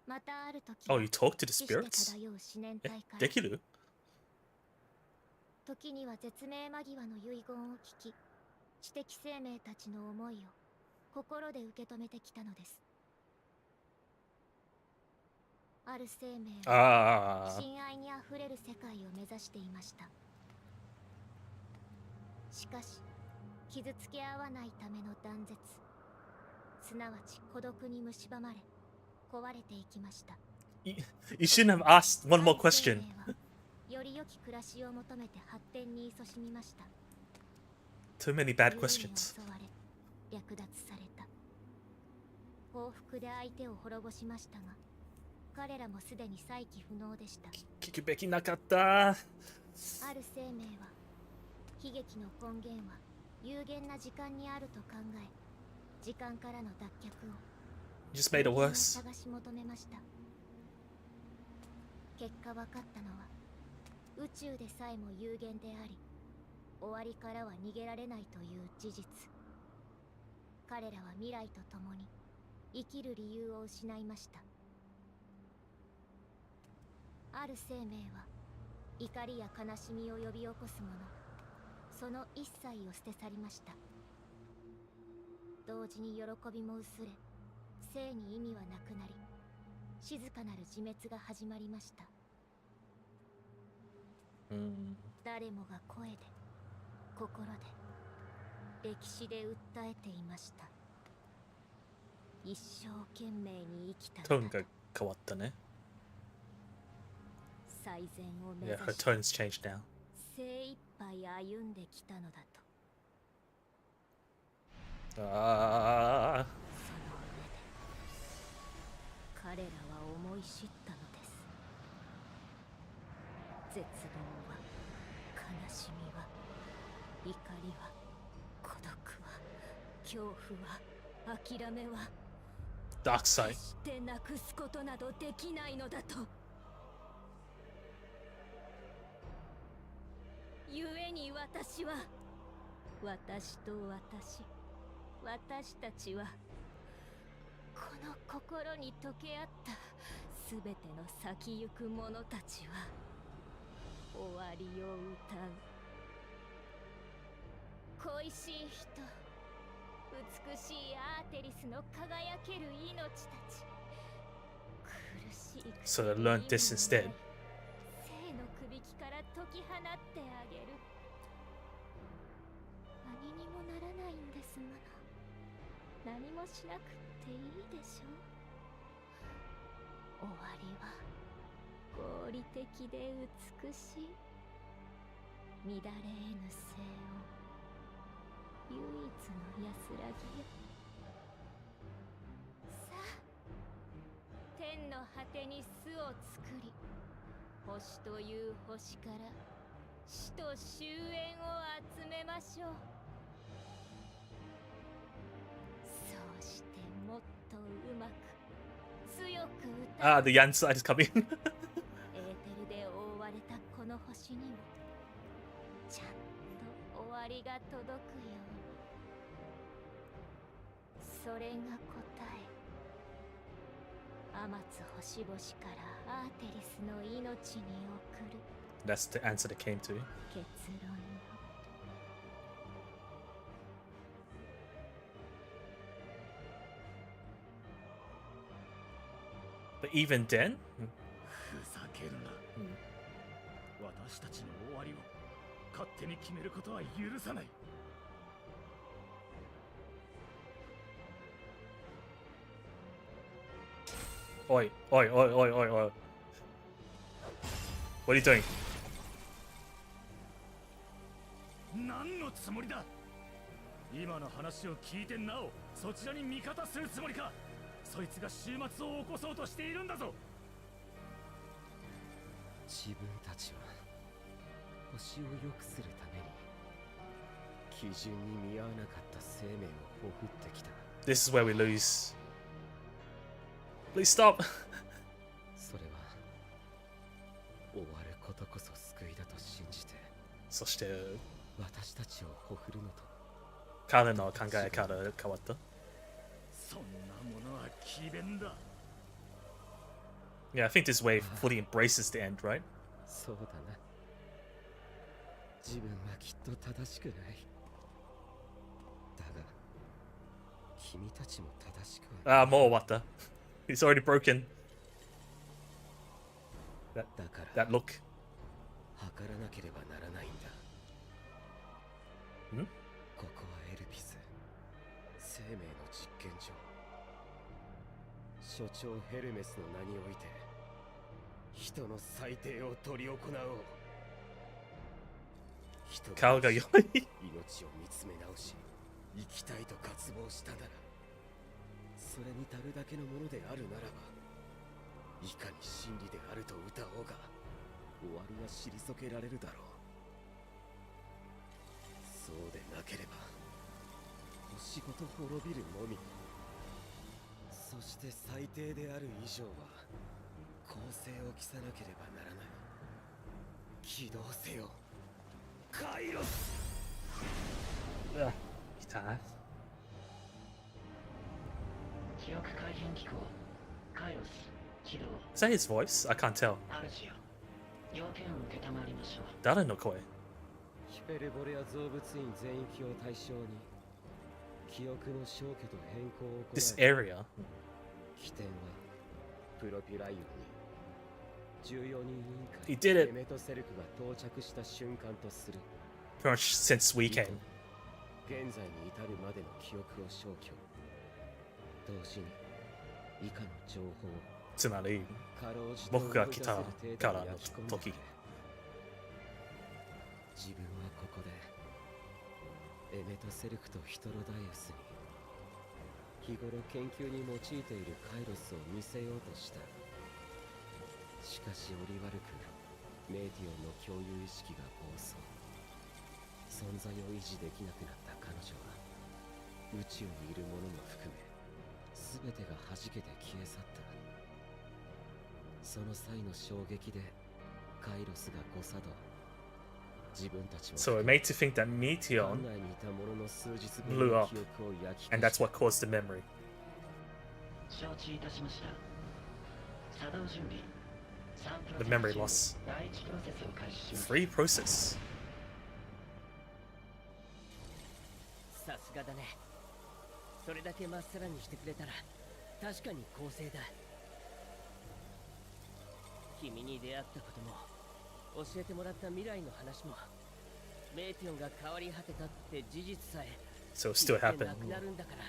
またある時 Oh, you talk to the 死して spirits? 漂う思念体から、できる？時には絶命間際の遺言を聞き、知的生命たちの思いを心で受け止めてきたのです。ある生命は親愛にあふれる世界を目指していました。しかし傷つけ合わないための断絶、すなわち孤独に蝕まれ壊れていきました。You shouldn't have asked one more question. より良き暮らしを求めて発展に勤しみました。 Too many bad questions. 襲われ略奪された。報復で相手を滅ぼしましたが、彼らもすでに再起不能でした。聞くべきなかった。ある生命は悲劇の根源は有限な時間にあると考え、時間からの脱却を Just made it worse. 探し求めました。結果分かったのは、宇宙でさえも有限であり、終わりからは逃げられないという事実。彼らは未来とともに生きる理由を失いました。ある生命は怒りや悲しみを呼び起こすもの、その一切を捨て去りました。同時に喜びも薄れ、生に意味はなくなり、静かなる自滅が始まりました。誰もが声で、心で、歴史で訴えていました。一生懸命に生きたトーンが変わったね。最善を目 Yeah, 指 her し tone's changed now. 精一杯歩んできたのだと。その上で彼らは思い知ったのです。絶望は、悲しみは、怒りは、孤独は、恐怖は、諦めは、 Dark side. 決してなくすことなどできないのだと。故に私は、私と私たちは、この心に溶け合ったすべての先行く者たちは、終わりを歌う。恋しい人、美しいアーテリスの輝ける命たち。苦しい So I learned this instead. 生の首輝から解き放ってあげる。もしなくっていいでしょ。終わりは合理的で美しい、乱れ得ぬ静音、唯一の安らぎよ。さあ、天の果てに巣を作り、星という星から死と終焉を集めましょう。そうしてもっとうまく強く歌 Ah, the Yan side is coming. エーテルで覆われたこの星にもちゃんと終わりが届くように。それが答え。天津星々からアーテリスの命に送る That's the answer they came to. 結論よ。But even then, ふざけるな。私たちの終わりを勝手に決めることは許さない。oi, oi, oi, oi, oi, oi. What are you doing? 何のつもりだ。今の話を聞いてなおそちらに味方するつもりか。そいつが終末を起こそうとしているんだぞ。自分たちは星を良くするために基準に見合わなかった生命をほふってきた。 This is where we lose. Please stop. それは終わることこそ救いだと信じてそして私たちをほふるのと彼の考え方が変わった。そんなものは詭弁だ。 Yeah, I think this wave fully embraces the end, right? そうだな。自分はきっと正しくない。だが君たちも正しくは Ah, more water. He's already broken. だから That look. 測らなければならないんだ。ん？ここはエルピス、生命の実験場。所長ヘルメスの名において人の裁定を執り行おう。人が顔が弱い。命を見つめ直し生きたいと渇望したなら、それに足るだけのものであるならば、いかに真理であると謳おうが終わりは退けられるだろう。そうでなければ星ごと滅びるのみ。そして最低である以上は公正を期さなければならない。起動せよカイロス。来た。記憶改変機構カイロス起動。 Is that his voice? I can't tell. 主よ、要件を受けたまりましょう。誰の声？ヒペルボレア造物院全域を対象に記憶の消去と変更を行 This う。 area. 起点はプロピュライオンに14人委員 He did 会 it エメトセルクが到着した瞬間とする。 Pretty much since we came. 現在に至るまでの記憶を消去、同時に以下の情報をつまりかろうじて僕が来た思い出せる程からの度に焼き込んでくれ。時。自分はここでエメトセルクとヒトロダイウスに日頃研究に用いているカイロスを見せようとした。しかし折悪くメーティオンの共有意識が暴走。存在を維持できなくなった彼女は宇宙にいるものも含め全てが弾けて消え去った。その際の衝撃でカイロスが誤作動。自分たちは So it made to think that Meteon 館内にいたものの数日後 blew の up, 記憶を焼き and that's what caused the memory. 承知いたしました。作動準備。3プロ The セス memory 中 loss. 第1プロセスを開始します。 Free process. さすがだね。それだけまっさらにしてくれたら確かに公正だ。君に出会ったことも教えてもらった未来の話も、メーティオンが変わり果てたって事実さえ So it still 言って happened. なくなるんだから。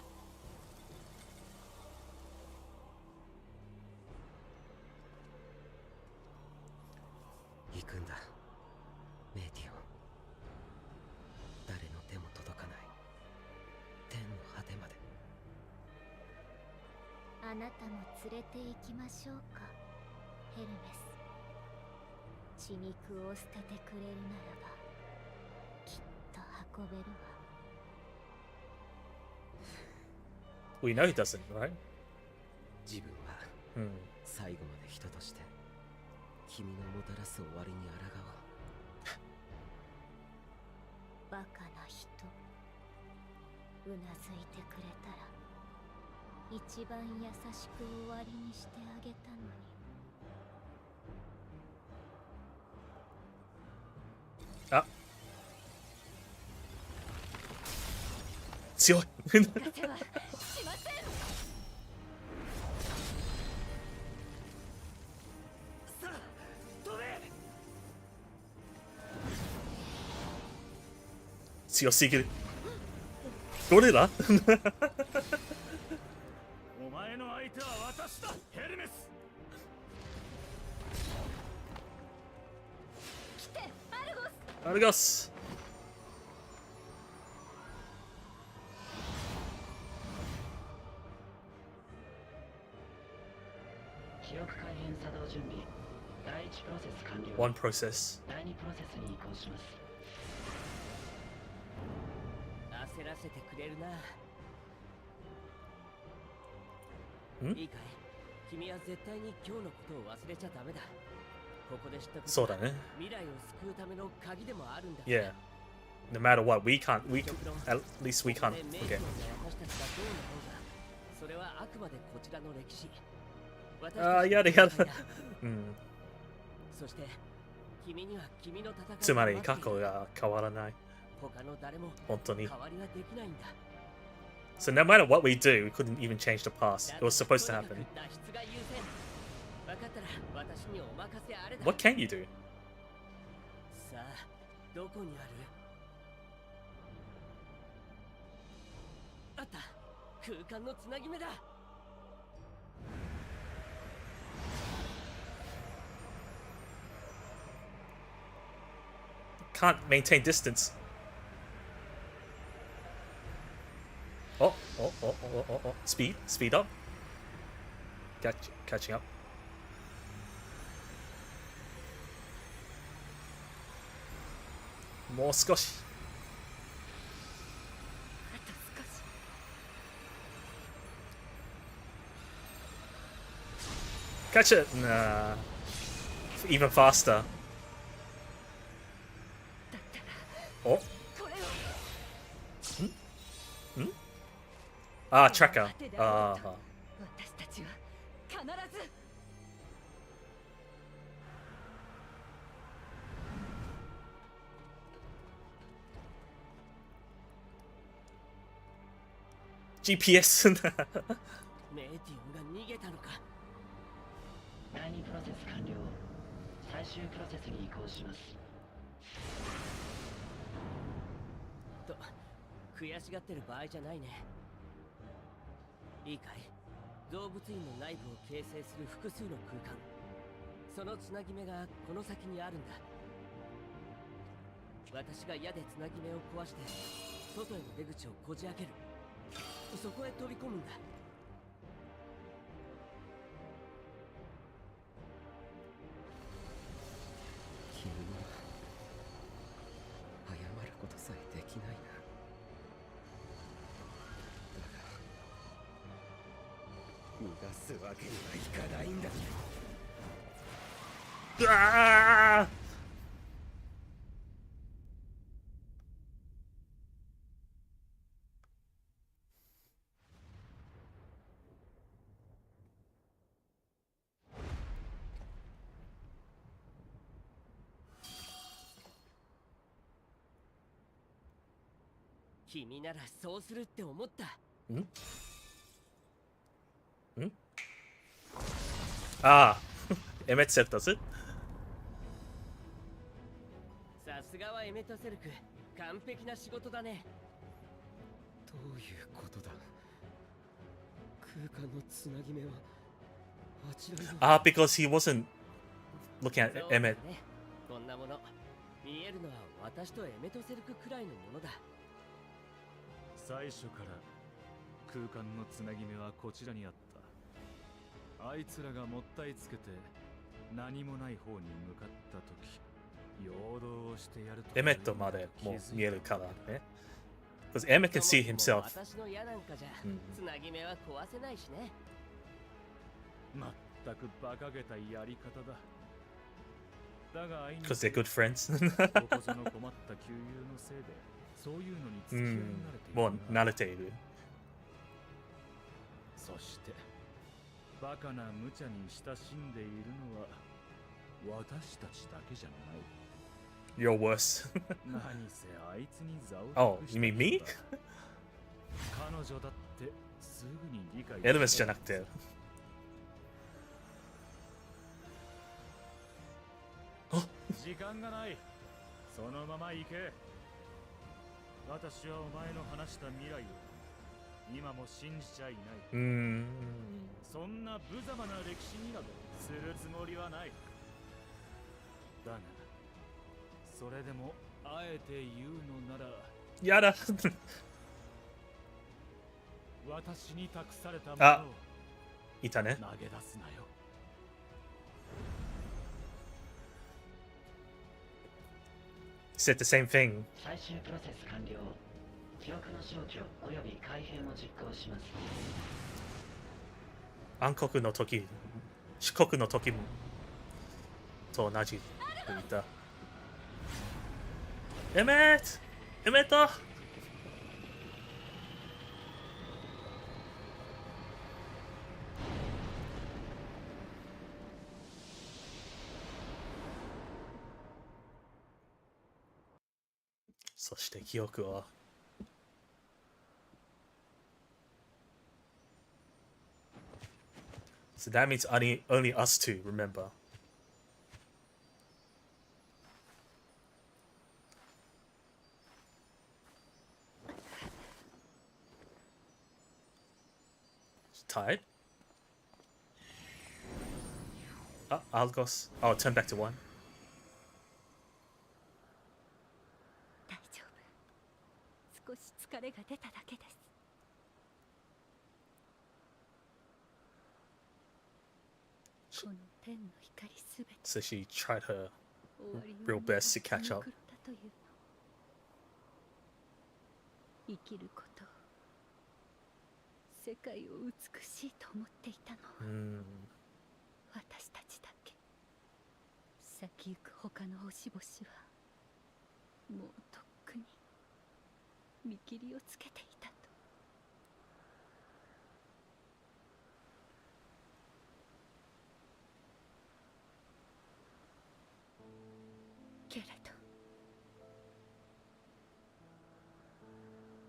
あなたも連れて行きましょうか、ヘルメス。血肉を捨ててくれるならばきっと運べるわ。 We know he doesn't, right? 自分は Hmm. 最後まで人として君のもたらす終わりに抗おう。バカな人。うなずいてくれたら一番優しく終わりにしてあげたのに。あ、強い。出せはしません。さあ飛べ。強すぎる。どれだ？お前の相手は私だ、ヘルメス。来て、アルゴス。アルゴス。記憶改変作動準備。第1プロセス完了。 One process. 第2プロセスに移行します。焦らせてくれるな。ん？いいかい？君は絶対に今日のことを忘れちゃダメだ。ここで知ったことそうだね。未来を救うための鍵でもあるんだ。 Yeah. No matter what, we can't. At least we can't ここで名 forget. 誉を私たちがどうなろうが、それはあくまでこちらの歴史。私ああ、たちのやだやだ戦いだ。うん。そして君には君の戦いつまり過が待っている。去が変わらない。他の誰も本当に。代わりはできないんだ。 So no matter what we do, we couldn't even change the past. It was supposed to happen. 脱出が優先。分かったら私にお任せあれだ。 What can you do? さあ、どこにある？あった。空間のつなぎ目だ。 Can't maintain distance. Oh. Speed up. Catching up. もう少し。あと少し。 Catch it. Nah. Even faster. だったら Oh. これを。 Ah, tracker. 私たちは必ず。 GPS. メーティオンが逃げたのか。第2プロセス完了。最終プロセスに移行します。と、悔しがってる場合じゃないね。いいかい？動物園の内部を形成する複数の空間。そのつなぎ目がこの先にあるんだ。私が矢でつなぎ目を壊して外への出口をこじ開ける。そこへ飛び込むんだ。君には謝ることさえできないな。だが逃がすわけにはいかないんだ。 Ah! 君ならそうするって思った。Ah. MSQ does it? さすがはエメトセルク、完璧な仕事だね。どういうことだ。空間のつなぎ目はあちらに。 Ah, because he wasn't looking at そうだ Emmet. ね。こんなもの見えるのは私とエメトセルクくらいのものだ。最初から空間のつなぎ目はこちらにあった。あいつらがもったいつけて何もない方に向かった時、陽動をしてやると。エメットまでもう見えるからね。Because Emmett can see himself. 私の矢なんかじゃつなぎ目は壊せないしね。まったく馬鹿げたやり方だ。だが Because they're good friends. ここぞの困った旧友のせいでそういうのに付き合い慣れているな。もう慣れている。そしてバカな無茶に親しんでいるのは私たちだけじゃない。 You're worse. 何せあいつに座を Oh, 託し you た mean me? 人だ。彼女だってすぐに理解エルメスじゃなくて。時間がない。そのまま行け。私はお前の話した未来を今も信じちゃいない。そんな無様な歴史になどするつもりはない。だがそれでもあえて言うのなら、やだ。私に託されたもあのをいたね。投げ出すなよ。Said the same thing. 最終プロセス完了。記憶の消去および改変を実行します。暗黒の時、四国の時もと同じと言った。エメットそして記憶はSo that means only us two remember. Tired? Algos. Oh, turn back to 1. 大丈夫。少し疲れが出ただけです。この天の光すべて So she tried her 終わりの real best to catch up. というの。生きること、世界を美しいと思っていたのは、私たちだけ。先行く他の星々はもうとっくに見切りをつけていたと。けれど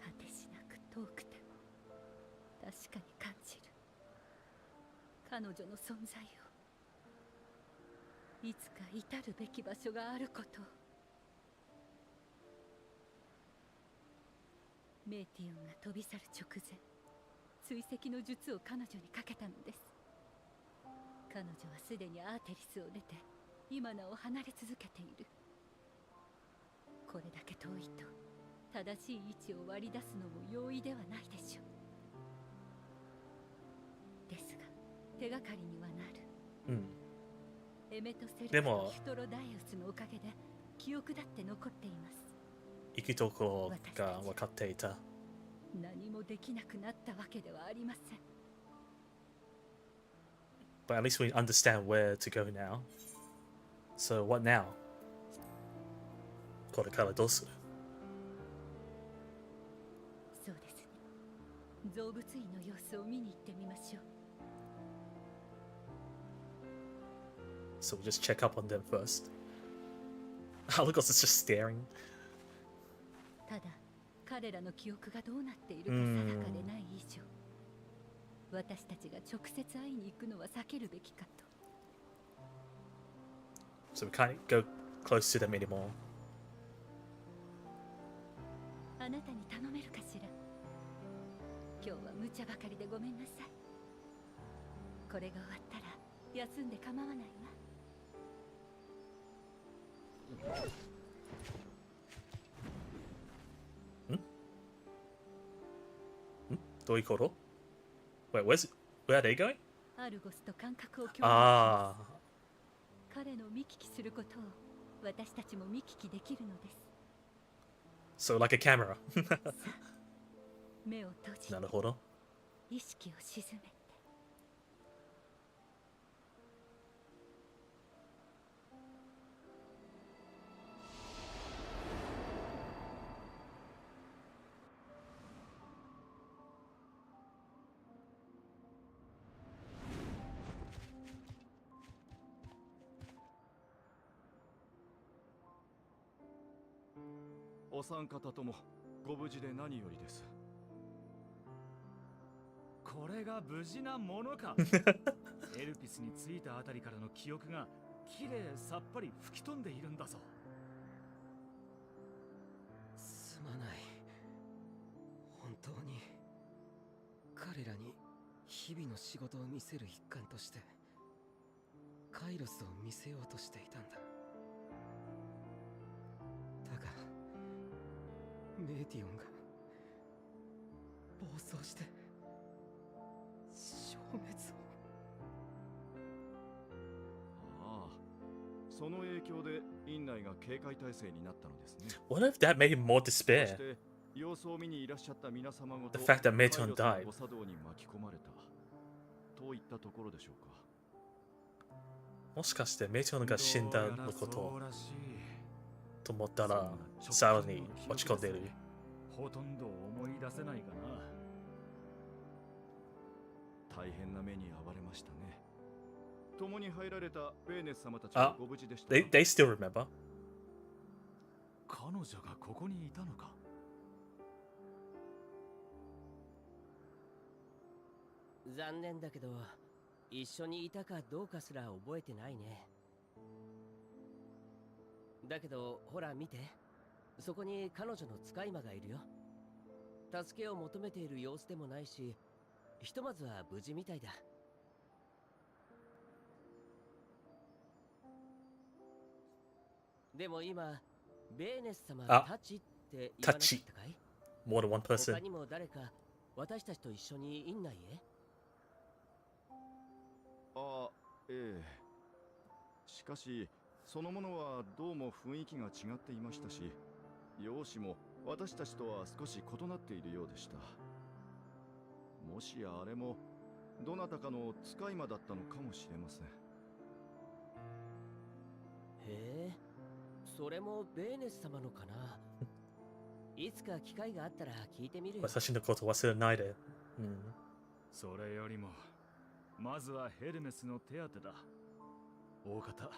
果てしなく遠くても確かに感じる彼女の存在を。いつか至るべき場所があることを。メイティオンが飛び去る直前、追跡の術を彼女にかけたのです。彼女はすでにアーテリスを出て今なお離れ続けている。これだけ遠いと正しい位置を割り出すのも容易ではないでしょう。ですが手がかりにはなる。エメトセルとヒトロダイウスのおかげで記憶だって残っています。行くとこが分かっていた。何もできなくなったわけではありません。 But at least we understand where to go now. So what now? これからどうする？そうですね。動物園の様子を見に行ってみましょう。So we'll just check up on them first. Algos is just staring. ただ彼らの記憶がどうなっているか定かでない以上、私たちが直接会いに行くのは避けるべきかと。 So we can't go close to them anymore. あなたに頼めるかしら。今日は無茶ばかりでごめんなさい。これが終わったら休んで構わないわ。どういうこと？ Wait, where are they going? アルゴスと感覚を共有しあまあ。す。彼の見聞きすることを私たちも見聞きできるのです。 So like a camera. 目を閉じてなるほど。意識を沈めて。お三方ともご無事で何よりです。これが無事なものか。エルピスに着いたあたりからの記憶がきれいさっぱり吹き飛んでいるんだぞ。すまない。本当に彼らに日々の仕事を見せる一環としてカイロスを見せようとしていたんだ。だがメーティオンが暴走して消滅を。ああ、その影響で院内が警戒態勢になったのですね。 What if that made him more そ despair? して様子を見にいらっしゃった皆様ごと The fact that Meiteon カイ died. ロスの誤作動に巻き込まれたといったところでしょうか。もしかしてメイティオンが死んだのことそうらしいと思ったらさらに落ち込んでいる。ほとんど思い出せないかな。大変な目に遭われましたね。共に入られたベーネス様たちはご無事でしたか。 They still remember. 彼女がここにいたのか。残念だけど一緒にいたかどうかすら覚えてないね。だけどほら見て、そこに彼女の使い魔がいるよ。助けを求めている様子でもないし、ひとまずは無事みたいだ。でも今ベーネス様たちって言わなかったかい？ More than one 他 person. にも誰か私たちと一緒に院内へ？ああ、ええ。しかしそのものはどうも雰囲気が違っていましたし、容姿も私たちとは少し異なっているようでした。もしやあれもどなたかの使い魔だったのかもしれません。へえ、それもベーネス様のかな。いつか機会があったら聞いてみるよ。私のこと忘れないで。うん。それよりもまずはヘルメスの手当てだ。大方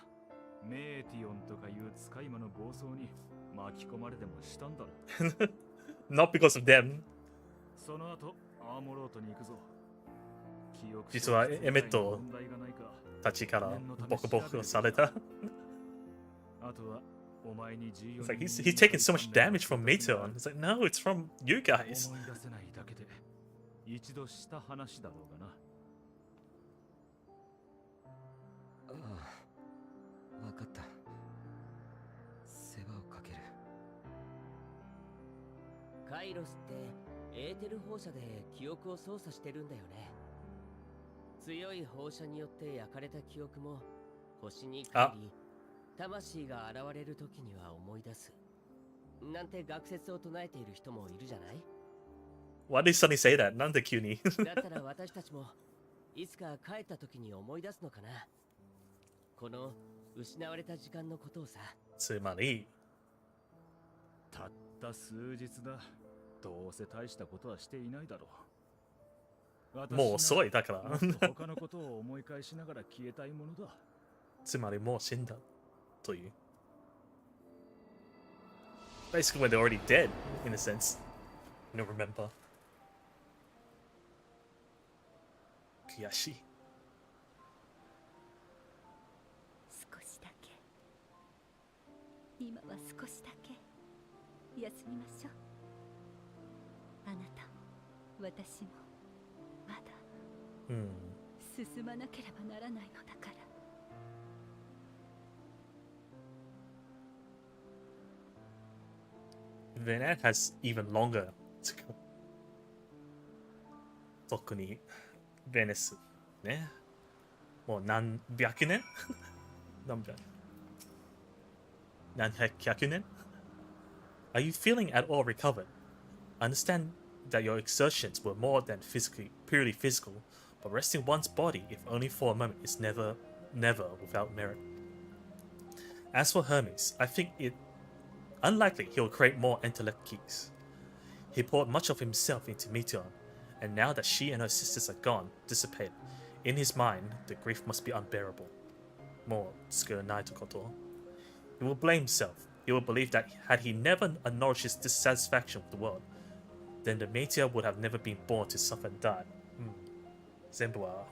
メーティオンとかいう使い魔の暴走に巻き込まれでもしたんだろう。Not because of them. その後アーモロートに行くぞ。実はエメットたちからボコボコされた。あとはお前に重要 It's like he's taking so much damage from Meiteon. It's like, no, it's from you guys. 思い出せないだけで一度した話だろうがな。ああ、わかった。世話をかける。カイロスってエーテル放射で記憶を操作してるんだよね。強い放射によって焼かれた記憶も星に帰り、魂が現れる時には思い出す。なんて学説を唱えている人もいるじゃない？ Why did Sunny say that? なんで急にだったら私たちもいつか帰った時に思い出すのかな。この失われた時間のことをさ。つまりたった数日だ。どうせ大したことはしていないだろう。もう遅いだから。もっと他のことを思い返しながら消えたいものだ。つまりもう死んだという。Basically when they're already dead, in a sense. You don't remember. 悔しい。少しだけ、今は少しだけ休みましょう。あなたも私もまだ進まなければならないのだから。Venet has even longer to go. 特にベネスね。もう何百年何百年 Are you feeling at all recovered? I understand that your exertions were more than purely physical, but resting one's body, if only for a moment, is never without merit. As for Hermes, I think it unlikely he will create more intellect keys. He poured much of himself into Meteor, and now that she and her sisters are gone, dissipated, in his mind, the grief must be unbearable. More koto. He will blame himself. He will believe that had he never acknowledged his dissatisfaction with the world, then the Meteor would have never been born to suffer and die. Zenbu wa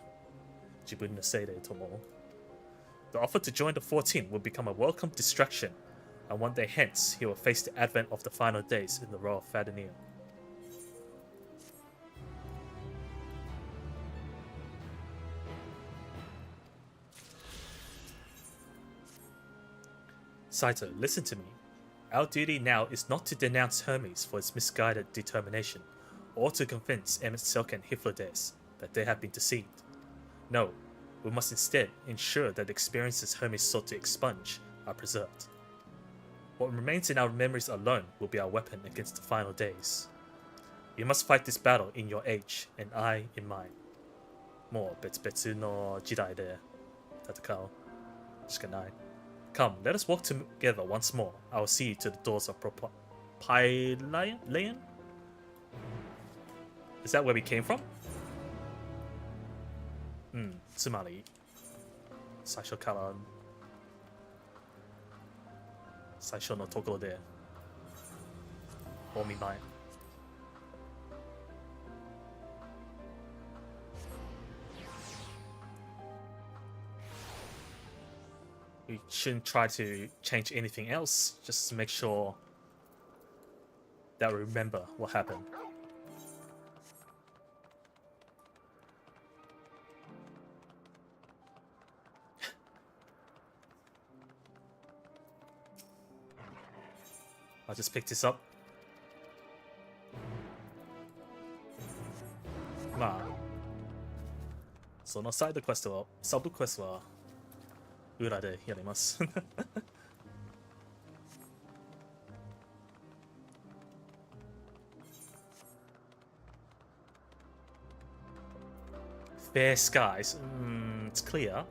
jibun no sei de tomo. The offer to join the 14 will become a welcome distraction, and one day hence he will face the advent of the final days in the Royal Fadania. Saito, listen to me. Our duty now is not to denounce Hermes for his misguided determination, or to convince MSQ and Hypnodes that they have been deceived. No, we must instead ensure that the experiences Hermes sought to expunge are preserved. What remains in our memories alone will be our weapon against the final days. You must fight this battle in your age, and I in mine. もう別々の時代で戦うしかない. Come, let us walk together once more. I will see you to the doors of Pylian? Is that where we came from? つまり最初から最初のところでお見舞い We shouldn't try to change anything else, just to make sure that we remember what happened. I'll just pick this up. まあ、そのサブクエストは裏でやります。Fair skies. It's clear.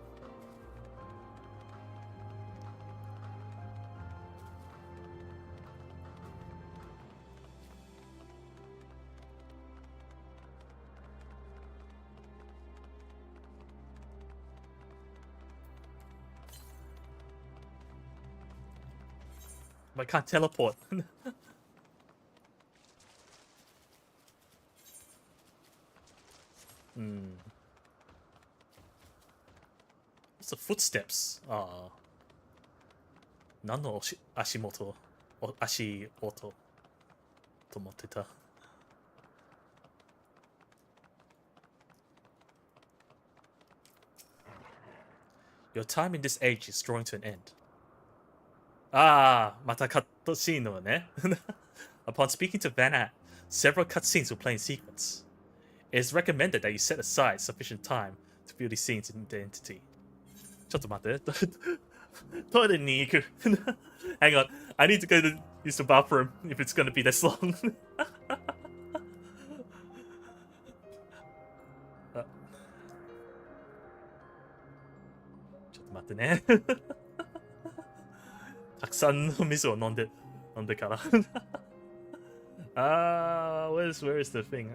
I can't teleport. What's the footsteps? 何の足元足音と思ってた. Your time in this age is drawing to an end. またカットシーンのね. Upon speaking to Van At, several cutscenes will play in sequence. It is recommended that you set aside sufficient time to view these scenes in the entity. ちょっと待って。トイレに行く. Hang on, I need to go to use the bathroom if it's going to be this long. ちょっと待ってね。たくさんの水を飲んでから。where is the thing?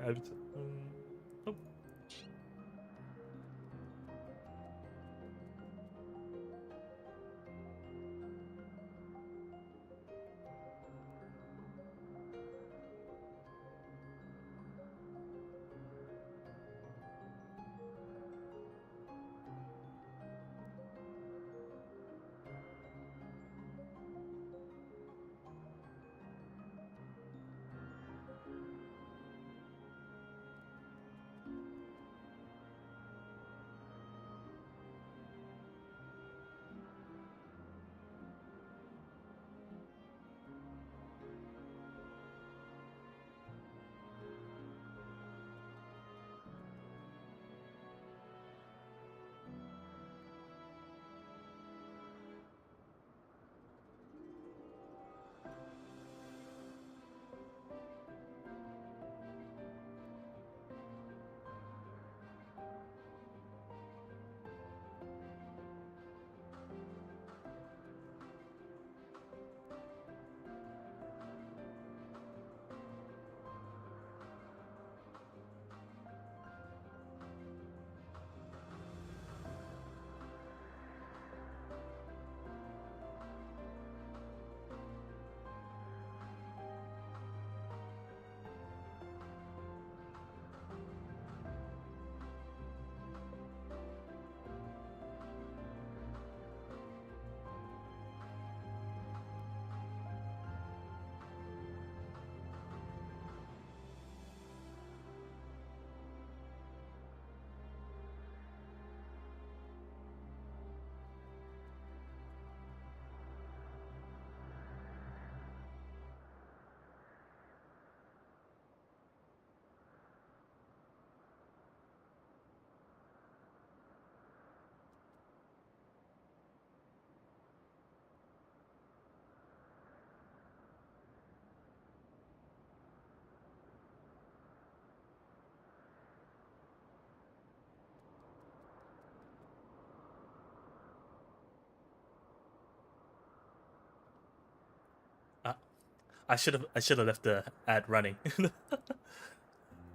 I should have left the ad running.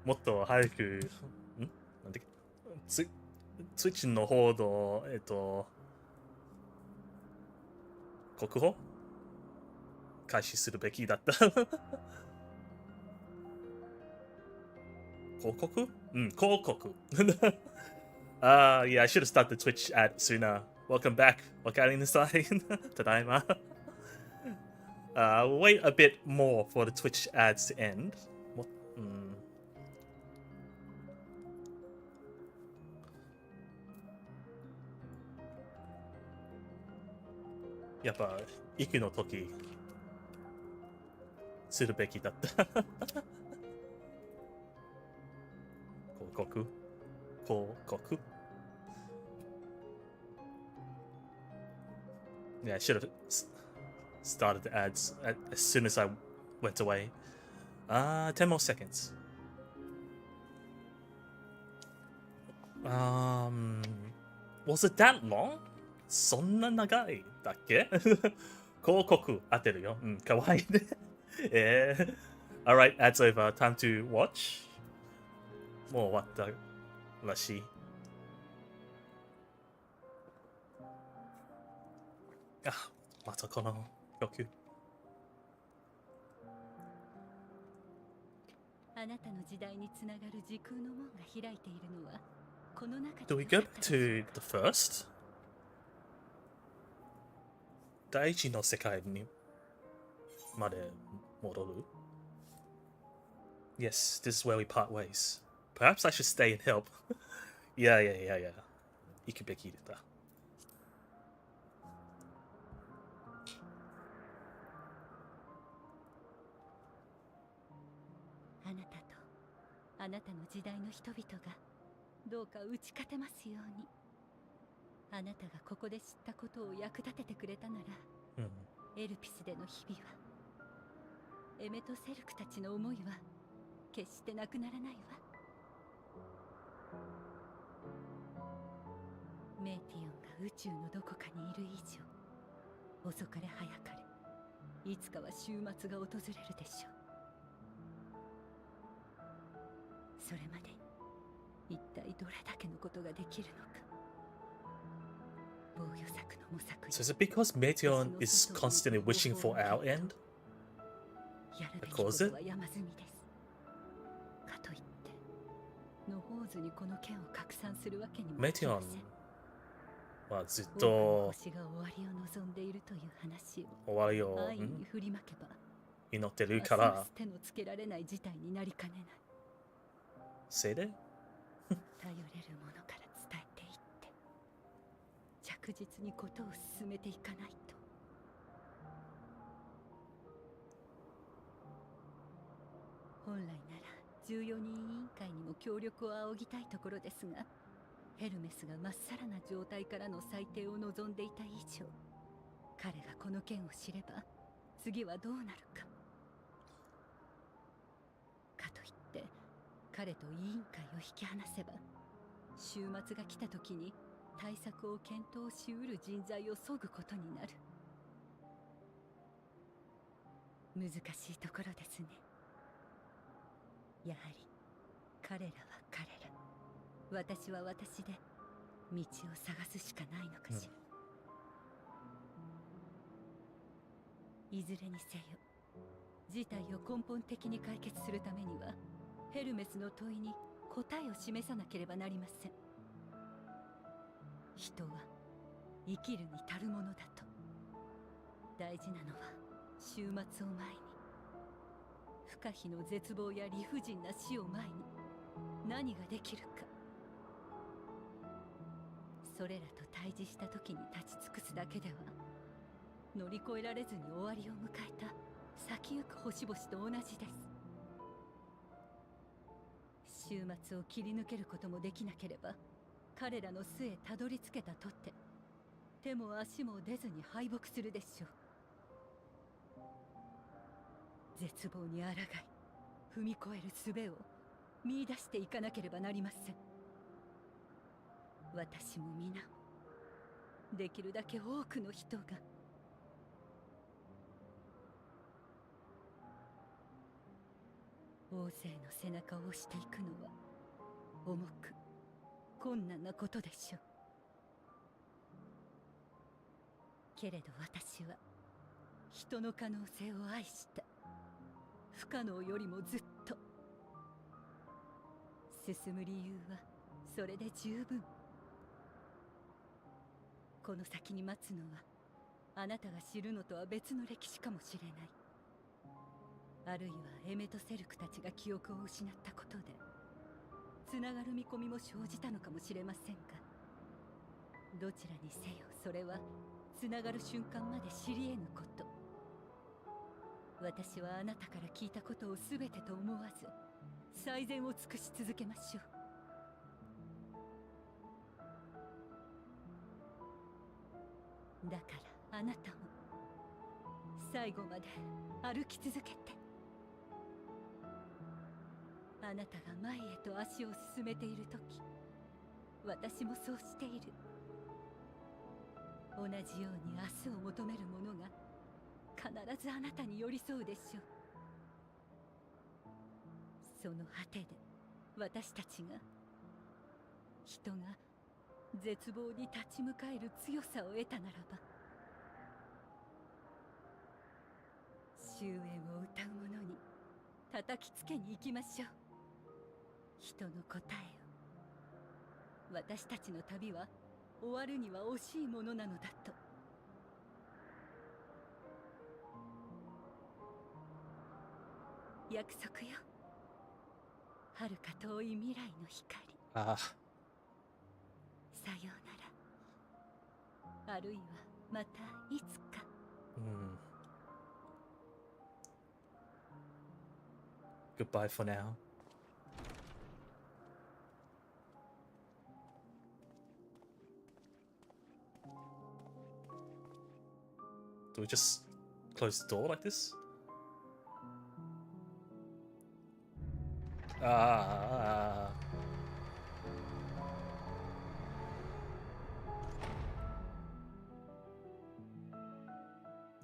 もっと早く、なんだっけ、Twitch の方の、国保開始するべきだった。広告広告。Yeah, I should have started the Twitch ad sooner. Welcome back. わかりなさい。ただいま。Wait a bit more for the Twitch ads to end. What? やっぱ、行くの時、するべきだった。広告Yeah, I should have started the ads as soon as I went away. 10 more seconds. Was it that long? そんな長いだっけ広告当てるよ。かわいいね。Alright, ads over. Time to watch. もう終わったらしい。またこの曲。あなたの時代につながる時空の門が開いているのはこの中 Do we go to the first? 第一の世界にまで戻る Yes, this is where we part ways. Perhaps I should stay and help. yeah. 行くべきだ。あなたとあなたの時代の人々がどうか打ち勝てますように。あなたがここで知ったことを役立ててくれたなら、エルピスでの日々はエメとセルクたちの思いは決してなくならないわ。メーティオンが宇宙のどこかにいる以上、遅かれ早かれいつかは終末が訪れるでしょう。それまで一体どれだけのことができるのか。防御策の模索。 So is it because Meteon is constantly wishing for our end? やるべきことは山積みです。かといって野放図にこの剣を拡散するわけにもいきません。はずっと星が終わりを望んでいるという話終わりを安易に振りまけば祈ってるから手のつけられない事態になりかねない。せいで頼れるものから伝えていって着実にことを進めていかないと。本来なら14人委員会にも協力を仰ぎたいところですが、ヘルメスがまっさらな状態からの裁定を望んでいた以上、彼がこの件を知れば次はどうなるか。かといって彼と委員会を引き離せば終末が来た時に対策を検討しうる人材を削ぐことになる。難しいところですね。やはり彼らは彼ら、私は私で道を探すしかないのかしら。いずれにせよ事態を根本的に解決するためにはヘルメスの問いに答えを示さなければなりません。人は生きるに足るものだと。大事なのは終末を前に、不可避の絶望や理不尽な死を前に何ができるか。それらと対峙した時に立ち尽くすだけでは乗り越えられずに終わりを迎えた先行く星々と同じです。終末を切り抜けることもできなければ彼らの巣へたどり着けたとって手も足も出ずに敗北するでしょう。絶望に抗い踏み越える術を見出していかなければなりません。私も皆できるだけ多くの人が大勢の背中を押していくのは重く困難なことでしょう。けれど私は人の可能性を愛した。不可能よりもずっと。進む理由はそれで十分。この先に待つのはあなたが知るのとは別の歴史かもしれない。あるいはエメとセルクたちが記憶を失ったことでつながる見込みも生じたのかもしれませんが、どちらにせよそれはつながる瞬間まで知り得ぬこと。私はあなたから聞いたことを全てと思わず最善を尽くし続けましょう。だからあなたも最後まで歩き続けて。あなたが前へと足を進めているとき、私もそうしている。同じように明日を求める者が必ずあなたに寄り添うでしょう。その果てで私たちが人が絶望に立ち向かえる強さを得たならば、終焉を歌う者に叩きつけに行きましょう。人の答えを。私たちの旅は終わるには惜しいものなのだと。約束よ。遥か遠い未来の光。Ah. さようなら。あるいはまたいつか。Goodbye for now. Do we just close the door like this?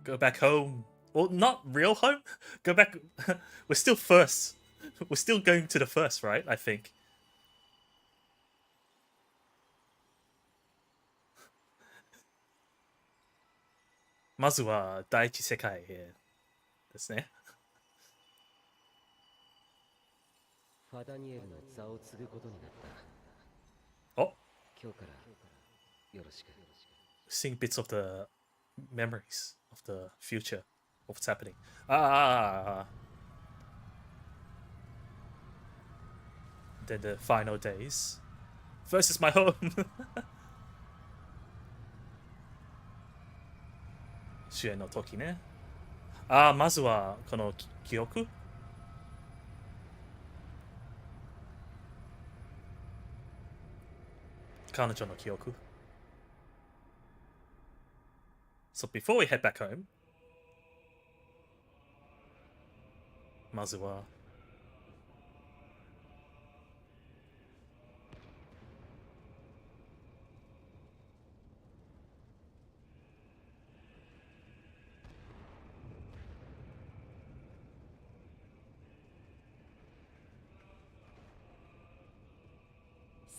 Go back home. Well, not real home. Go back. We're still first. We're still going to the first, right? I think. Mazu wa Daiichi Sekai here. ですね。ファダニエルの座を継ぐことになった。お、今日からよろしく。Seeing bits of the memories of the future of what's happening. Then the final days. First is my home. 主演の時ね。まずはこの記憶。彼女の記憶。So before we head back home, まずは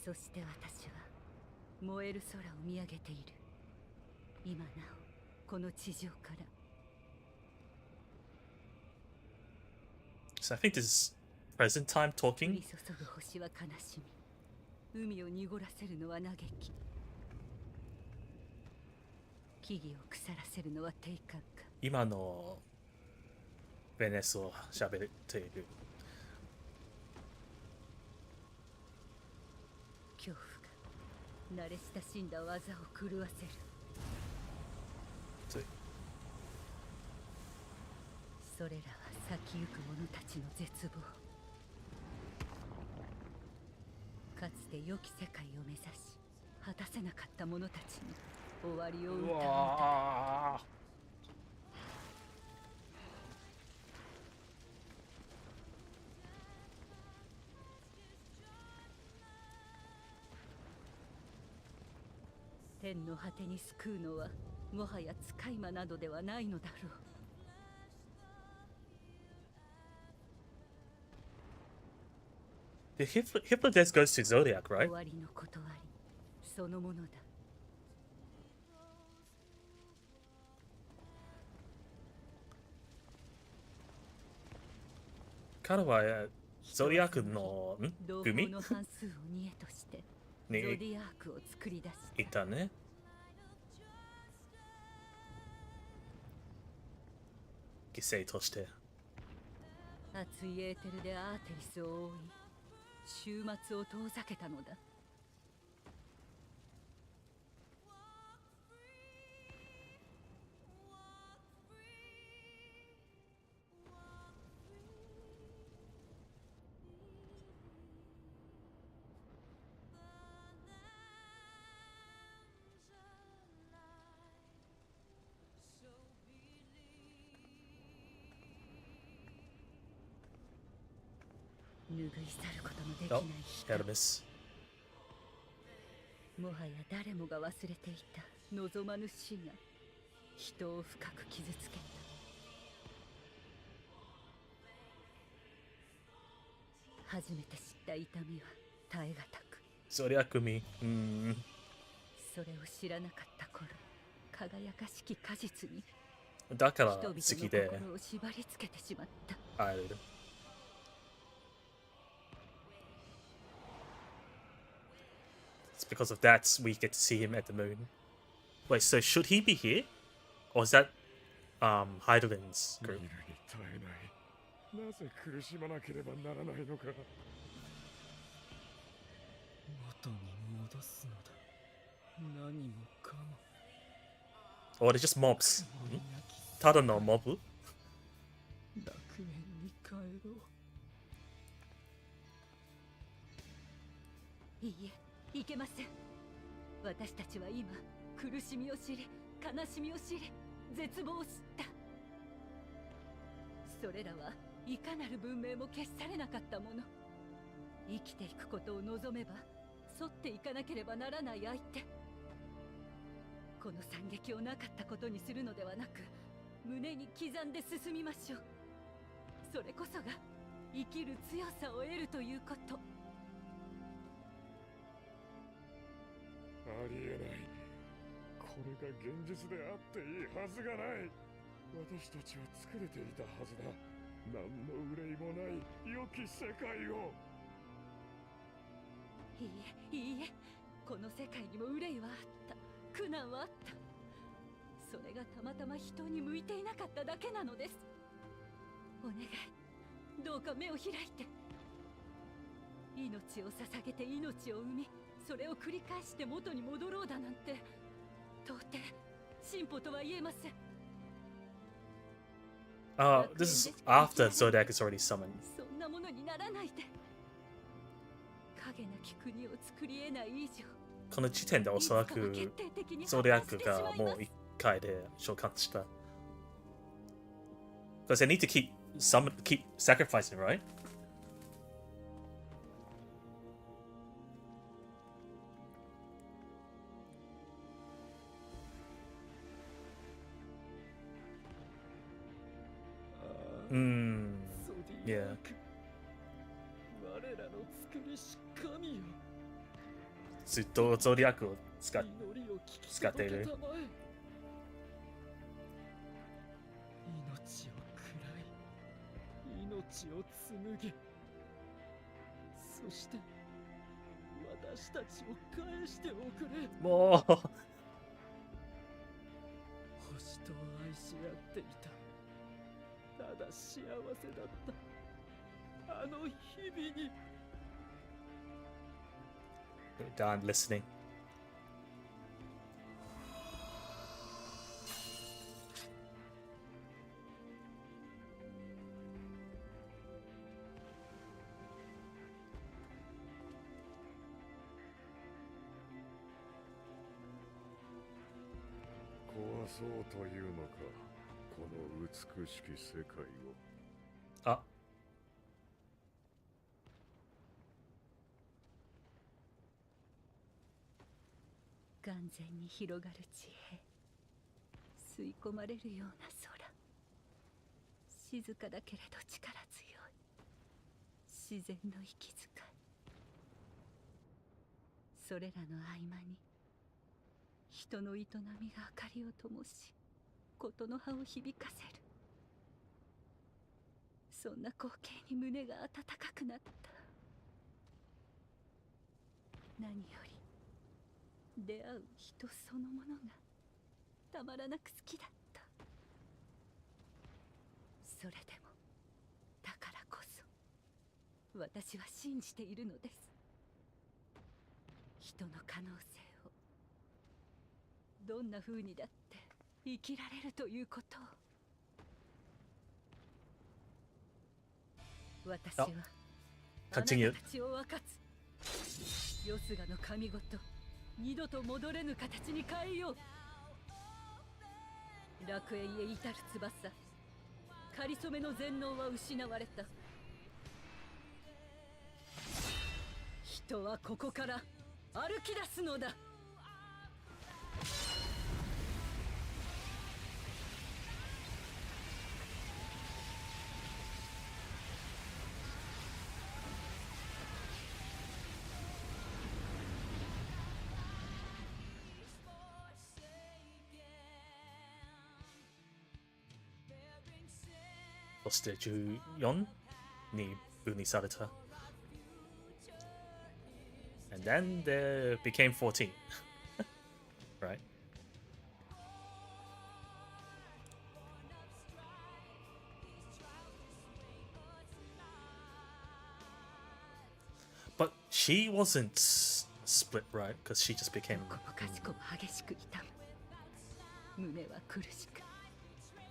そして私は燃える空を見上げている。今なおこの地上から。So I think this is present time 降 talking. り注ぐ星は悲しみ、海を濁らせるのは嘆き、木々を腐らせるのは定感か。今のベネスを喋っている。恐怖が慣れ親しんだ技を狂わせる。それらは先行く者たちの絶望。かつて良き世界を目指し果たせなかった者たちに終わりを歌う歌だ。天の果てに救うのはもはや使い魔などではないのだろう。The Hypnodesk goes to Zodiac, right? 終わりの断りそのものだ。彼はゾディアークの同胞組の半数を煮えとしてゾにディアークを作り出したいたね。犠牲として。熱いエーテルでアーテリスを覆い終末を遠ざけたのだ。拭い去ることのできない Oh, Hermes. もはや誰もが忘れていた望まぬ死が人を深く傷つけた。初めて知った痛みは耐え難く、ゾディア組。それを知らなかった頃、輝かしき果実にだから人々の好きで心を縛り付けてしまった。会える。It's because of that we get to see him at the moon. Wait, so should he be here? Or is that Heidelin's 見る group? に耐えない。なぜ苦しまなければならないのか。元に戻すのだ。何もかも。 Or they're just mobs? ただのモブ？楽園に帰ろう。いいえ、いけません。私たちは今苦しみを知り、悲しみを知り、絶望を知った。それらはいかなる文明も消し去れなかったもの。生きていくことを望めば沿っていかなければならない相手。この惨劇をなかったことにするのではなく、胸に刻んで進みましょう。それこそが生きる強さを得るということ。ありえない。これが現実であっていいはずがない。私たちは作れていたはずだ。何の憂いもない良き世界を。いいえ、いいえ、この世界にも憂いはあった。苦難はあった。それがたまたま人に向いていなかっただけなのです。お願い、どうか目を開いて。命を捧げて命を生み、それを繰り返して元に戻ろうだなんて到底進歩とは言えません。This is after Zodiac is already summoned. そんなものにならないで。影なき国を作り得ない以上、この時点でおそらくゾディアックがもう一回で召喚した。Because they need to keep sacrificing, right? いや。我らの作りし神よ。ずっとゾディアックを使祈りを聞き使っている。届けたまえ。命を喰らい、命を紡げ。そして私たちを返しておくれ。もう星と愛し合っていた。ただ幸せだったあの日々に。 done listening.「壊そうというのか、この美しき世界を。」あ、眼前に広がる地平、吸い込まれるような空、静かだけれど力強い自然の息遣い。それらの合間に人の営みが明かりを灯し、ことの葉を響かせる。そんな光景に胸が温かくなった。何より出会う人そのものがたまらなく好きだった。それでもだからこそ私は信じているのです。人の可能性を、どんな風にだって生きられるということを。私はあなたたちを分かつ。よすがの神ごと二度と戻れぬ形に変えよう。楽園へ至る翼、かりそめの全能は失われた。人はここから歩き出すのだ。そして14に分離された。And then there became 14. Right? But she wasn't split, right? Because she just became. どこもかしこも激しく痛む。胸は苦しく、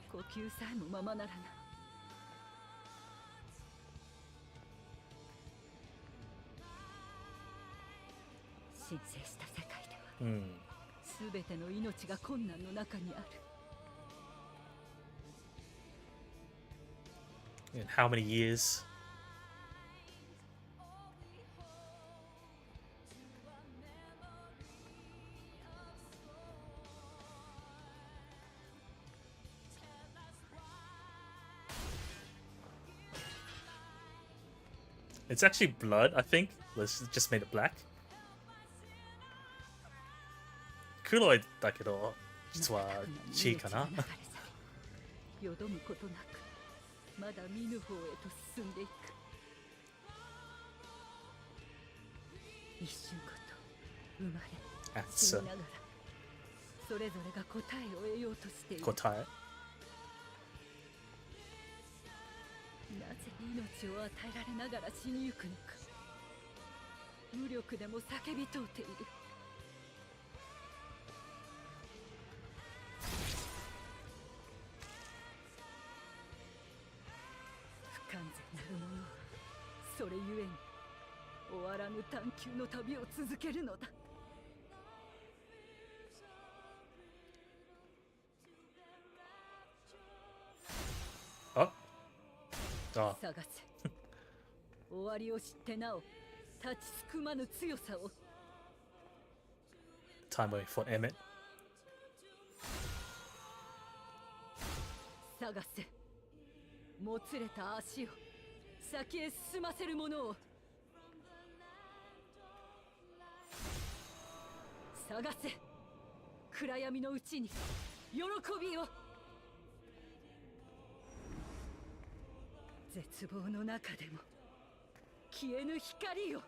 呼吸さえもままならない。神聖した世界では、すべての命が困難の中にある。In how many years? It's actually blood, I think. Let's just made it black. 黒いだけど、実は血かな。よどむことなく、まだ見ぬ方へと進んでいく。一瞬ごと生まれ、死にながら、それぞれが答えを得ようとしている。答え？なぜ命を与えられながら死にゆくのか。無力でも叫び問うている。不完全なるものはそれゆえに終わらぬ探求の旅を続けるのだ。探せ。終わりを知ってなお立ちすくまぬ強さを。Time waiting for Emmett. 探せ。もつれた足を先へ進ませるものを。探せ。暗闇のうちに喜びを。絶望の中でも消えぬ光を。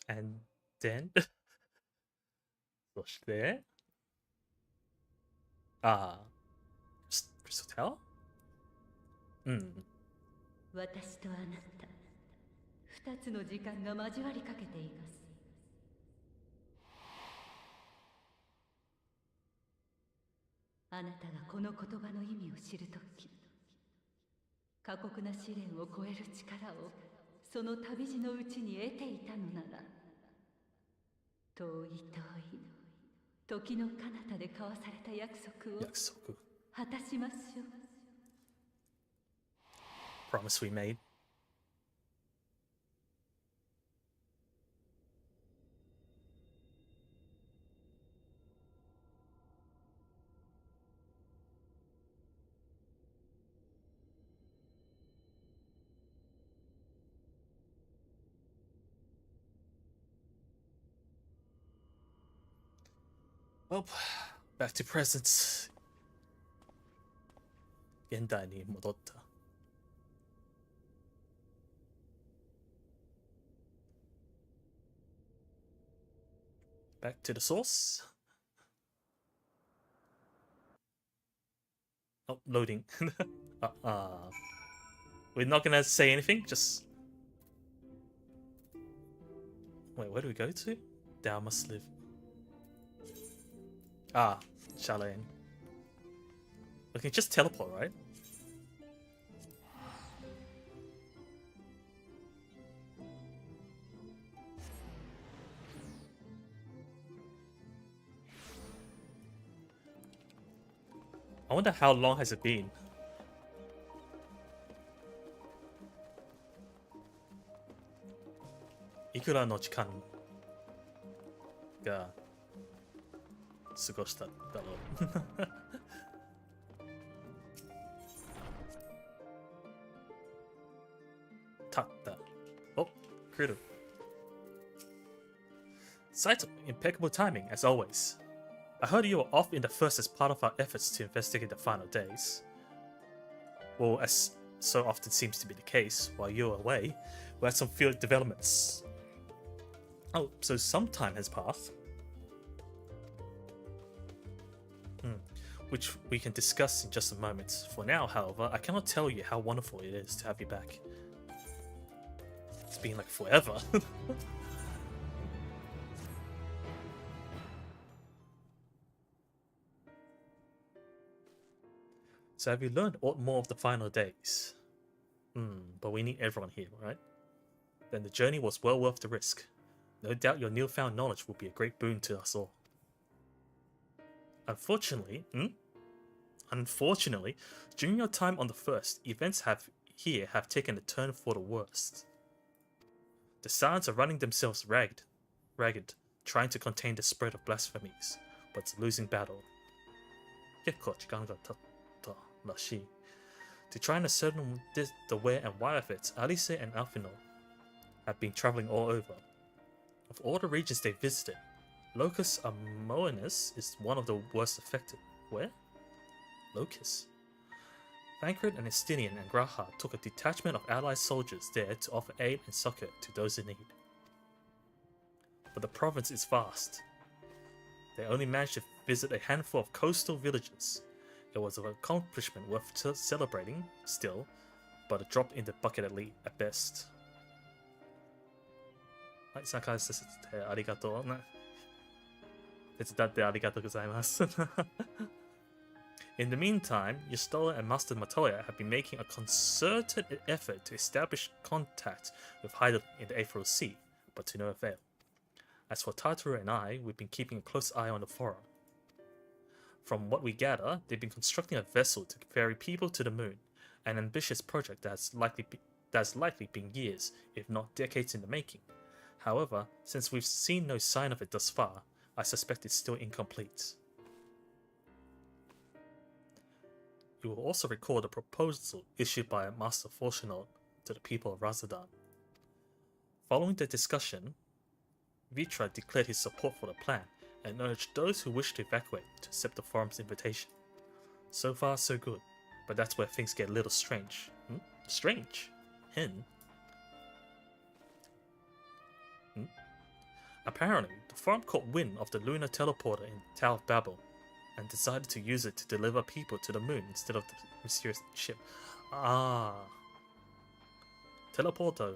And then そしてCrystal Tower？ 私とあなた、二つの時間が交わりかけています。あなたがこの言葉の意味を知るとき、過酷な試練を超える力をその旅路のうちに得ていたのなら、遠い遠い時の彼方で交わされた約束を果たしましょう。Promise we made. Well, back to present. 現代に戻った。Back to the source. Oh, loading. We're not gonna say anything, just... Wait, where do we go to? Thou must live. Ah, Charlene. We can just teleport, right? I wonder how long has it been? Ikura no chikan ga sugoshita daro. Tatta. Oh, critical. Saito, impeccable timing as always. I heard you were off in the first as part of our efforts to investigate the final days. Well, as so often seems to be the case, while you were away, we had some field developments. Oh, so some time has passed. Which we can discuss in just a moment. For now, however, I cannot tell you how wonderful it is to have you back. It's been like forever. So have you learned more of the final days? But we need everyone here, right? Then the journey was well worth the risk. No doubt your newfound knowledge will be a great boon to us all. Unfortunately, during your time on the first, events have taken a turn for the worst. The Saiyans are running themselves ragged, trying to contain the spread of blasphemies, but it's a losing battle. To try and ascertain the where and why of it, Alice and Alfino have been traveling all over. Of all the regions they visited, Locus Amoenus is one of the worst affected. Where? Locus. Thancred and Estinian and Graha took a detachment of allied soldiers there to offer aid and succor to those in need. But the province is vast. They only managed to visit a handful of coastal villages. It was an accomplishment worth celebrating, still, but a drop in the bucket at best. In the meantime, Yustola and Master Matoya have been making a concerted effort to establish contact with Hyde in the Aetheril Sea, but to no avail. As for Tataru and I, we've been keeping a close eye on the forum. From what we gather, they've been constructing a vessel to ferry people to the moon, an ambitious project that's likely been years, if not decades in the making. However, since we've seen no sign of it thus far, I suspect it's still incomplete. You will also recall the proposal issued by Master Fortunato to the people of Razadan. Following the discussion, Vitra declared his support for the plan and urged those who wish to evacuate to accept the forum's invitation. So far, so good, but that's where things get a little strange. Strange? Apparently, the forum caught wind of the lunar teleporter in Tower of Babel and decided to use it to deliver people to the moon instead of the mysterious ship. Teleporter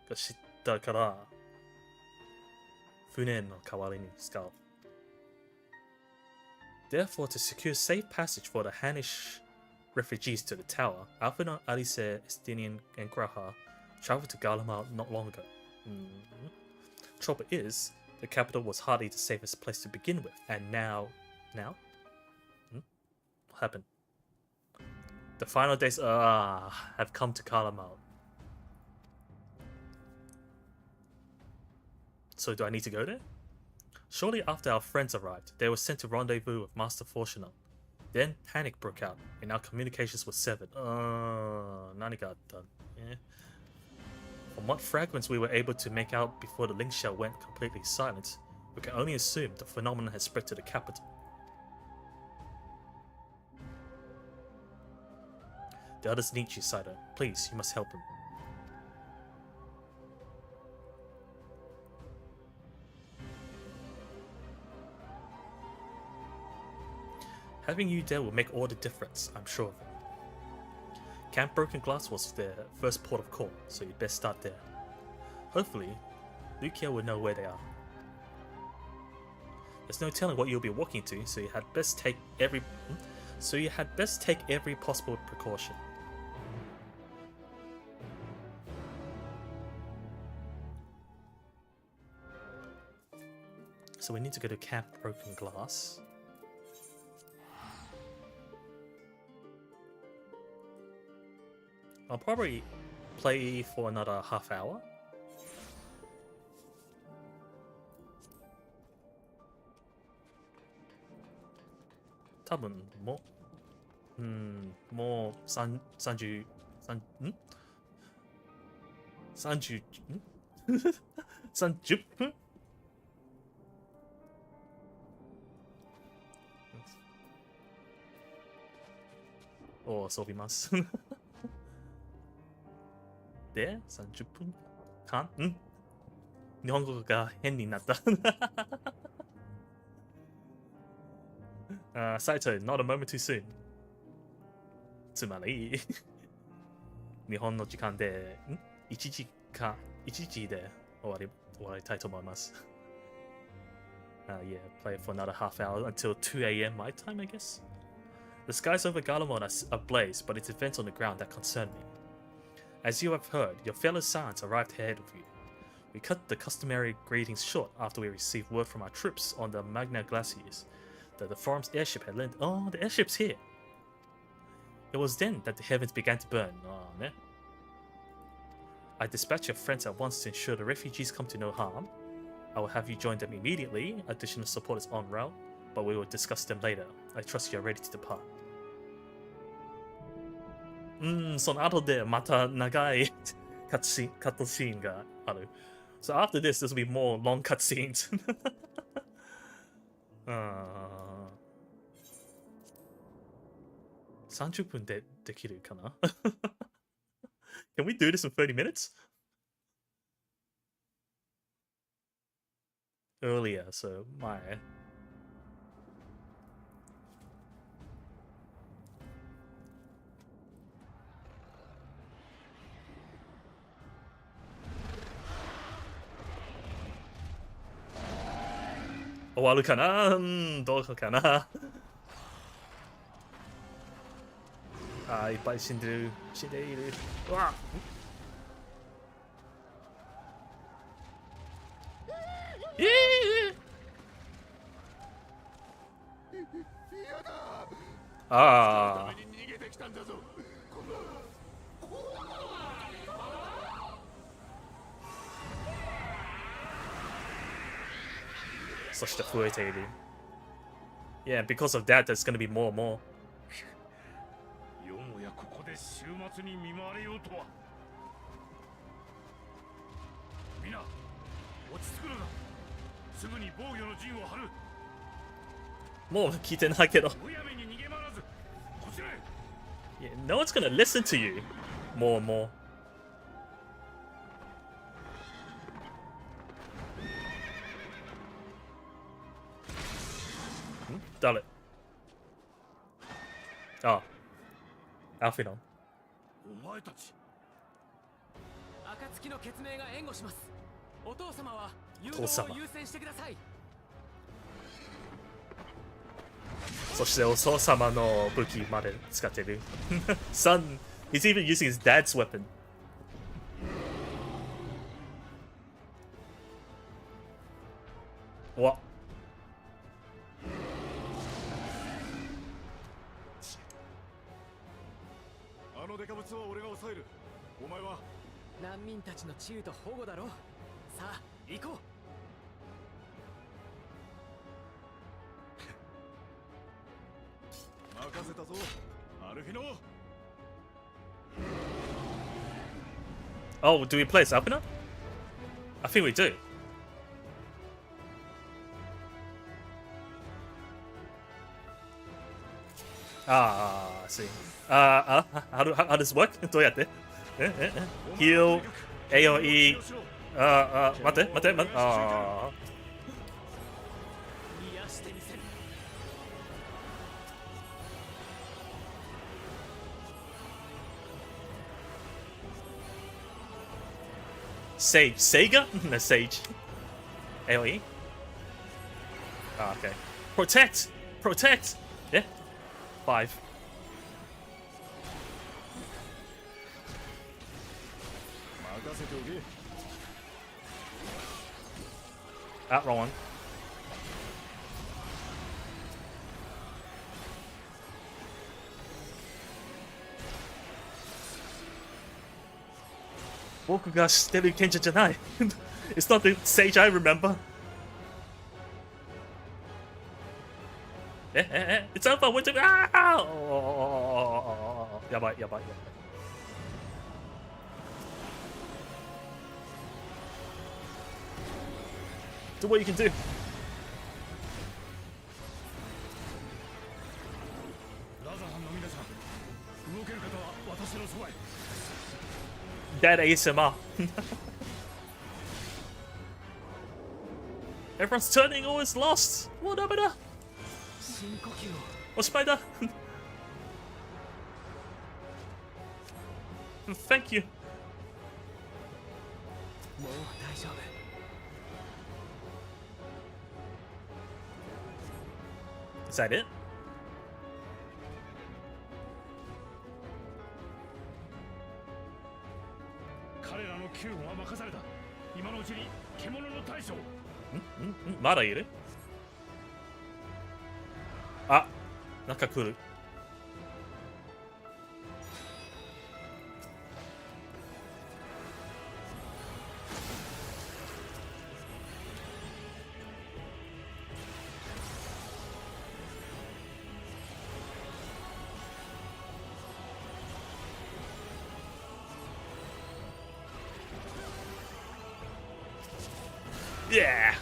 が知ったから船の代わりに使う. Therefore, to secure safe passage for the Hanish refugees to the tower, Alfino, Alice, Estinian, and Graha traveled to Galamar not long ago. Trouble is, the capital was hardly the safest place to begin with, and now? What happened? The final days have come to Galamar. So do I need to go there? Shortly after our friends arrived, they were sent to rendezvous with Master Fortunato. Then panic broke out, and our communications were severed. Nani got done. Yeah. From what fragments we were able to make out before the link shell went completely silent, We can only assume the phenomenon has spread to the capital. The others need you, Saito. Please, you must help him. Having you there will make all the difference, I'm sure of it. Camp Broken Glass was their first port of call, so you'd best start there. Hopefully, Lucia will know where they are. There's no telling what you'll be walking to, so you had best take every possible precaution. So we need to go to Camp Broken Glass. I'll probably play for another half hour. More 30 分 を遊びます。で、30分間日本語が変になった。Saito, not a moment too soon. つまり、日本の時間で、1時で終わりたいと思います。Yeah, play for another half hour until 2 a.m. my time, I guess. The skies over Galamon are ablaze, but it's events on the ground that concern me. As you have heard, your fellow Saiyans arrived ahead of you. We cut the customary greetings short after we received word from our troops on the Magna Glaciers that the farm's airship had landed. Oh, the airship's here! It was then that the heavens began to burn. Oh, ne? I dispatched your friends at once to ensure the refugees come to no harm. I will have you join them immediately. Additional support is en route, but we will discuss them later. I trust you are ready to depart. その後でまた長いカットシーンがある。So after this, there will be more long cutscenes. 30分でできるかな Can we do this in 30 minutes? Earlier, so my...終わるかなどうかないっぱい死んでいる。うわああそして増えている。Yeah, because of that, there's gonna be more and more. よもやここで週末に見舞われようとは。みんな、落ち着くのだ。すぐに防御の陣を張る。もう聞いてないけど。むやみに逃げ回らず、こちらへ。Yeah, no one's gonna listen to you. More and more. 誰ああ、アルフィノン。お前たち。暁の血命が援護します。お父様は誘導を優先してください。そしてお父様の武器まで使ってる。Son, he's even using his dad's weapon. わっ。あのデカブツは俺が抑える。お前は難民たちの治癒と保護だろう。さあ行こう。任せたぞ、アルフィノ。Oh, do we play as Alpina? I think we do. I see. How does it work? どうやって？heal, AOE, 待って。癒してみせる。Sage. Sega? No, Sage. AOE? Okay. Protect! Yeah. 5. Wrong one. It's not the Sage I remember. It's over. Wait a minute. Yabai. Do what you can do. Dead ASMR. Everyone's turning, all is lost. What up? Oh, spider. Thank you. Is that it? Mada いる？あ、なんか来る。Yeah!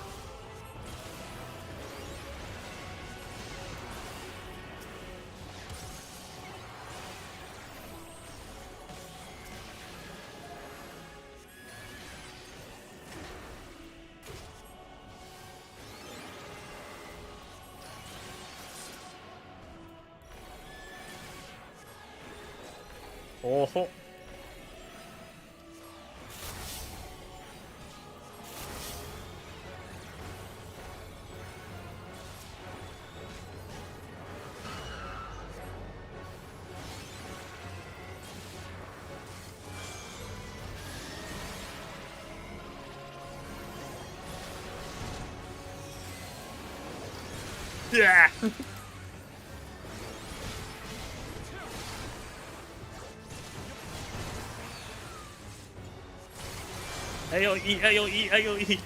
Oh. Yeah. AOE.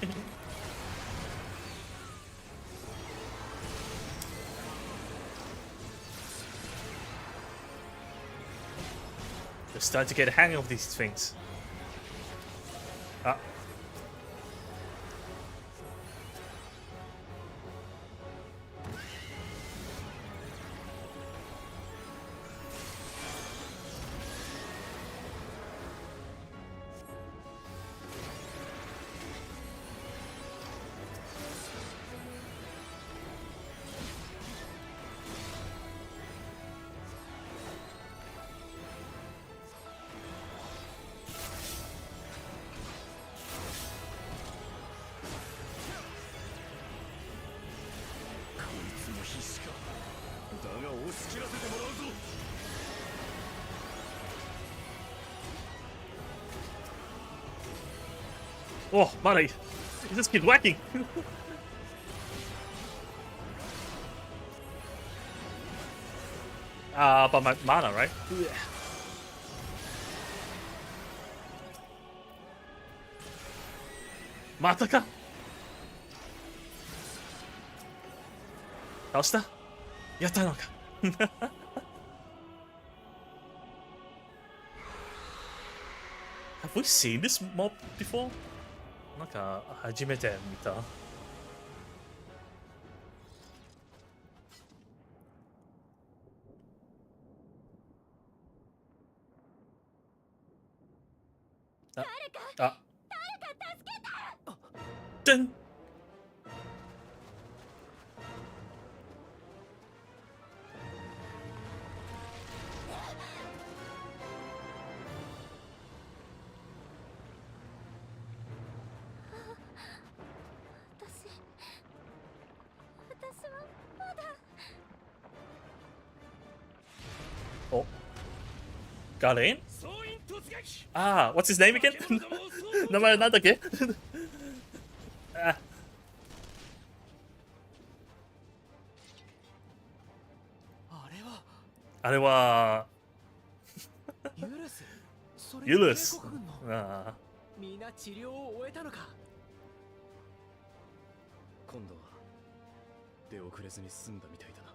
They're starting to get a hang of these things. Ah. Oh, Mari. He just keeps whacking. But my mana, right? Yeah. Mataka?倒した? Yatta no ka? Have we seen this mob before? なんか初めて見た。あ、ドン。私はまだ。Oh. Garlane? Ah, what's his name again? 名前なんだっけ？あ、あれはユルス。それユルス。帝国軍のああ、みんな治療を終えたのか。今度は出遅れずに済んだみたいだな。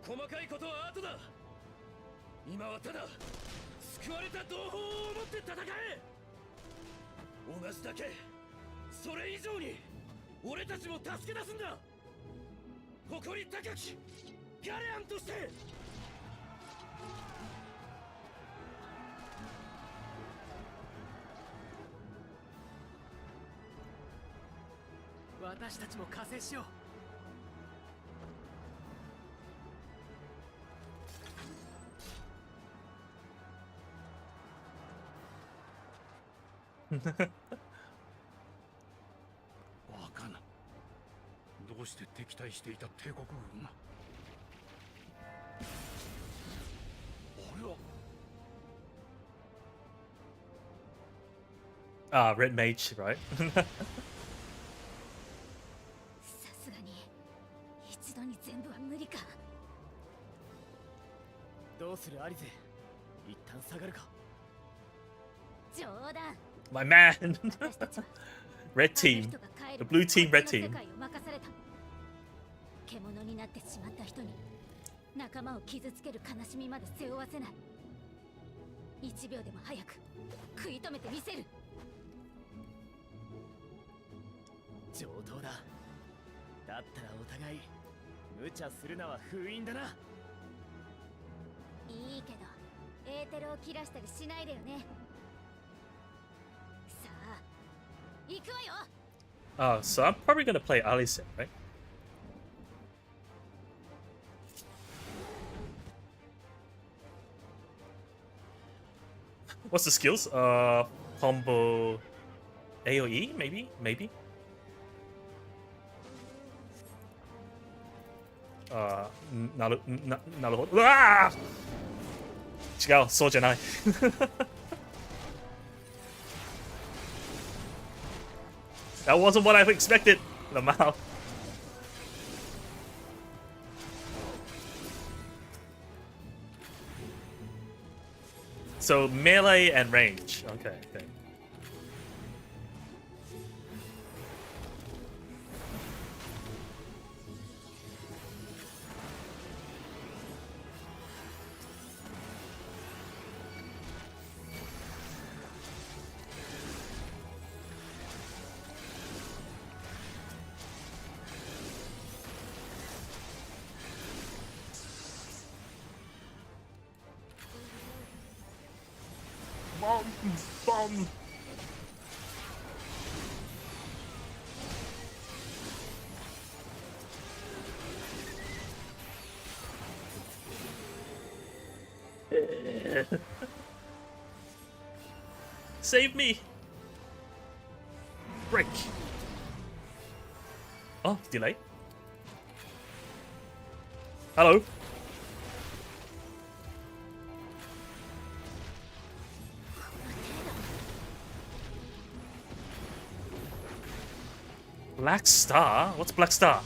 細かいことは後だ。今はただ救われた同胞を持って戦え。同じだけ、それ以上に俺たちも助け出すんだ。誇り高きガレアンとして。私たちも加勢しよう。バカな。どうして敵対していた帝国軍が。あれは。Ah, Red Mage, right? さすがに一度に全部は無理か。どうするアリゼ。一旦下がるか。冗談。 My man! 私たちは Red team. The blue team, red team. 獣になってしまった人に仲間を傷つける悲しみまで背負わせない。1秒でも早く食い止めてみせる。上等だ。だったらお互い無茶するのは封印だな。いいけどエーテルを切らしたりしないでよね。さあ行くわよ。 Oh, so I'm probably gonna play Alison, right? What's the skills? Combo AoE, maybe? Maybe? なるほど。うわー！違う、そうじゃない。That wasn't what I expected. The mouth. So melee and range. Okay, okay. Bomb. Save me. Break. Oh, delay. Hello. Black Star? What's Black Star?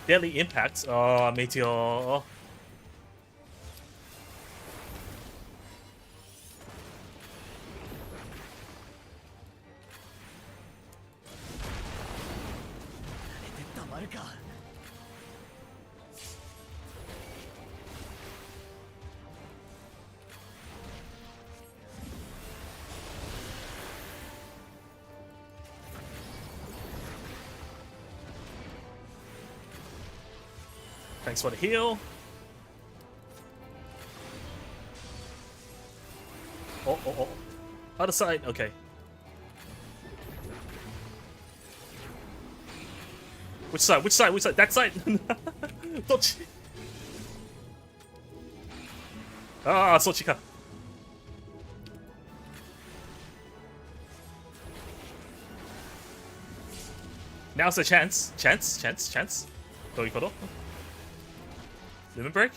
Deadly Impact. Oh, Meteor. Thanks for the heal. Oh. Other side. Okay. Which side? Which side? Which side? That side. Dodge. Ah, そっちか。Now's the chance. Chance. どういうこと? Limit break?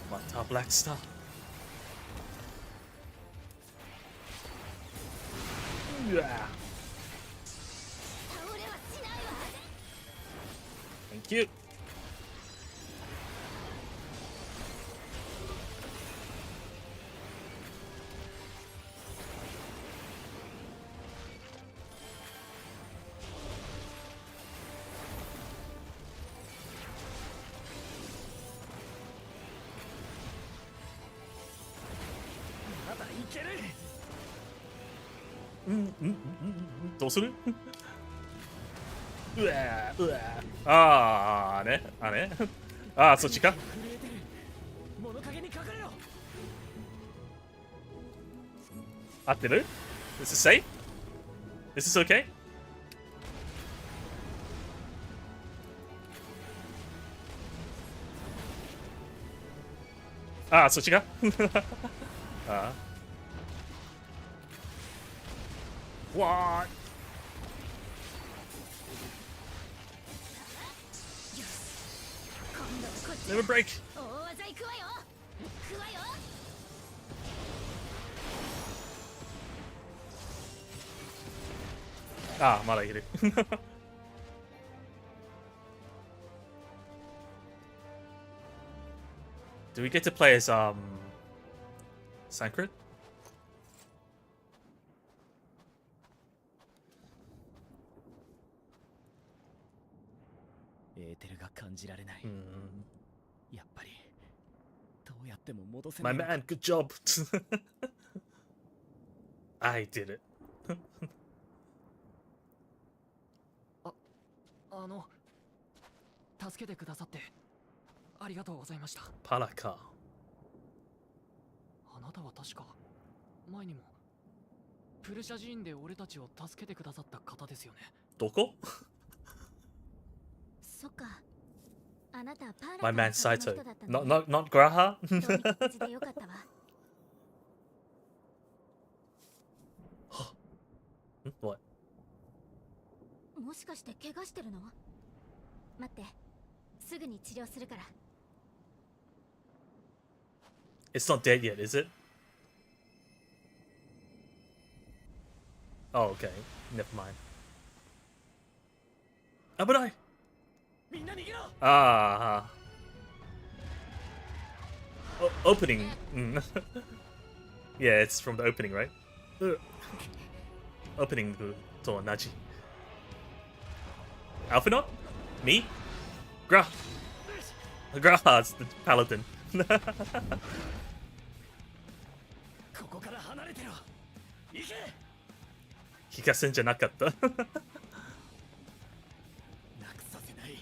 またブラックスター。うわ。Thank you. Don't shoot it. Ah, ne? Ah, そっちか?合ってる? Is this safe? Is this okay? Ah, そっちか? Ah. What? Never break. Ah, まだいる。Do we get to play as Sankrit? エーテルが感じられない。やっぱりどうやっても戻せ My man, good job. I did it. 助けてくださってありがとうございました。パラか。あなたは確か前にもプルシャ寺院で俺たちを助けてくださった方ですよね。どこ? そっか。あなたパーラ My man の人だ Saito. ったのね。 Not Graha? どうにか無事でよかったわ。What? もしかして怪我してるの？待って、すぐに治療するから。It's not dead yet, is it? Oh, okay. Never mind. 危ない! Ah. Opening. Yeah, it's from the opening, right? Opening to Naji. Alphinaut? Me? Graha's the paladin. ここから離れてろ。行け。聞かせんじゃなかった。なくさせない。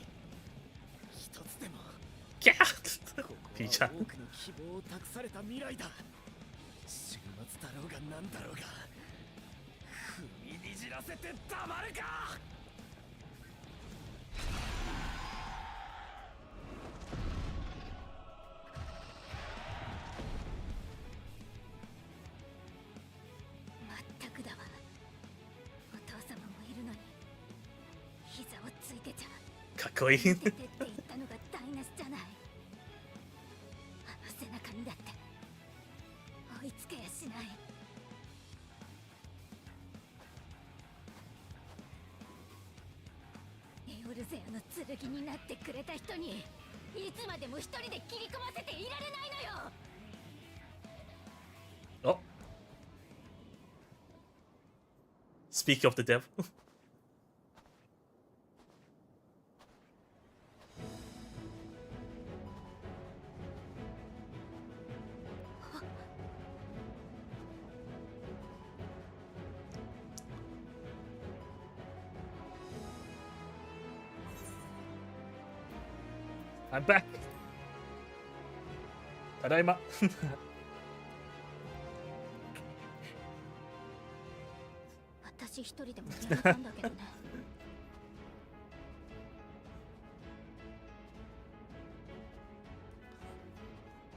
一つでも。キャー。ピーちゃん。多くの希望を託された未来だ。終末だろうがなんだろうが。踏みにじらせてたまるか。全くだわ。お父様もいるのに膝をついてちゃ。かっこいい。出てって言ったのが台無しじゃない。あの背中にだって追いつけやしない。エオルゼアの剣になってくれた人にいつまでも一人で切り込ませていられないのよ。Oh. Speak of the devil. I'm back. Tadaima. 私一人でも眠ったんだけどね。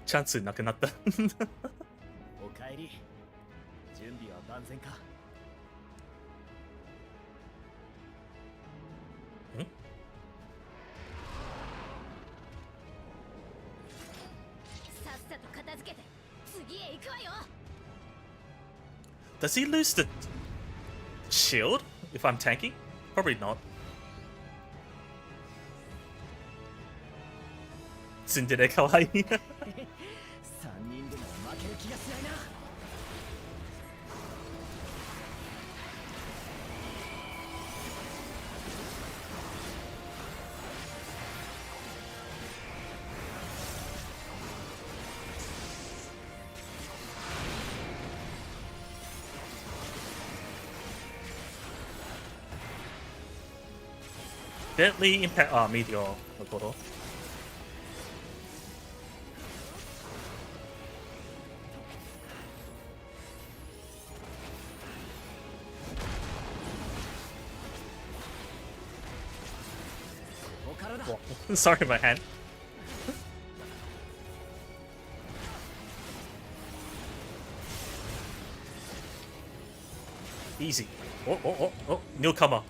チャンスなくなった。おかえり。準備は万全か。さっさと片付けて次へ行くわよ。 Does he lose the shield if I'm tanking? Probably not. ツンデレかわいい。3人でなら負ける気がしないな。Deadly impact. Ah, meteor. のこと。Sorry, my hand. Easy. Oh, oh, oh, oh, newcomer.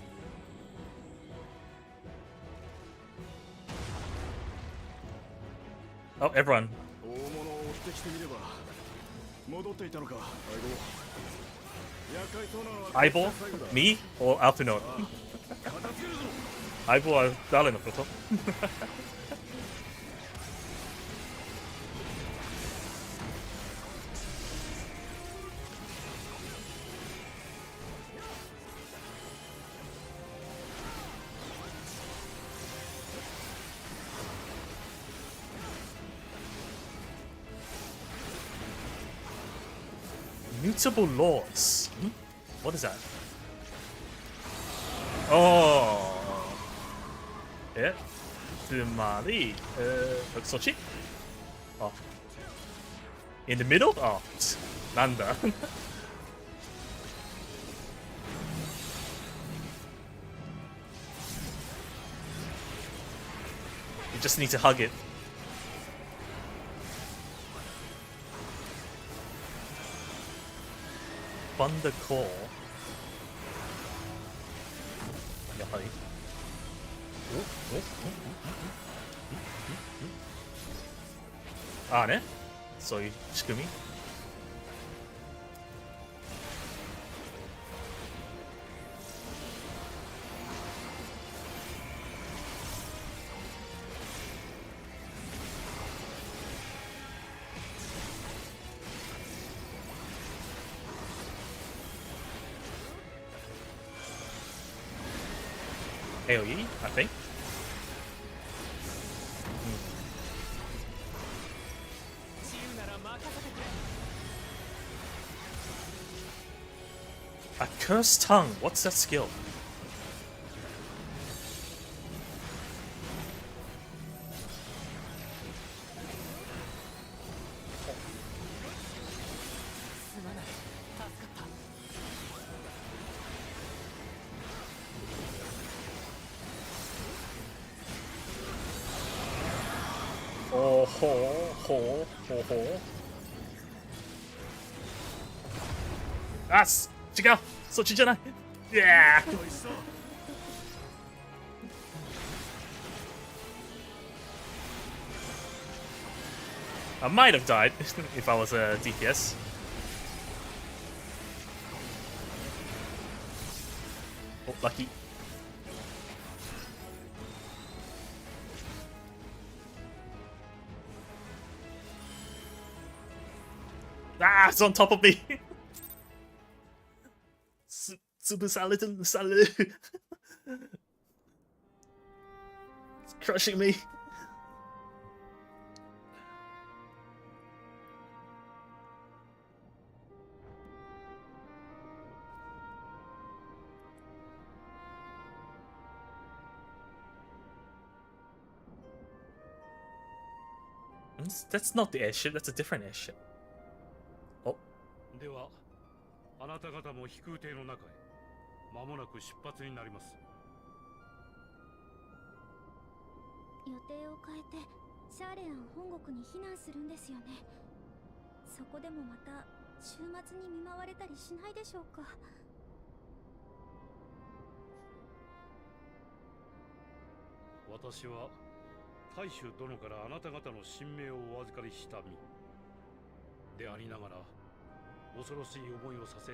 Oh, everyone. 大物を追ってきてみれば戻っていたのか、相棒。厄介そうなのは Eyeball? Me? Or Alpino? Eyeball は誰のこと？ Mutable Lords. Hmm? What is that? Oh. Yeah. つまり、そっち？ Oh. In the middle? Oh. なんだYou just need to hug it. Thunder Core. やはり。ああね。そういう仕組み。AoE, I think. A cursed tongue. What's that skill? Oh, ho, ho, ho, ho. Ah, 違うそっちじゃない Yeah! I might have died if I was a DPS. Oh, lucky. Ah, it's on top of me! 潰される It's crushing me. That's not the airship, that's a different airship. Oh. では、あなた方も飛空艇の中へ。間もなく出発になります。予定を変えてシャーレアン本国に避難するんですよね。そこでもまた週末に見舞われたりしないでしょうか。私は大衆殿からあなた方の神命をお預かりした身でありながら、恐ろしい思いをさせ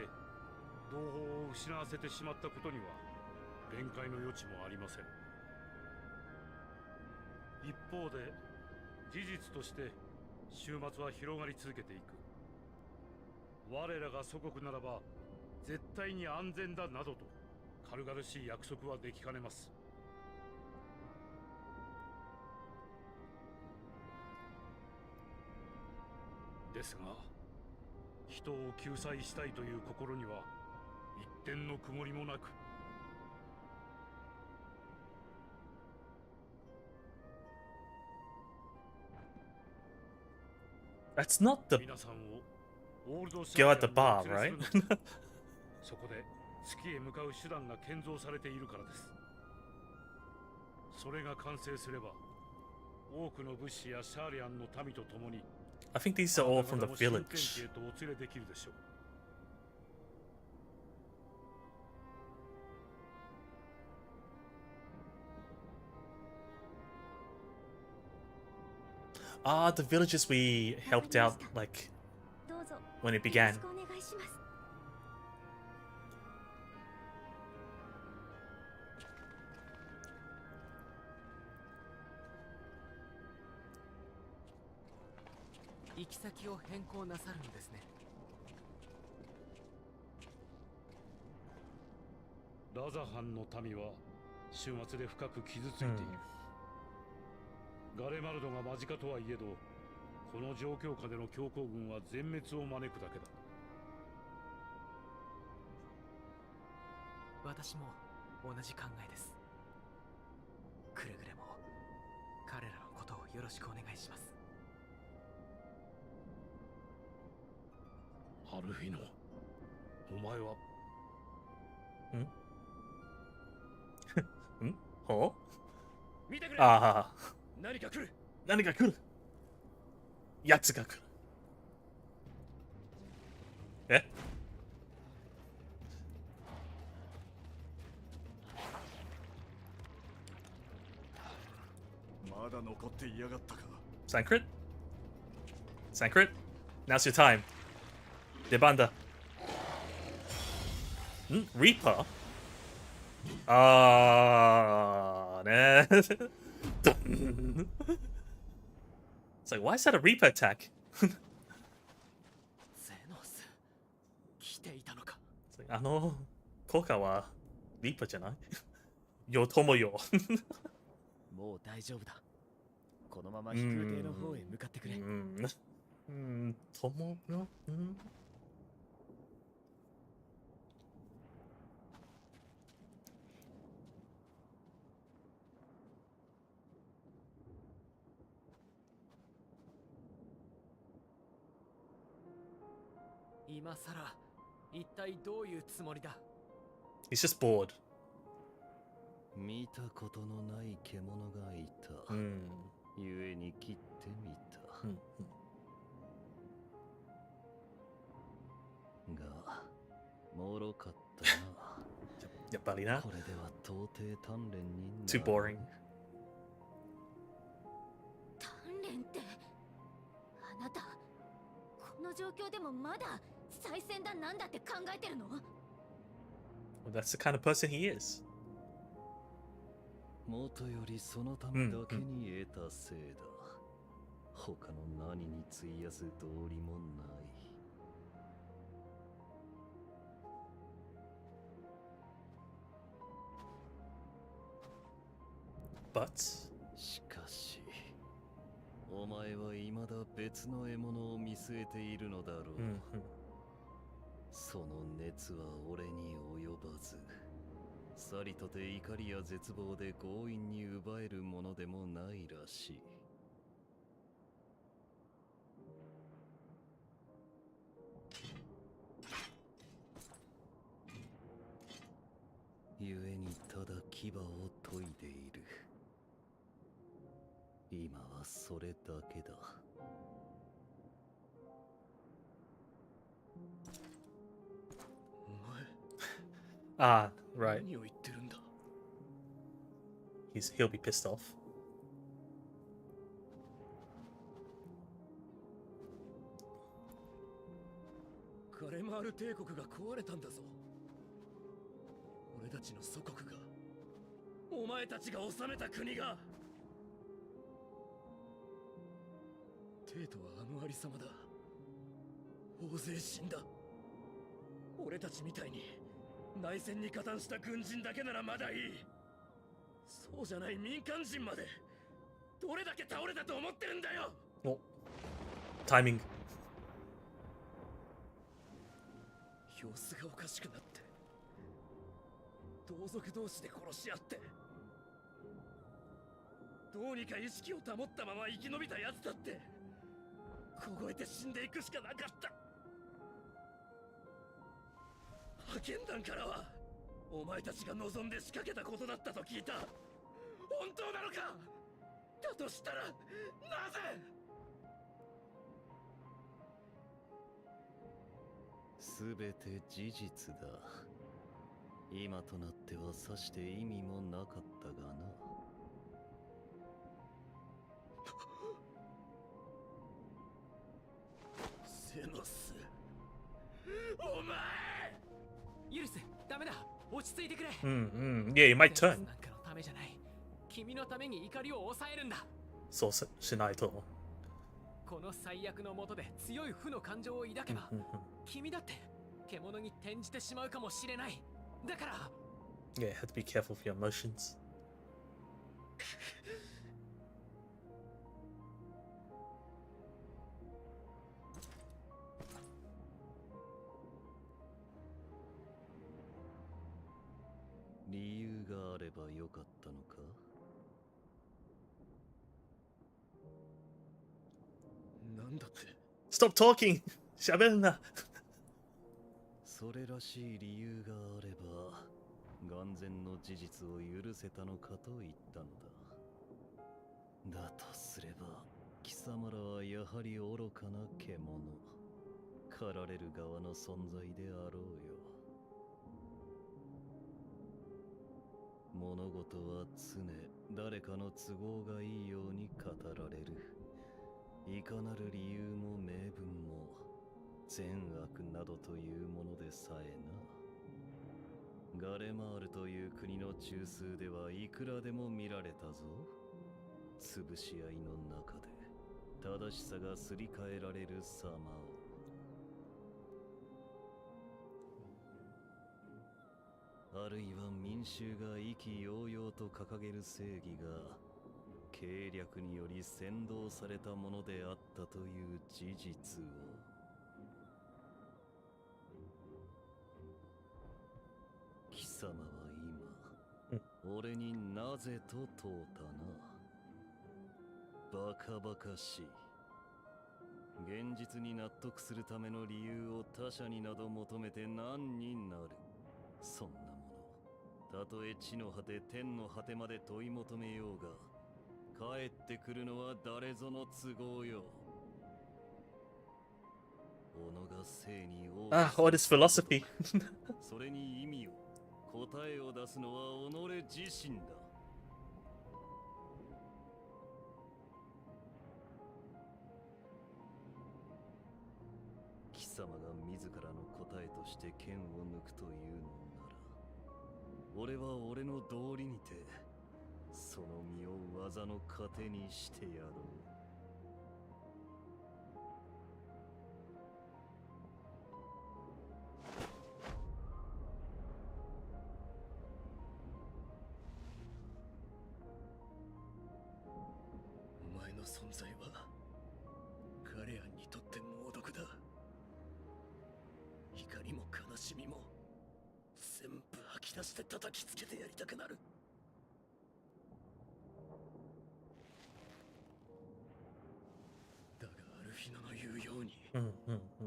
同胞を失わせてしまったことには弁解の余地もありません。一方で事実として終末は広がり続けていく。我らが祖国ならば絶対に安全だなどと軽々しい約束はできかねます。ですが、人を救済したいという心には一点の曇りもなく、That's not the 皆さんをオールドシ girl ャ at ー the リア bar, ンにお連れ right? するのです。そこで月へ向かう手段が建造されているからです。それが完成すれば、多くの物資やシャーリアンの民と共に I think these are all from the あなた方も新天 village. 地へとお連れできるでしょう。Ah, the villages we helped out, like, どうぞ when it よ began. ろしくお願いします。行き先を変更なさるのですね。ラザハンの民は終末で深く傷ついている。ガレマルドが間近とはいえど、この状況下での強行軍は全滅を招くだけだ。私も同じ考えです。くれぐれも彼らのことをよろしくお願いします。アルフィノ、お前はんほう見てくれ。ああ、何か来る。何が来る。奴が来る。えまだ残っていやがったか。Sancred? Sancred? Now's your time. 出番だ。Reaper? あーね。It's like, why is that a Reaper attack? ゼノス、来ていたのか。It's like, あの効果は Reaper じゃないよともよ。もう大丈夫だ。このまま飛空艇の方へ向かってくれ。ともよ。今さら一体どういうつもりだ。 He's just bored. 見たことのない獣がいた。ゆえに切ってみた。が、もろかったな。やっぱりな。これでは到底鍛錬に Too boring. 鍛錬ってあなたこの状況でもまだ再戦だなんだって考えてるの？ Well, that's the kind of person he is. もとよりそのためだけに得たせいだ。他の何に費やす道理もない。But しかし、お前は未だ別の獲物を見据えているのだろう。その熱は俺に及ばず、さりとて怒りや絶望で強引に奪えるものでもないらしい。故にただ牙を研いでいる。今はそれだけだ。お前 Ah, right. 何を言ってるんだ。 He'll be pissed off. カレマール帝国が壊れたんだぞ。俺たちの祖国が、お前たちが治めた国が。帝都はあのありさまだ。大勢死んだ。俺たちみたいに内戦に加担した軍人だけならまだいい。そうじゃない民間人までどれだけ倒れたと思ってるんだよ。 Oh, timing. 様子がおかしくなって、同族同士で殺し合って、どうにか意識を保ったまま生き延びた奴だって凍えて死んでいくしかなかった。派遣団からはお前たちが望んで仕掛けたことだったと聞いた。本当なのか。だとしたらなぜ。すべて事実だ。今となってはさして意味もなかったがな。セノス、お前。許せ、ダメだ。落ち着いてくれ。Yeah, you might ゼウ turn. スなんかのためじゃない。君のために怒りを抑えるんだ。そうしないと。この最悪の下で強い負の感情を抱けば、君だって獣に転じてしまうかもしれない。だから。Yeah, you have to be careful with your emotions. 理由があればよかったのか。なんだって。 Stop talking! 喋るな。それらしい理由があれば、眼前の事実を許せたのかと言ったのだ。だとすれば、貴様らはやはり愚かな獣。狩られる側の存在であろうよ。物事は常誰かの都合がいいように語られる。いかなる理由も名分も善悪などというものでさえな。ガレマールという国の中枢ではいくらでも見られたぞ。潰し合いの中で正しさがすり替えられる様を。あるいは民衆が意気揚々と掲げる正義が計略により扇動されたものであったという事実を。貴様は今、俺になぜと問うたな。バカバカしい。現実に納得するための理由を他者になど求めて何になる。そんなもの、たとえ地の果て天の果てまで問い求めようが、帰ってくるのは誰ぞの都合よ。己が生に応じ what is philosophy? それに意味を、答えを出すのは己自身だ。貴様が自らの答えとして剣を抜くというのなら、俺は俺の道理にてその身を技の糧にしてやろう。お前の存在はガレアンにとって猛毒だ。怒りも悲しみも全部吐き出して叩きつけてやりたくなる。だがアルフィナの言うように、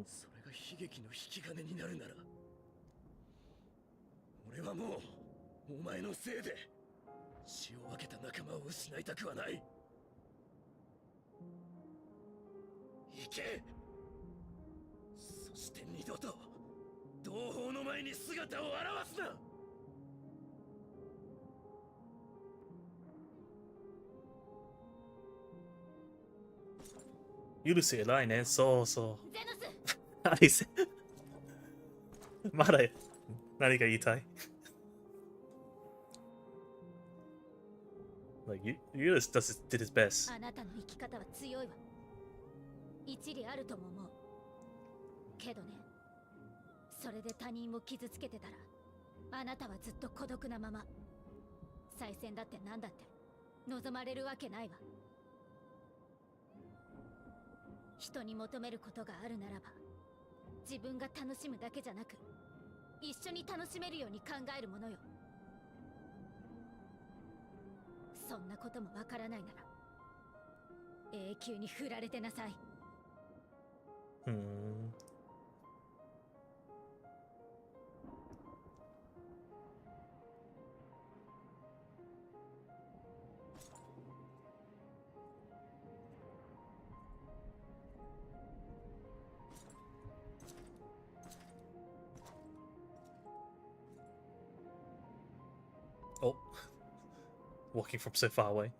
それが悲劇の引き金になるなら、俺はもうお前のせいで血を分けた仲間を失いたくはない。行け。そして二度と同胞の前に姿を現すな。許せ偉いね。そうそう。ゼノス何せまだ何が言いたい？Like, Eurus did his best. あなたの生き方は強いわ。一理あるとも思う。けどね、それで他人を傷つけてたら、あなたはずっと孤独なまま。再戦だって何だって望まれるわけないわ。人に求めることがあるならば、自分が楽しむだけじゃなく、一緒に楽しめるように考えるものよ。そんなこともわからないなら、永久に振られてなさい。Oh, walking from so far away.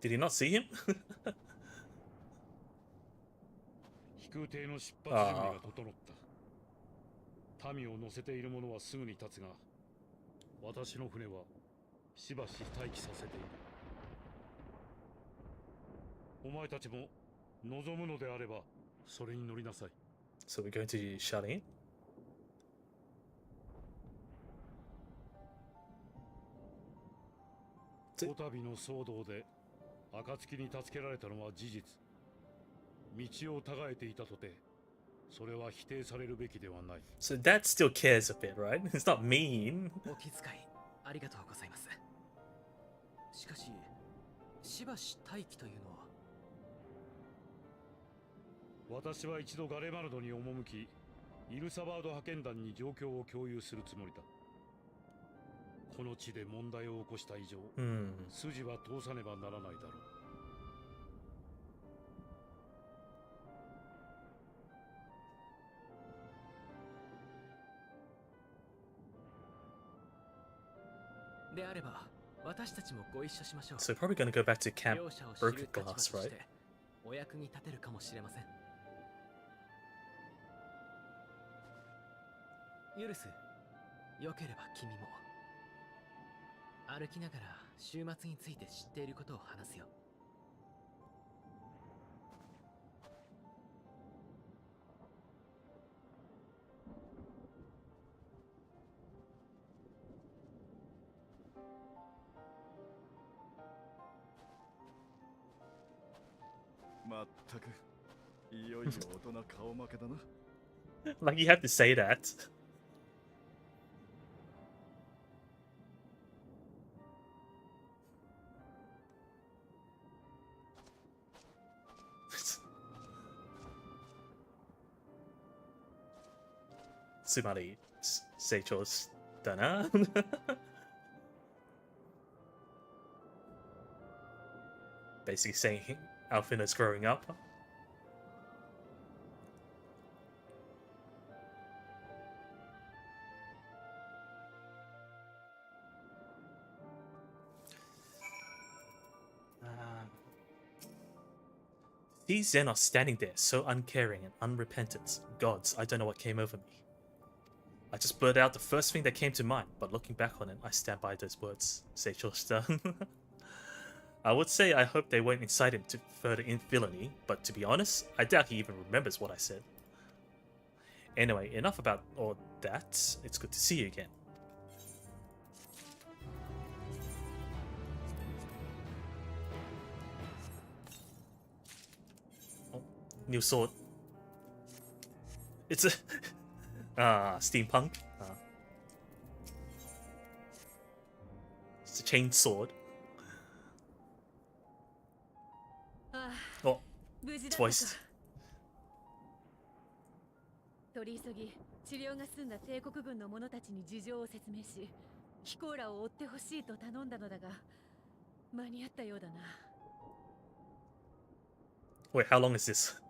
Did he not see him? 飛空艇の出発準備が整った。民を乗せている者はすぐに立つが、私の船はしばし待機させている。お前たちも望むのであればそれに乗りなさい。So we're going to shut in? こたびの騒動で暁に助けられたのは事実。道をたがえていたとて、それは否定されるべきではない。So Dad still cares a bit, right? It's not mean. お気遣いありがとうございます。しかし、しばし待機というのは。私は一度ガレマルドに赴き、イルサバード派遣団に状況を共有するつもりだ。この地で問題を起こした以上、筋は通さねばならないだろう。であれば、私たちもご一緒しましょう。 So we're probably going to go back to Camp 両者を知る Broken 立場と Glass, し right? てお役に立てるかもしれません。ユルス、よければ君も歩きながら週末について知っていることを話すよ。まったくいよいよ大人顔負けだな。Like you have to say that. Tsumari Saito da na. Basically saying Alfina's growing up. These Zen are standing there, so uncaring and unrepentant. Gods, I don't know what came over me. I just blurted out the first thing that came to mind, but looking back on it, I stand by those words. Seichoshita. I would say I hope they won't incite him to further villainy, but to be honest, I doubt he even remembers what I said. Anyway, enough about all that. It's good to see you again. Oh, new sword. It's a steampunk. It's a chain sword. Oh, it's voiced. 取り急ぎ治療が済んだ帝国軍の者たちに事情を説明し、ヒコーラを追ってほしいと頼んだのだが、間に合ったようだな。Wait, how long is this?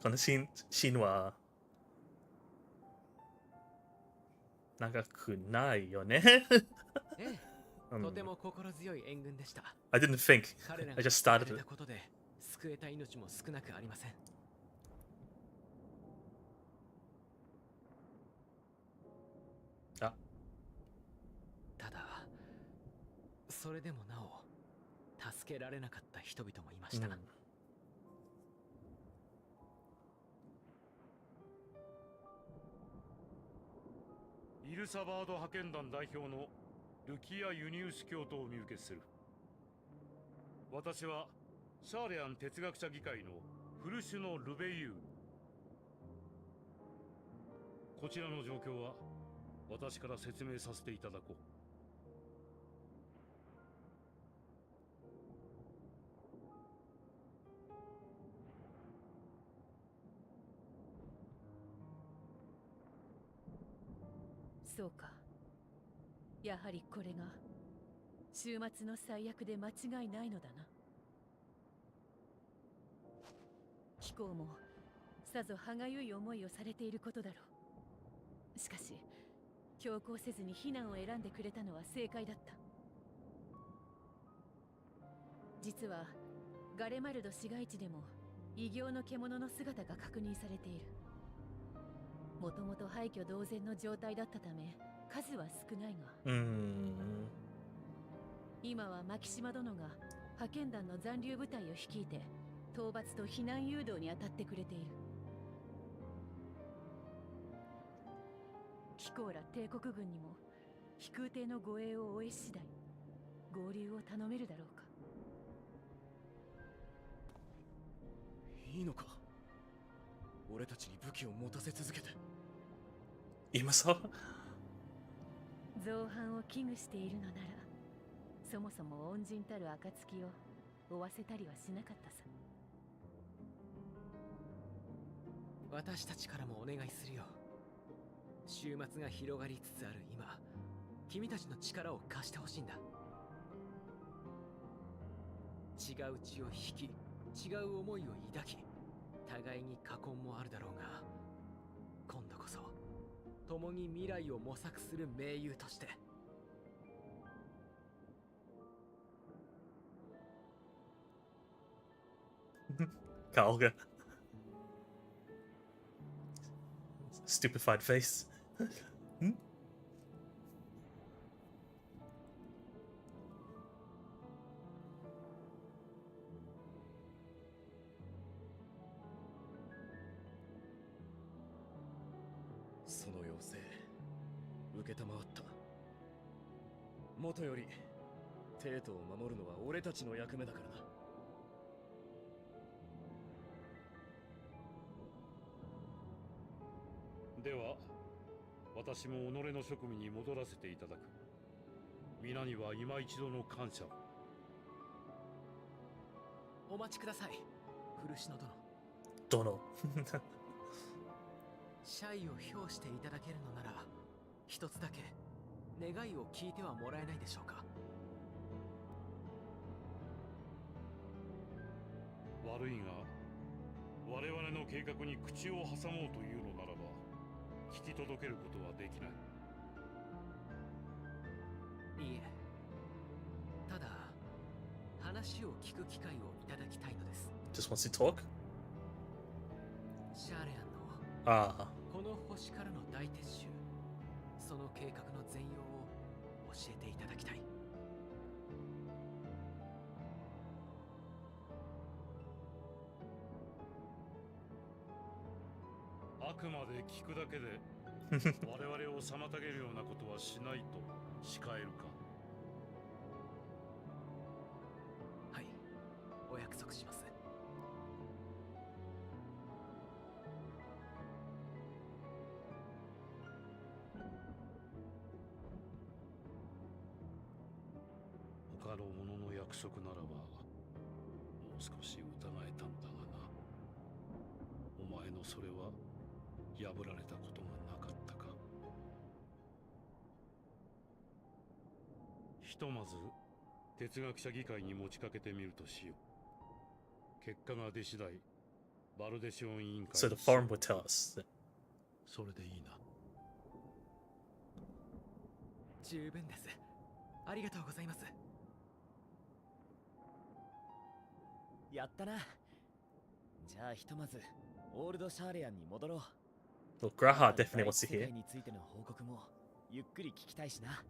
このシーンは長くないよね。ええ、とても心強い援軍でした。I didn't think. 彼ら I が just 救わ started れ it. たことで救えた命も少なくありません。あ、ただ、それでもなお助けられなかった人々もいました。イルサバード派遣団代表のルキア・ユニウス教徒を見受けする。私はシャーレアン哲学者議会のフルシュのルベイユー。こちらの状況は私から説明させていただこう。そうか。やはりこれが週末の最悪で間違いないのだな。貴公もさぞ歯がゆい思いをされていることだろう。しかし強行せずに避難を選んでくれたのは正解だった。実はガレマルド市街地でも異形の獣の姿が確認されている。もともと廃墟同然の状態だったため数は少ないが、今は牧島殿が派遣団の残留部隊を率いて討伐と避難誘導に当たってくれている。貴公ら帝国軍にも飛空艇の護衛を終え次第合流を頼めるだろうか。いいのか、俺たちに武器を持たせ続けて。今さ造反を危惧しているのなら、そもそも恩人たる暁を負わせたりはしなかったさ。私たちからもお願いするよ。週末が広がりつつある今、君たちの力を貸してほしいんだ。違う血を引き、違う思いを抱き、互いに禍根もあるだろうが、今度こそ共に未来を模索する盟友として。顔が stupefied face その要請受けたまわった。もとより帝都を守るのは俺たちの役目だからな。では私も己の職務に戻らせていただく。皆には今一度の感謝を。お待ちください、古篠ど殿。の謝意を表していただけるのなら、一つだけ願いを聞いてはもらえないでしょうか。悪いが我々の計画に口を挟もうというのならば聞き届けることはできない。いいえ、ただ話を聞く機会をいただきたいのです。 just wants to talk シャーレアンのあこの星からの大撤収、その計画の全容を教えていただきたい。あくまで聞くだけで我々を妨げるようなことはしないと誓えるか。はい、お約束します。他の者の約束ならばもう少し疑えたんだがな。お前のそれは破られたことがなかったか。ひとまず哲学者議会に持ちかけてみるとしよう。結果が出次第バルデシオン委員会 So the forum would tell us. それでいいな。十分です。ありがとうございます。やったな。じゃあひとまずオールドシャーレアンに戻ろう。 Well, Graha definitely wants to 世 hear. 界についての報告もゆっくり聞きたいしな。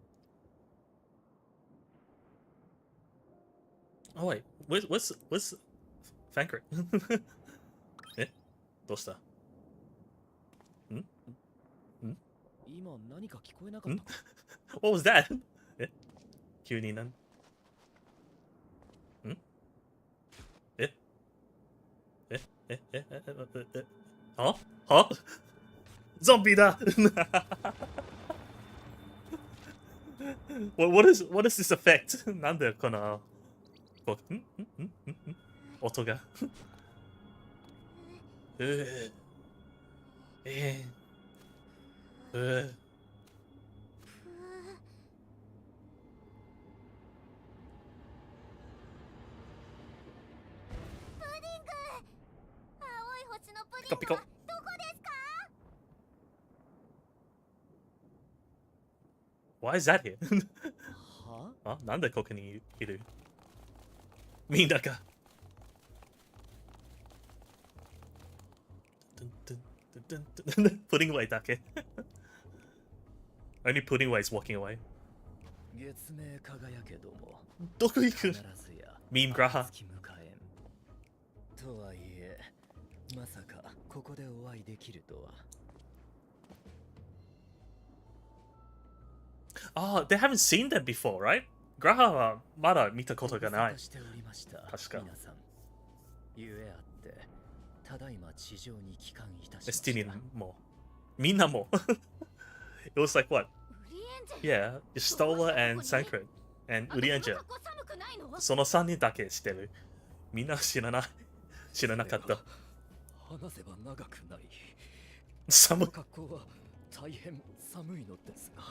Oh wait, where's Fankrit? え、どうした？ん？今何か聞こえなかったか？ What was that? え、急になん？ん？え？は？は？ゾンビだwhat is this effect? なんでこの音がピコピコ。Why is that here? あ、なんでここにいる？みんなが。Putting away だけ。Only putting away is walking away. 月明輝けども。どこ行く？Meme Graha。とはいえ、まさかここでお会いできるとは。Oh, they haven't seen them before, right? Graha はまだ見たことがない。確か。エスティニンも。みんなも。It was like what? Yeah, Stola and Sankret and Urienja. その3人だけしてる。みんな知らない。知らなかった。話せば長くなり。寒い。格好は大変寒いのですが。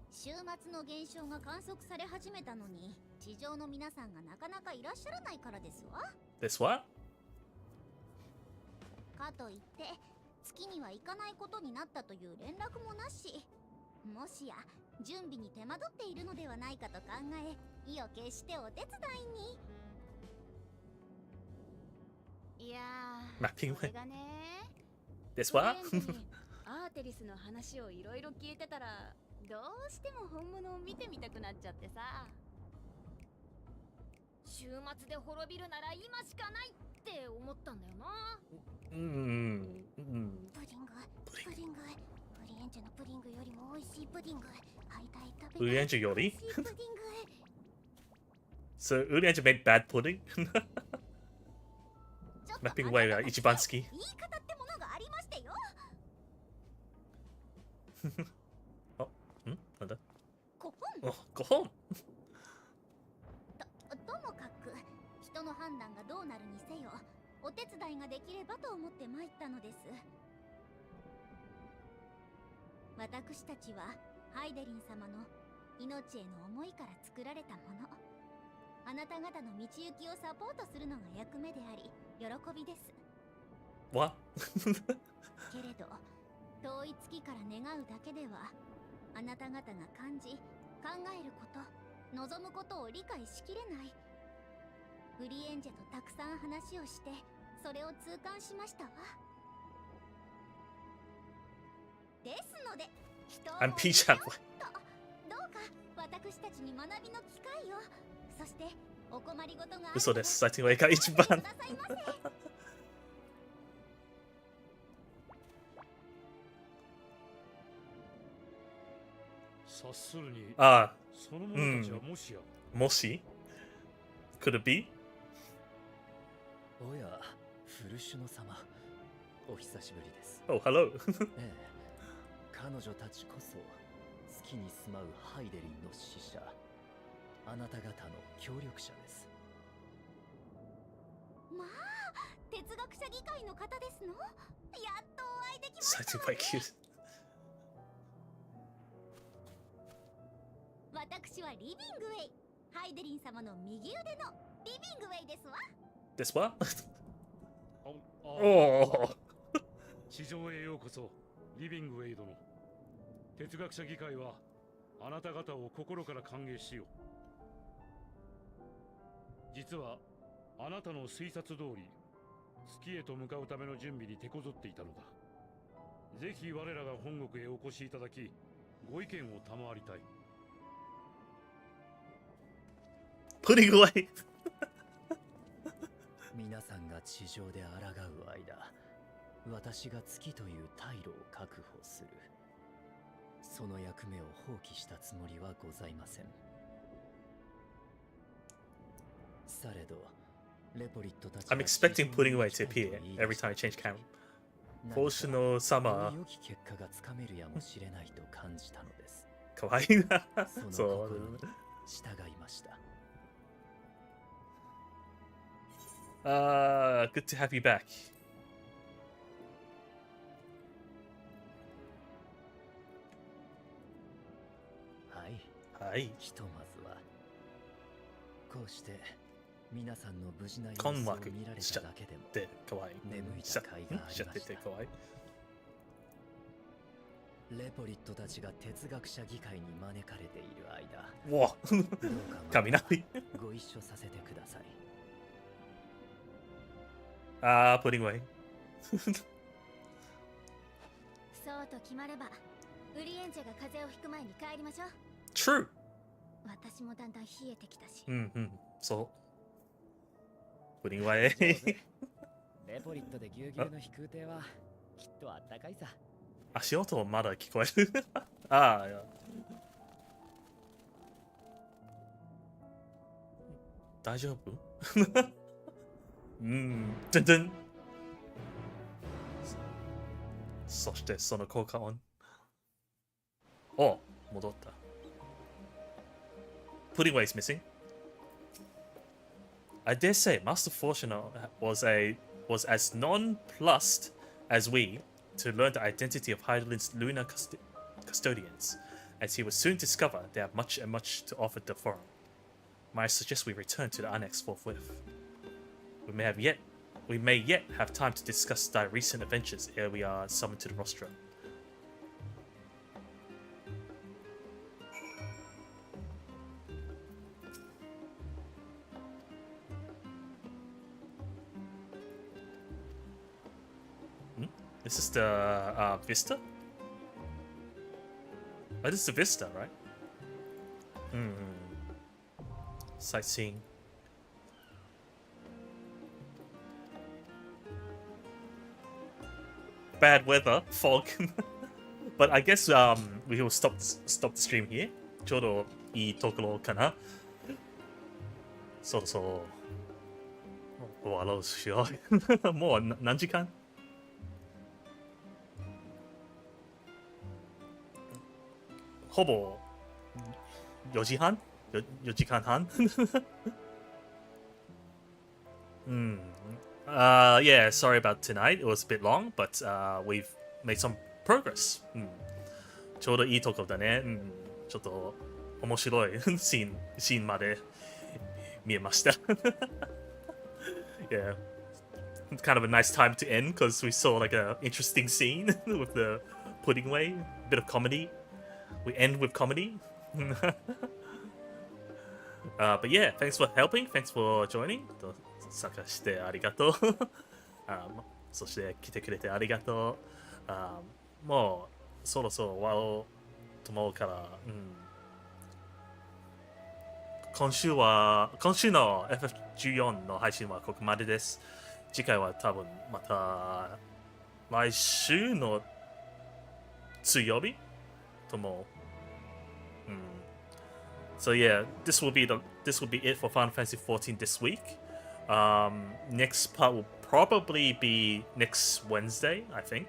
週末の現象が観測され始めたのに地上の皆さんがなかなかいらっしゃらないからですわ。This what? かといって月には行かないことになったという連絡もなし、もしや準備に手間取っているのではないかと考え意を決してお手伝いに。いやー、それがね。This what? アーテリスの話をいろいろ聞いてたらどうしても本物を見てみたくなっちゃってさ。週末で滅びるなら今しかないって思ったんだよな。プディング、プディング、プリエンジェのプディングよりも美味しいプディング。会いたい食べたい。Urienja より？ So Urienja made bad pudding? Mapping away が一番好き。言い方ってものがありましてよ。なんだ？5本。ともかく人の判断がどうなるにせよお手伝いができればと思って参ったのです。私たちはハイデリン様の命への思いから作られたもの。あなた方の道行きをサポートするのが役目であり喜びです。What? けれど遠い月から願うだけではあなた方が感じ考えること望むことを理解しきれない。ウリエンジェとたくさん話をしてそれを痛感しましたわ。ですので人をもっとどうか私たちに学びの機会を、そしてお困りごとがある嘘です。最近はが一番。察するに、ああ、その者たちはもしや、もし Could it be? おや、フルシュノ様、お久しぶりです。Oh, hello. ええ、彼女たちこそ月に住まうハイデリンの使者、あなた方の協力者です。まあ、哲学者議会の方ですの？やっとお会いできましたわ Saito ね。 quite cute. 私はリビングウェイ。ハイデリン様の右腕のリビングウェイですわ。 This what? あ oh. 地上へようこそ、リビングウェイ殿。哲学者議会はあなた方を心から歓迎しよう。実はあなたの推察通り、月へと向かうための準備に手こぞっていたのだ。ぜひ我らが本国へお越しいただき、ご意見を賜りたい。Putting away. 皆さんが地上で抗う間、私が月という退路を確保する。その役目を放棄したつもりはございません。されど、レポリットたち I'm expecting putting away to appear every time I change camera. 星野様。良き結果がつかめるやもしれないと感じたのです。かわいいな。そのそう。心に従いました。Good to have you back. はい。はい。ひとまずはこうして皆さんの無事な様子困惑を見られただけでもで、かわいい。眠いた甲斐がありましちゃってしてた。かわいい。レポリットたちが哲学者議会に招かれている間、わどうか雷。ご一緒させてください。putting away. そうと決まれば、ウリエンチェが風邪をひく前に帰りましょう。 True. 私もだんだん冷えてきたし。そう。putting away. レポリットでぎゅうぎゅうの飛空艇はきっとあったかいさ。足音まだ聞こえる。ああ、いや。大丈夫？全然。そしてその効果音。お、戻った。Putting away is missing. I dare say Master Fortuner was as nonplussed as we to learn the identity of Heidelin's lunar custodians, as he would soon discover they have much to offer the forum. Might I suggest we return to the annex forthwith? We may yet have time to discuss thy recent adventures ere we are summoned to the rostrum. This is the Vista? Oh, this is the Vista, right? Sightseeing. Bad weather, fog. But I guess we will stop the stream here. ちょうどいいところかな。そうそう。終わろうしよう。もう何時間？ほぼ4時半 ?4 時間半Yeah, sorry about tonight. It was a bit long, but we've made some progress. ちょうどいいとこだね。ちょっと面白いシーンまで見えました。Yeah. It's kind of a nice time to end because we saw like an interesting scene with the pudding away, a bit of comedy. We end with comedy. But yeah, thanks for helping. Thanks for joining. 参加してありがとう。そして来てくれてありがとう。もうそろそろ終わろうと思うから、今週の FF14 の配信はここまでです。次回は多分また来週の水曜日と思う。So yeah, this will be it for Final Fantasy 14 this week. Next part will probably be next Wednesday, I think.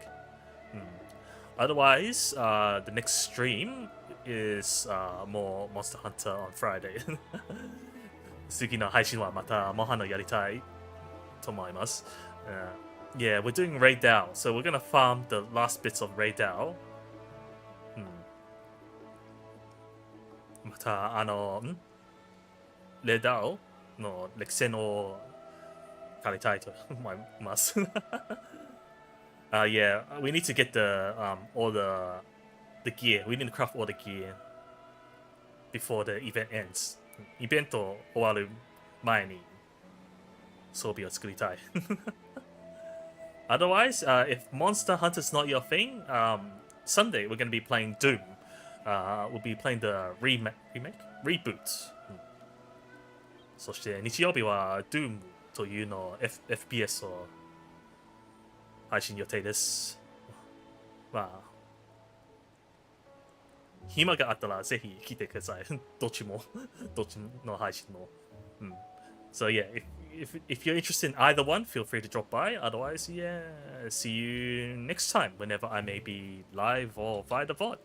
Otherwise, the next stream is more Monster Hunter on Friday. 次の配信はまたモンハンをやりたいと思います。Yeah, we're doing Raid Dao, so we're gonna farm the last bits of Raid Dao. またレーダーの歴戦を借りたいと思います。Yeah, we need to get the all the gear. We need to craft all the gear before the event ends. イベント終わる前に装備を作りたい。Otherwise, if Monster Hunter's not your thing, Sunday we're going to be playing Doom. We'll be playing the reboot. そして日曜日は Doom というの FPS を配信予定です。まあ、暇があったらぜひ来てください。どっちの配信も。So yeah, if you're interested in either one, feel free to drop by. Otherwise, yeah, see you next time whenever I may be live or via the VOD.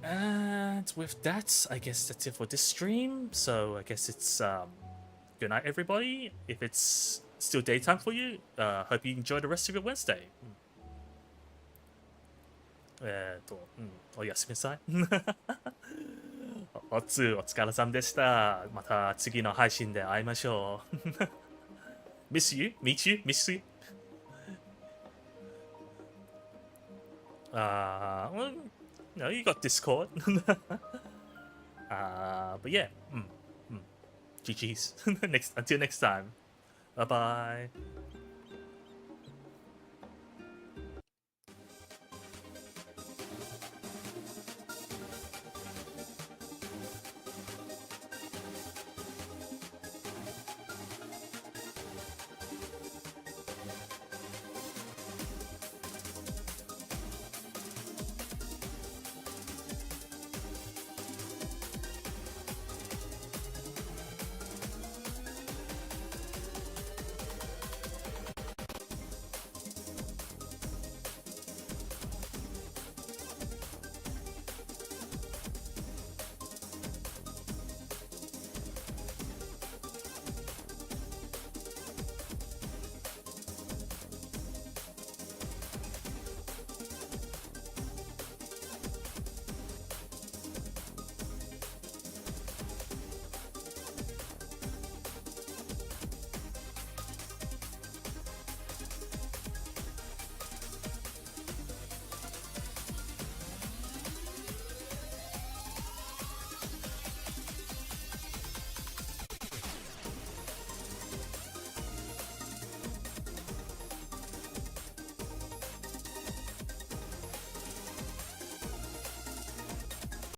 And with that, I guess that's it for this stream. So I guess it's good night, everybody. If it's still daytime for you, hope you enjoy the rest of your Wednesday. おやすみなさい。お疲れ様でした。また次の配信で会いましょう。Miss you? Meet you? Miss you? Well, no, you got Discord. But yeah. GG's. Until next time. Bye bye.